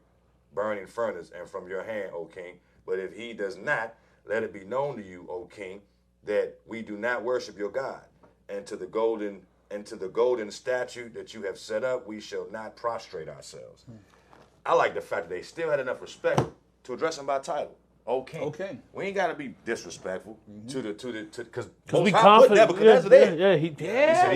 Speaker 2: burning furnace and from your hand, O king. But if he does not, let it be known to you, O king, that we do not worship your God. And to the golden statue that you have set up, we shall not prostrate ourselves. I like the fact that they still had enough respect to address him by title. O king.
Speaker 3: Okay.
Speaker 2: We ain't gotta be disrespectful because
Speaker 1: we confident.
Speaker 2: Nebuchadnezzar there.
Speaker 1: Yeah, he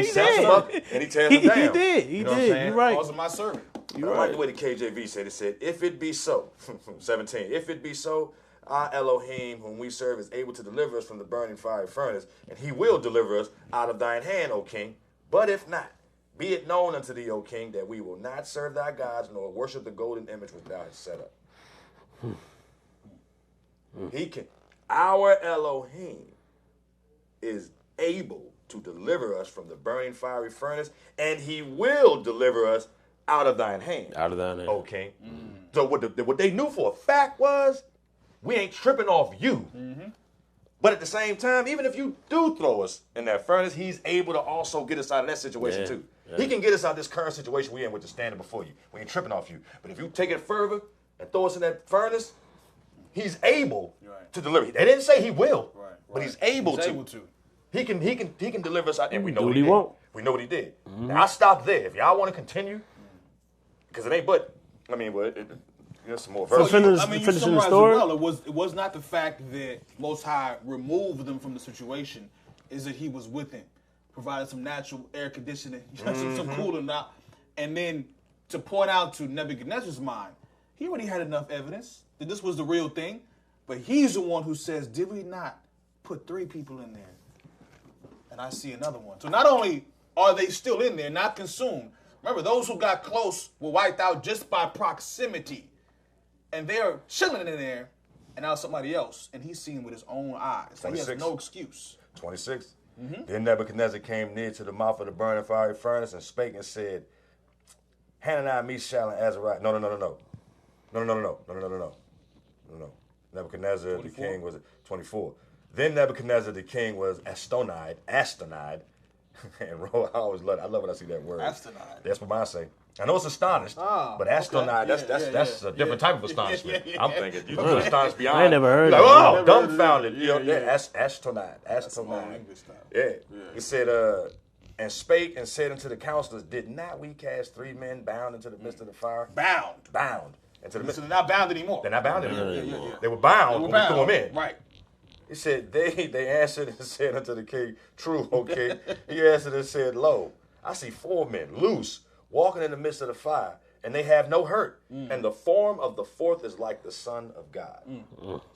Speaker 2: sets him up and he tears him down.
Speaker 1: He did. You're right.
Speaker 3: Calls him my servant.
Speaker 2: I like the way the KJV said it. Said, if it be so, 17, if it be so, our Elohim, whom we serve, is able to deliver us from the burning fiery furnace, and he will deliver us out of thine hand, O king. But if not, be it known unto thee, O king, that we will not serve thy gods, nor worship the golden image which thou hast set up. Our Elohim is able to deliver us from the burning fiery furnace, and he will deliver us out of thine hand.
Speaker 1: Out of thine hand.
Speaker 2: O king. So what they knew for a fact was, we ain't tripping off you. Mm-hmm. But at the same time, even if you do throw us in that furnace, he's able to also get us out of that situation too. Yeah. He can get us out of this current situation we're in with the standing before you. We ain't tripping off you. But if you take it further and throw us in that furnace, he's able to deliver. They didn't say he will, but he's able to. He can deliver us out, and we know what he did. We know what he did. Mm-hmm. Now I stop there. If y'all want to continue, because it ain't. But I mean, there's some more verses.
Speaker 3: You summarized it well. It was not the fact that Most High removed them from the situation, is that he was with him, provided some natural air conditioning, some cooling out, and then to point out to Nebuchadnezzar's mind, he already had enough evidence that this was the real thing, but he's the one who says, did we not put 3 people in there? And I see another one. So not only are they still in there, not consumed, remember, those who got close were wiped out just by proximity. And they're chilling in there, and now somebody else, and he's seeing with his own eyes. So he has no excuse.
Speaker 2: 26. Mm-hmm. Then Nebuchadnezzar came near to the mouth of the burning fiery furnace and spake and said, Hananiah, Mishael, and Azariah. No. Nebuchadnezzar 24? The king was 24. Then Nebuchadnezzar the king was Astonide, and I always love it. I love when I see that word.
Speaker 3: Astonide.
Speaker 2: That's what I say. I know it's astonished, but Astonide, that's a different type of astonishment. I'm thinking, you just astonished beyond.
Speaker 1: I ain't never heard
Speaker 2: of it. Dumbfounded. Astonide. Yeah. He said, and spake and said unto the counselors, did not we cast 3 men bound into the midst of the fire? Bound. Into the midst.
Speaker 3: So they're not bound anymore.
Speaker 2: They're not bound anymore. They were bound when we threw them in.
Speaker 3: Right.
Speaker 2: He said, they answered and said unto the king, true, O king. He answered and said, lo, I see 4 men loose, walking in the midst of the fire, and they have no hurt. And the form of the 4th is like the Son of God.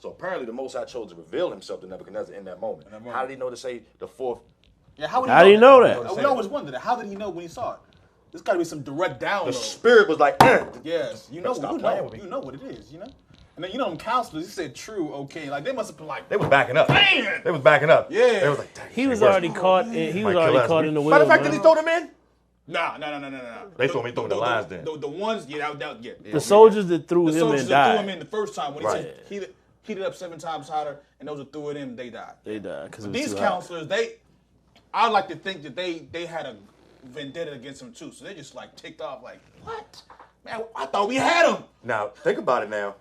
Speaker 2: So apparently the Most High chose to reveal himself to Nebuchadnezzar in that moment. How did he know to say the 4th?
Speaker 3: Yeah, how
Speaker 1: did he know that?
Speaker 3: We always wondered that. How did he know when he saw it? There's got to be some direct download.
Speaker 2: The spirit was like,
Speaker 3: yes, you know what it is, And then them counselors, he said, true, okay. Like, they must have been like,
Speaker 2: they was backing up. They was backing up.
Speaker 3: Yeah.
Speaker 2: They was like,
Speaker 1: he was already caught. He was already caught in the wheel.
Speaker 2: Matter of fact, did he throw them in?
Speaker 3: No.
Speaker 2: They told me throw the lines then.
Speaker 3: The ones,
Speaker 1: the soldiers that threw him in died. The soldiers that threw him
Speaker 3: in the first time, when he said heated up 7 times hotter, and those that threw it in, they died.
Speaker 1: They died.
Speaker 3: These counselors, I like to think that they had a vendetta against him too. So they just like ticked off like, what? Man, I thought we had him.
Speaker 2: Now, think about it now.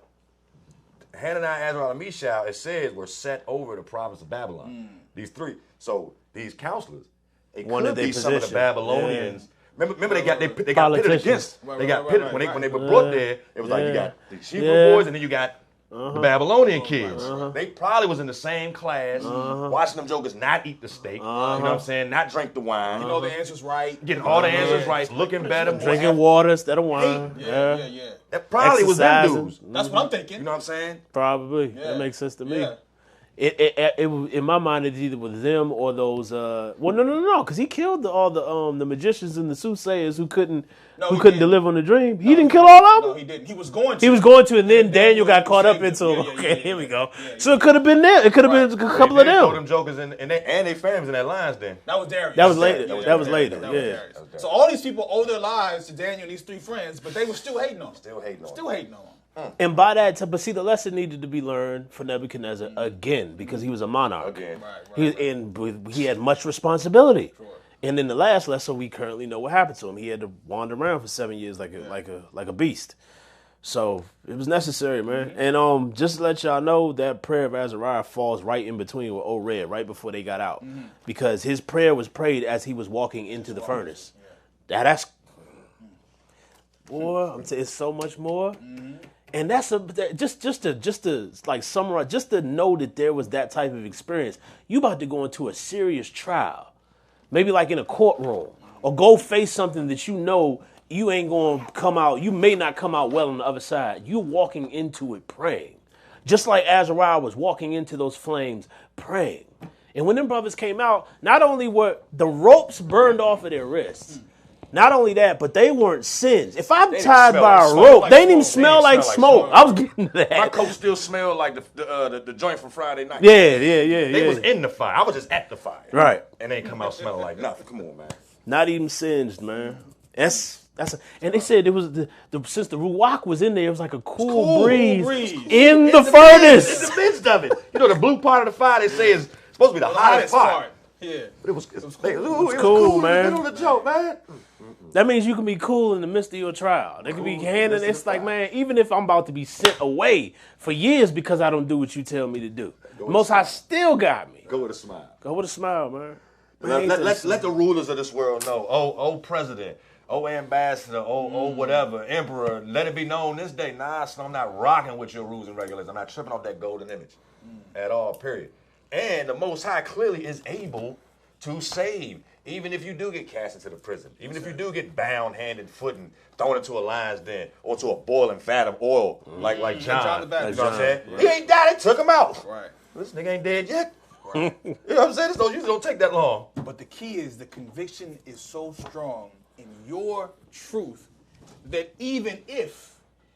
Speaker 2: Hananiah, Azariah, and Mishael, it says, were set over the province of Babylon. These 3. So these counselors, it could be some of the Babylonians. Yeah. Remember they got pitted against. They got pitted when they were brought there. It was like you got the Hebrew boys, and then you got the Babylonian kids. They probably was in the same class, watching them jokers not eat the steak. You know what I'm saying? Not drink the wine.
Speaker 3: You know the answers right.
Speaker 2: Getting all the answers right, looking better,
Speaker 1: Drinking water instead of wine.
Speaker 3: Yeah.
Speaker 2: That probably was them
Speaker 1: Exercising.
Speaker 2: dudes.
Speaker 3: That's what I'm thinking.
Speaker 2: You know what I'm saying?
Speaker 1: Probably.
Speaker 3: Yeah.
Speaker 1: That makes sense to me.
Speaker 3: Yeah.
Speaker 1: It in my mind, it's either with them or those. Well, no, because he killed all the magicians and the soothsayers who couldn't
Speaker 3: didn't.
Speaker 1: deliver on the dream. He didn't kill all of them.
Speaker 3: No, he didn't. He was going to.
Speaker 1: He was going to, and then Daniel got caught up
Speaker 3: saved
Speaker 1: into
Speaker 3: him.
Speaker 1: him.
Speaker 3: Yeah,
Speaker 1: Okay,
Speaker 3: yeah,
Speaker 1: here we go.
Speaker 3: yeah.
Speaker 1: So it could have been them. It could have been a couple of
Speaker 2: They throw them
Speaker 1: them.
Speaker 2: jokers and they families in that lines then.
Speaker 3: That was Darius.
Speaker 1: That was later.
Speaker 3: Darius.
Speaker 1: That was later.
Speaker 3: That was
Speaker 1: Yeah.
Speaker 3: Darius. So all these people owe their lives to Daniel and these three friends, but they were still hating on him.
Speaker 2: Still hating on
Speaker 3: Still hating on him.
Speaker 1: And by that, but see, the lesson needed to be learned for Nebuchadnezzar again because he was a monarch.
Speaker 2: Again.
Speaker 1: He had much responsibility. And in the last lesson, we currently know what happened to him. He had to wander around for 7 years like a beast. So it was necessary, man. And just to let y'all know, that prayer of Azariah falls right in between with Red, right before they got out, because his prayer was prayed as he was walking into the furnace. That's boy, I'm saying it's so much more. And that's just to like summarize, just to know that there was that type of experience. You about to go into a serious trial, maybe like in a courtroom, or go face something that you know you ain't going to come out. You may not come out well on the other side. You walking into it praying, just like Azariah was walking into those flames praying. And when them brothers came out, not only were the ropes burned off of their wrists. Not only that, but they weren't singed. If I'm tied by a rope, they didn't even smell like smoke. I was getting to that.
Speaker 2: My coat still smelled like the joint from Friday night.
Speaker 1: Yeah.
Speaker 2: They was in the fire. I was just at the fire.
Speaker 1: Right.
Speaker 2: And they come out smelling like nothing. Come on, man.
Speaker 1: Not even singed, man. And they said it was since the Ruach was in there, it was like a cool breeze in the furnace.
Speaker 2: In the midst of it. You know, the blue part of the fire, they say, is supposed to be the hottest part.
Speaker 3: Yeah.
Speaker 2: But it was
Speaker 1: cool, man.
Speaker 2: In the middle of the joke, man.
Speaker 1: That means you can be cool in the midst of your trial. They can be handing. It's like, man, even if I'm about to be sent away for years because I don't do what you tell me to do, Most High still got me.
Speaker 2: Go with a smile.
Speaker 1: Go with a smile, man.
Speaker 2: Let the rulers of this world know. Oh, president. Oh, ambassador. Oh, whatever. Emperor. Let it be known this day. Nah, son, I'm not rocking with your rules and regulations. I'm not tripping off that golden image at all, period. And the Most High clearly is able to save. Even if you do get cast into the prison, even if you do get bound hand and foot and thrown into a lion's den or to a boiling vat of oil like John. You know what I'm saying? Right. He ain't died, it took him out.
Speaker 3: Right.
Speaker 2: This nigga ain't dead yet. Right. You know what I'm saying? This usually don't take that long.
Speaker 3: But the key is the conviction is so strong in your truth that even if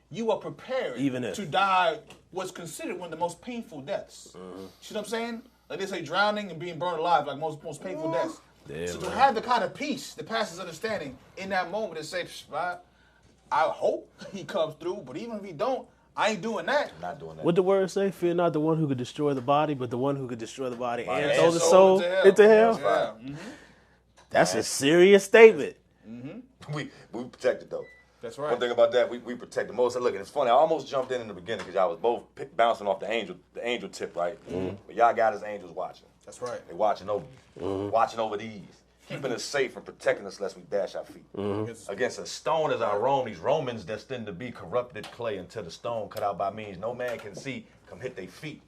Speaker 3: you are prepared to die what's considered one of the most painful deaths. See what I'm saying? Like they say drowning and being burned alive, like most painful deaths.
Speaker 1: Yeah,
Speaker 3: so to have the kind of peace that passes understanding in that moment and say, I hope he comes through, but even if he don't, I ain't doing that.
Speaker 2: I'm not doing that.
Speaker 1: What the word say? Fear not the one who could destroy the body, but the one who could destroy the body and
Speaker 3: and
Speaker 1: throw the soul into hell.
Speaker 3: Yeah.
Speaker 1: That's a serious statement.
Speaker 2: We protected though.
Speaker 3: That's right.
Speaker 2: One thing about that, we protect the most. Look, and it's funny. I almost jumped in the beginning because y'all was both bouncing off the angel tip, right? But y'all got his angels watching.
Speaker 3: That's right.
Speaker 2: They watching over you, watching over these, keeping us safe and protecting us lest we dash our feet. Against a stone as I roam, these Romans destined to be corrupted clay until the stone cut out by means no man can see come hit their feet.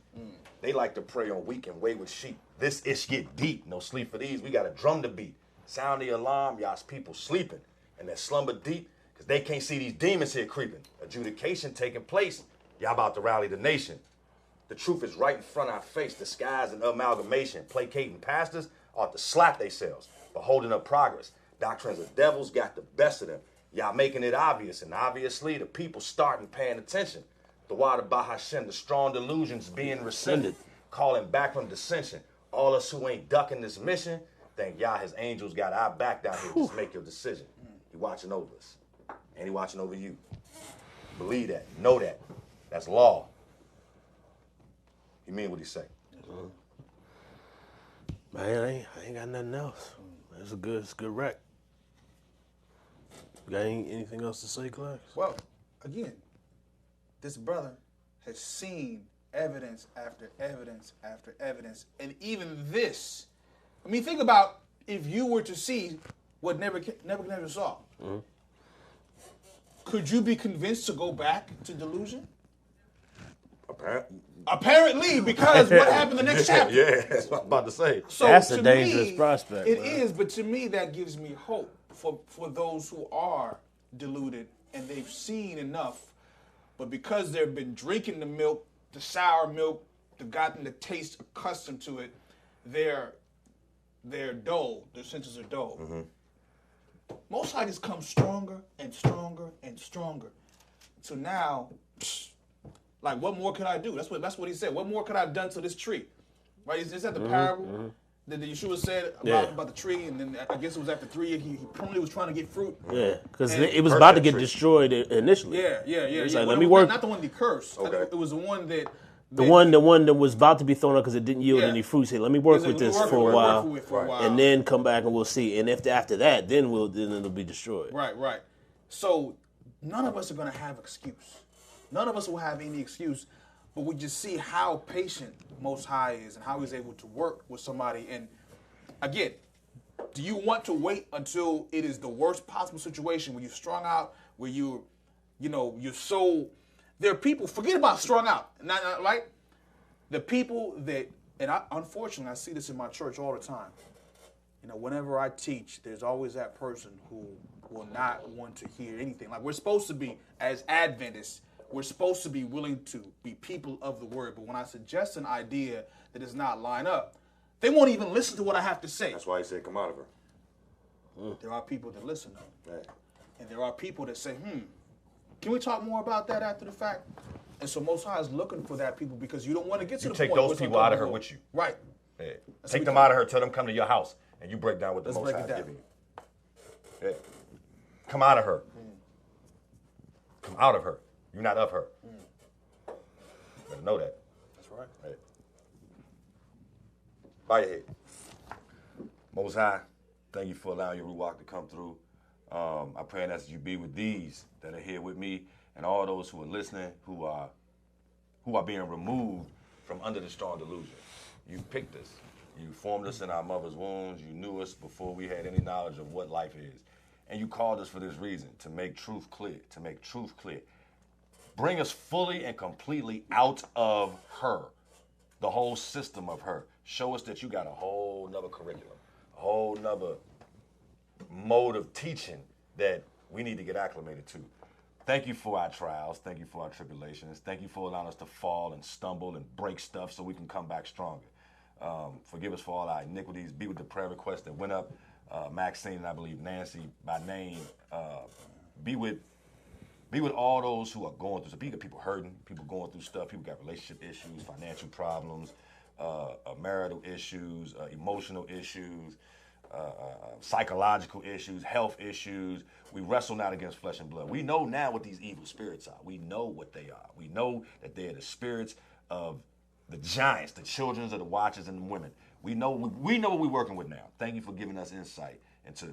Speaker 2: They like to prey on weak and wayward sheep. This ish get deep. No sleep for these. We got a drum to beat. Sound the alarm, y'all's people sleeping. And that slumber deep, because they can't see these demons here creeping. Adjudication taking place. Y'all about to rally the nation. The truth is right in front of our face. Disguise and amalgamation. Placating pastors ought to slap themselves for holding up progress. Doctrines of devils got the best of them. Y'all making it obvious, and obviously the people starting paying attention. The water Bahashem, the strong delusions being rescinded, calling back from dissension. All us who ain't ducking this mission, thank y'all his angels got our back down here. Just make your decision. He watching over us, and he watching over you. Believe that, know that. That's law. He mean what he say.
Speaker 1: Man, I ain't got nothing else. It's a good wreck. You got anything else to say, Clark?
Speaker 3: Well, again, this brother has seen evidence after evidence after evidence. And even this, I mean, think about if you were to see what Nebuchadnezzar saw. Could you be convinced to go back to delusion? Apparently, because what happened the next chapter?
Speaker 2: Yeah, that's what I'm about to say.
Speaker 3: So
Speaker 1: That's a
Speaker 3: to
Speaker 1: dangerous
Speaker 3: me,
Speaker 1: prospect.
Speaker 3: It
Speaker 1: man.
Speaker 3: is, but to me, that gives me hope for those who are deluded and they've seen enough. But because they've been drinking the milk, the sour milk, they've gotten the taste accustomed to it, they're dull. Their senses are dull. Most High just come stronger and stronger and stronger. So now, like, what more could I do? That's what he said. What more could I have done to this tree? Right? Is that the parable that Yeshua said about the tree? And then I guess it was after 3 he probably was trying to get fruit.
Speaker 1: Yeah, because
Speaker 3: And-
Speaker 1: it was about to get
Speaker 2: Tree.
Speaker 1: destroyed initially.
Speaker 3: Yeah.
Speaker 1: It's
Speaker 3: yeah.
Speaker 1: like,
Speaker 3: Well,
Speaker 1: let me work.
Speaker 3: Not the one that he cursed.
Speaker 2: Okay.
Speaker 3: It was the one that
Speaker 1: The one that was about to be thrown out because it didn't yield
Speaker 3: Yeah.
Speaker 1: any fruit. Say, let me work with this for a while, and then come back and we'll see. And if after that, then it'll be destroyed.
Speaker 3: Right. So none of us are going to have excuse. None of us will have any excuse, but we just see how patient Most High is and how he's able to work with somebody. And again, do you want to wait until it is the worst possible situation where you're strung out, where you're so... There are people, forget about strung out, right? The people that, and unfortunately, I see this in my church all the time. Whenever I teach, there's always that person who will not want to hear anything. Like, we're supposed to be, as Adventists, we're supposed to be willing to be people of the word. But when I suggest an idea that does not line up, they won't even listen to what I have to say.
Speaker 2: That's why he said, come out of her.
Speaker 3: There are people that listen, though.
Speaker 2: Right.
Speaker 3: And there are people that say, can we talk more about that after the fact? And so Most High is looking for that people because you don't want to get to
Speaker 4: You
Speaker 3: the
Speaker 4: take
Speaker 3: point
Speaker 4: those
Speaker 3: where it's
Speaker 4: people out of her
Speaker 3: uncomfortable.
Speaker 4: with you.
Speaker 3: Right.
Speaker 4: Yeah.
Speaker 3: That's
Speaker 4: Take
Speaker 3: what
Speaker 4: them
Speaker 3: we
Speaker 4: out of her, tell them come to your house, and you break down what the
Speaker 3: Let's
Speaker 4: Most
Speaker 3: break
Speaker 4: High
Speaker 3: it
Speaker 4: is
Speaker 3: down.
Speaker 4: giving you. Yeah. Come out of her. Come out of her. You're not of her. Better know that.
Speaker 3: That's right.
Speaker 4: Right. Bow your head. Most High, thank you for allowing your Ruach to come through. I pray that you be with these that are here with me and all those who are listening, who are being removed from under the strong delusion. You picked us. You formed us in our mother's wombs. You knew us before we had any knowledge of what life is. And you called us for this reason, to make truth clear, Bring us fully and completely out of her, the whole system of her. Show us that you got a whole nother curriculum, a whole nother mode of teaching that we need to get acclimated to. Thank you for our trials. Thank you for our tribulations. Thank you for allowing us to fall and stumble and break stuff so we can come back stronger. Forgive us for all our iniquities. Be with the prayer requests that went up. Maxine and I believe Nancy by name. Be with all those who are going through. So people hurting, people going through stuff. People got relationship issues, financial problems, marital issues, emotional issues, psychological issues, health issues. We wrestle not against flesh and blood. We know now what these evil spirits are. We know what they are. We know that they are the spirits of the giants, the children of the watchers and the women. We know what we're working with now. Thank you for giving us insight into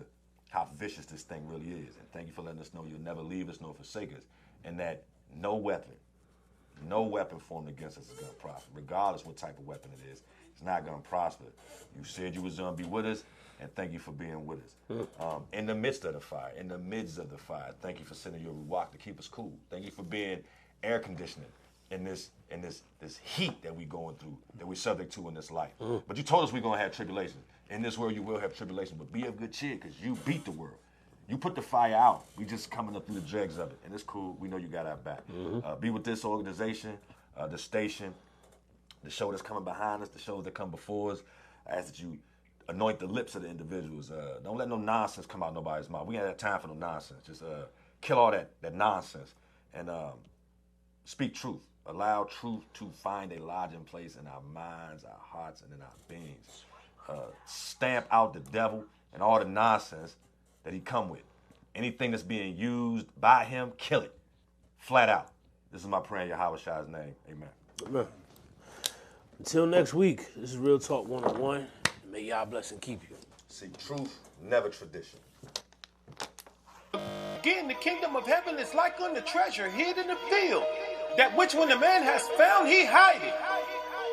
Speaker 4: how vicious this thing really is. And thank you for letting us know you'll never leave us nor forsake us. And that no weapon formed against us is going to prosper. Regardless what type of weapon it is, it's not going to prosper. You said you was going to be with us, and thank you for being with us. In the midst of the fire, thank you for sending your Ruach to keep us cool. Thank you for being air conditioning in this heat that we're going through, that we're subject to in this life. But you told us we're going to have tribulation. In this world you will have tribulation, but be of good cheer because you beat the world. You put the fire out. We just coming up through the dregs of it, and it's cool. We know you got our back. Be with this organization, the station, the show that's coming behind us, the shows that come before us. I ask that you anoint the lips of the individuals. Don't let no nonsense come out of nobody's mouth. We ain't have time for no nonsense. Just kill all that nonsense and speak truth. Allow truth to find a lodging place in our minds, our hearts, and in our beings. Stamp out the devil and all the nonsense that he come with. Anything that's being used by him, kill it. Flat out. This is my prayer in Yahweh Shai's name. Amen.
Speaker 1: Amen. Until next week, this is Real Talk 101. May y'all bless and keep you.
Speaker 4: Seek truth, never tradition.
Speaker 5: Again, the kingdom of heaven is like unto treasure hid in the field, that which when the man has found, he hideth.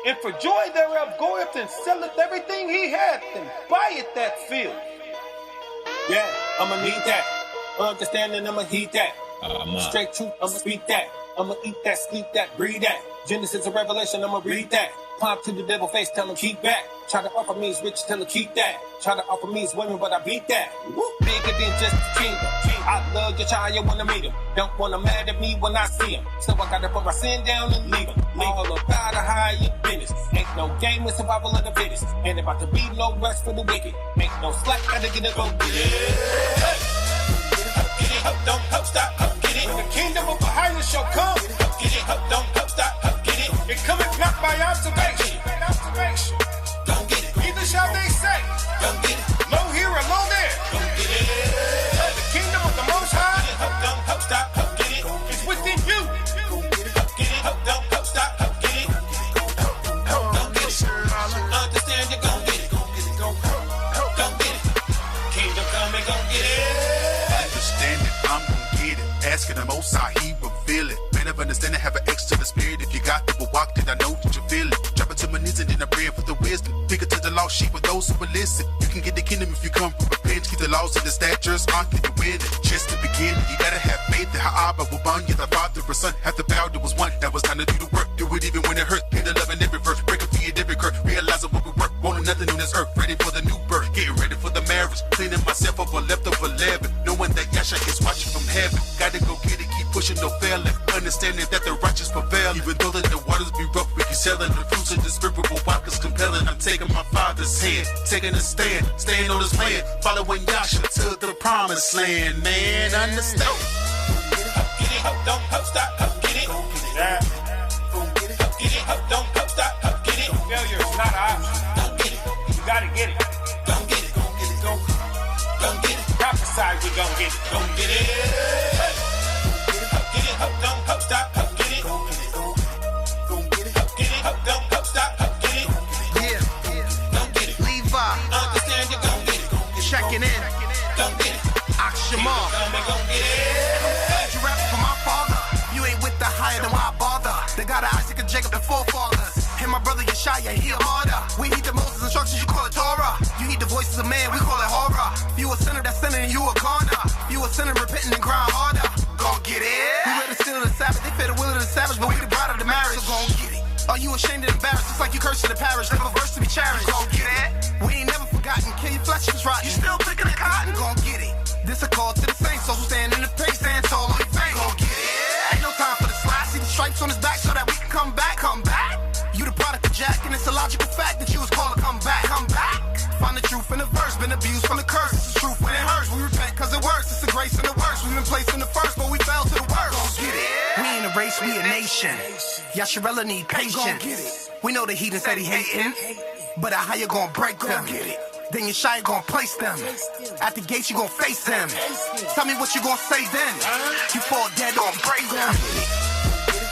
Speaker 5: And for joy thereof goeth and selleth everything he hath, and buyeth that field. Yeah, I'ma need that. Understanding, I'ma heed that. Straight truth, I'ma speak that. I'ma eat that, sleep that, breathe that. Genesis and Revelation, I'ma read that. Pop to the devil face, tell him keep back. Try to offer me his rich, tell him keep that. Try to offer me his women, but I beat that. Woo. Bigger than just the kingdom. I love your child, you wanna meet him. Don't wanna mad at me when I see him. So I gotta put my sin down and leave him. All about how you business. Ain't no game with survival of the fittest. Ain't about to be no rest for the wicked. Ain't no slack, gotta get it, go get it. Hey. Get it, up, don't up, stop, up, get it. When the kingdom of the highness shall come. Up, get it, up, don't up, stop, up, get it. It cometh not by observation. Don't get it. Neither shall they say. Don't get it. Low here or low there. Don't get it. The kingdom of the Most High. Up, don't up, stop, up, get it. It's within you. Up, get it. Up, don't up, stop, up, get it. Don't get it. Understand you gon' get it. Don't get it. Kingdom come and gon' get it.
Speaker 6: Understand it, I'm gon' get it. Asking the Most High, He will feel it. Man of understanding, have an X to the spirit. If you got the walk, then I know that you feel it. Drop it to my knees and then I pray for the wisdom. Pick it to the lost sheep with those who will listen. You can get the kingdom if you come from a pinch. Keep the laws and the statutes on, can you win it? Just to begin, you gotta have faith that Abba will bond you. The father or son have to bow. There was one that was time to do the work. Do it even when it hurts. Pay the love in every verse. Break a fear in every curse. Realizing what we work. Wanting nothing on this earth. Ready for the new birth. Getting ready for the marriage. Cleaning myself up on leftover 11. Knowing that Yasha is watching from heaven. Gotta go get it. Keep pushing, no failing. Understanding that the righteous prevail. Even though that the waters be rough, we keep selling the fruits of the spirit will walk us compelling. I'm taking my father's hand, taking a stand, staying on his land, following Yasha to the promised land. Man, understand.
Speaker 5: Up, get it, up, don't up, stop, up, get it. Yeah. Up, get it, up, don't up, stop, up, get it. Failure is not an option. Don't get it. You gotta get it. Don't get it. Don't get it. Prophesy, we gon' get it. Don't get it. Hey. Up, get it, up, don't up, stop, up, get it. Up, get it, up, don't up, stop, up, get it. Don't get it.
Speaker 7: Levi,
Speaker 5: Understand you gon' get it.
Speaker 7: checking in.
Speaker 5: Don't get it.
Speaker 7: Akshamar,
Speaker 5: Come and gon' get it.
Speaker 7: you rap for my father. You ain't with the higher than why I bother. They got Isaac and Jacob, the forefathers. And my brother Yeshaya, he a martyr. We heed the Moses instructions, you call it Torah. You heed the voices of man, we call it horror. You a sinner that's sinning, you a corner. You a sinner repenting and crying harder. Gon' get it. We ready to steal the Sabbath, they fed the will of the savage, but we the bride of the marriage. So gon' get it. Are you ashamed and embarrassed? It's like you cursing the parish. Live a verse to be cherished. Gon' get it. We ain't never forgotten. Kill your flesh is rotten. You still picking the cotton? Gon' get it. This a call to the saints. So who stand in the face, stand tall on your face. Gon' get it. Ain't no time for the slide. See the stripes on his back so that we can come back. Come back. You the product of Jack, and it's a logical fact that you was called to come back. Come back. Find the truth in the verse. Been abused from the curse. It's the truth when it hurts. We repent cause it works. It's the grace in the worst. We've been placed in the first, but we fell to the worst. Gon' get it. We ain't a race, we a nation. Yasharella need patience. We know the heathen said he hating, but how you gonna break them? Then Yeshaya gonna place them. At the gates you gonna face them. Tell me what you gonna say then. You fall dead, don't break them.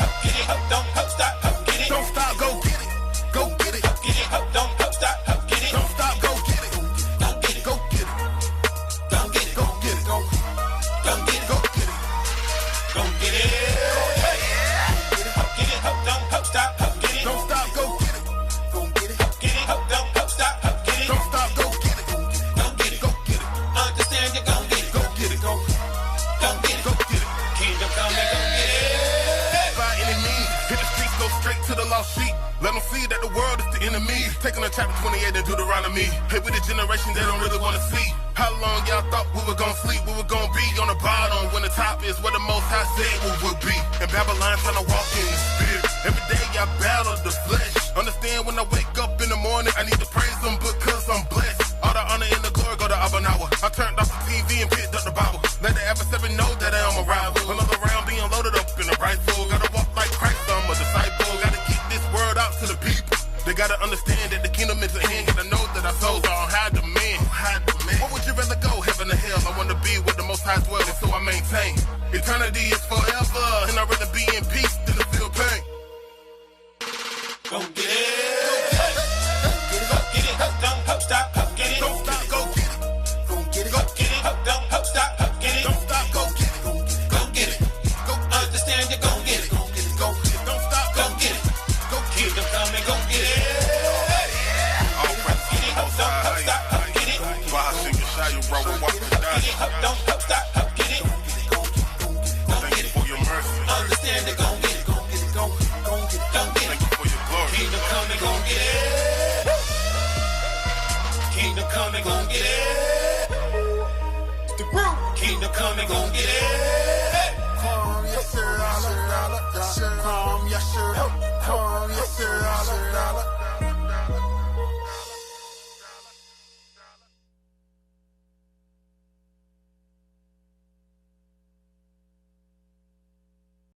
Speaker 5: Up, get it, up, don't up, stop, up, get it.
Speaker 6: Don't stop, go get it. Go get it.
Speaker 5: Up, get it, up, don't up, stop, up, get it.
Speaker 6: Don't stop, go get it.
Speaker 5: Don't get it.
Speaker 6: Go get it.
Speaker 5: Don't get it.
Speaker 6: Go get it.
Speaker 5: Don't get it.
Speaker 6: Go get it.
Speaker 5: Don't get it. Hey. Up, get it, up, don't up, stop, up, get it.
Speaker 6: Don't stop, go get it.
Speaker 5: Up, get it, up, don't up, stop, up, get it.
Speaker 6: Don't stop, go get it.
Speaker 5: Don't get it.
Speaker 6: Go get it.
Speaker 5: Understand you gon' get it.
Speaker 6: Go get it.
Speaker 5: Don't get it.
Speaker 6: Go get it.
Speaker 5: Kingdom come and gon' get it.
Speaker 6: By any means, hit the streets, go straight to the lost sheep. Let them see that the world is the enemy. Taking a chapter 28 and Deuteronomy. Hey, we the generation they don't really want to see. How long y'all thought we were gonna sleep? We were gonna be on the bottom when the top is where the Most High said we would be. And Babylon trying to walk in the spirit. Every day y'all battle the flesh. Understand when I wake up in the morning, I need to praise them because I'm blessed. All the honor and the glory go to Abanawa. I turned off the TV and picked up the Bible. Let the adversary know that I am a rival. Another round being loaded up in the rifle. Gotta walk like Christ, I'm a disciple. Gotta keep this word out to the people. They gotta understand that the kingdom is at hand. Gotta know that our souls are on high demand. What would you rather go, heaven or hell? I wanna be where the Most High dwells, and so I maintain. Eternity is forever, and I'd rather be in peace than to feel pain.
Speaker 5: Don't get it. Hey. Go get it, up, don't up, stop, up, get it.
Speaker 6: Don't stop, go get it.
Speaker 5: Go get it, up, don't up, stop, up, get it.
Speaker 6: Don't stop, go get it.
Speaker 5: Go get it.
Speaker 6: Go
Speaker 5: Understand you gon' get it.
Speaker 6: Go get it. Don't stop,
Speaker 5: Go get it.
Speaker 6: Go get it.
Speaker 5: Kingdom come and gon' get it.
Speaker 6: All praise to the Most High. Why I sing Yeshaya, bro, we walk and die.
Speaker 5: Get it, up, don't up, stop, up, get it.
Speaker 6: Thank you for your mercy.
Speaker 5: Understand they gon'
Speaker 7: come and gon' get it. The group. Kingdom come and gon' get it. Yes, sir.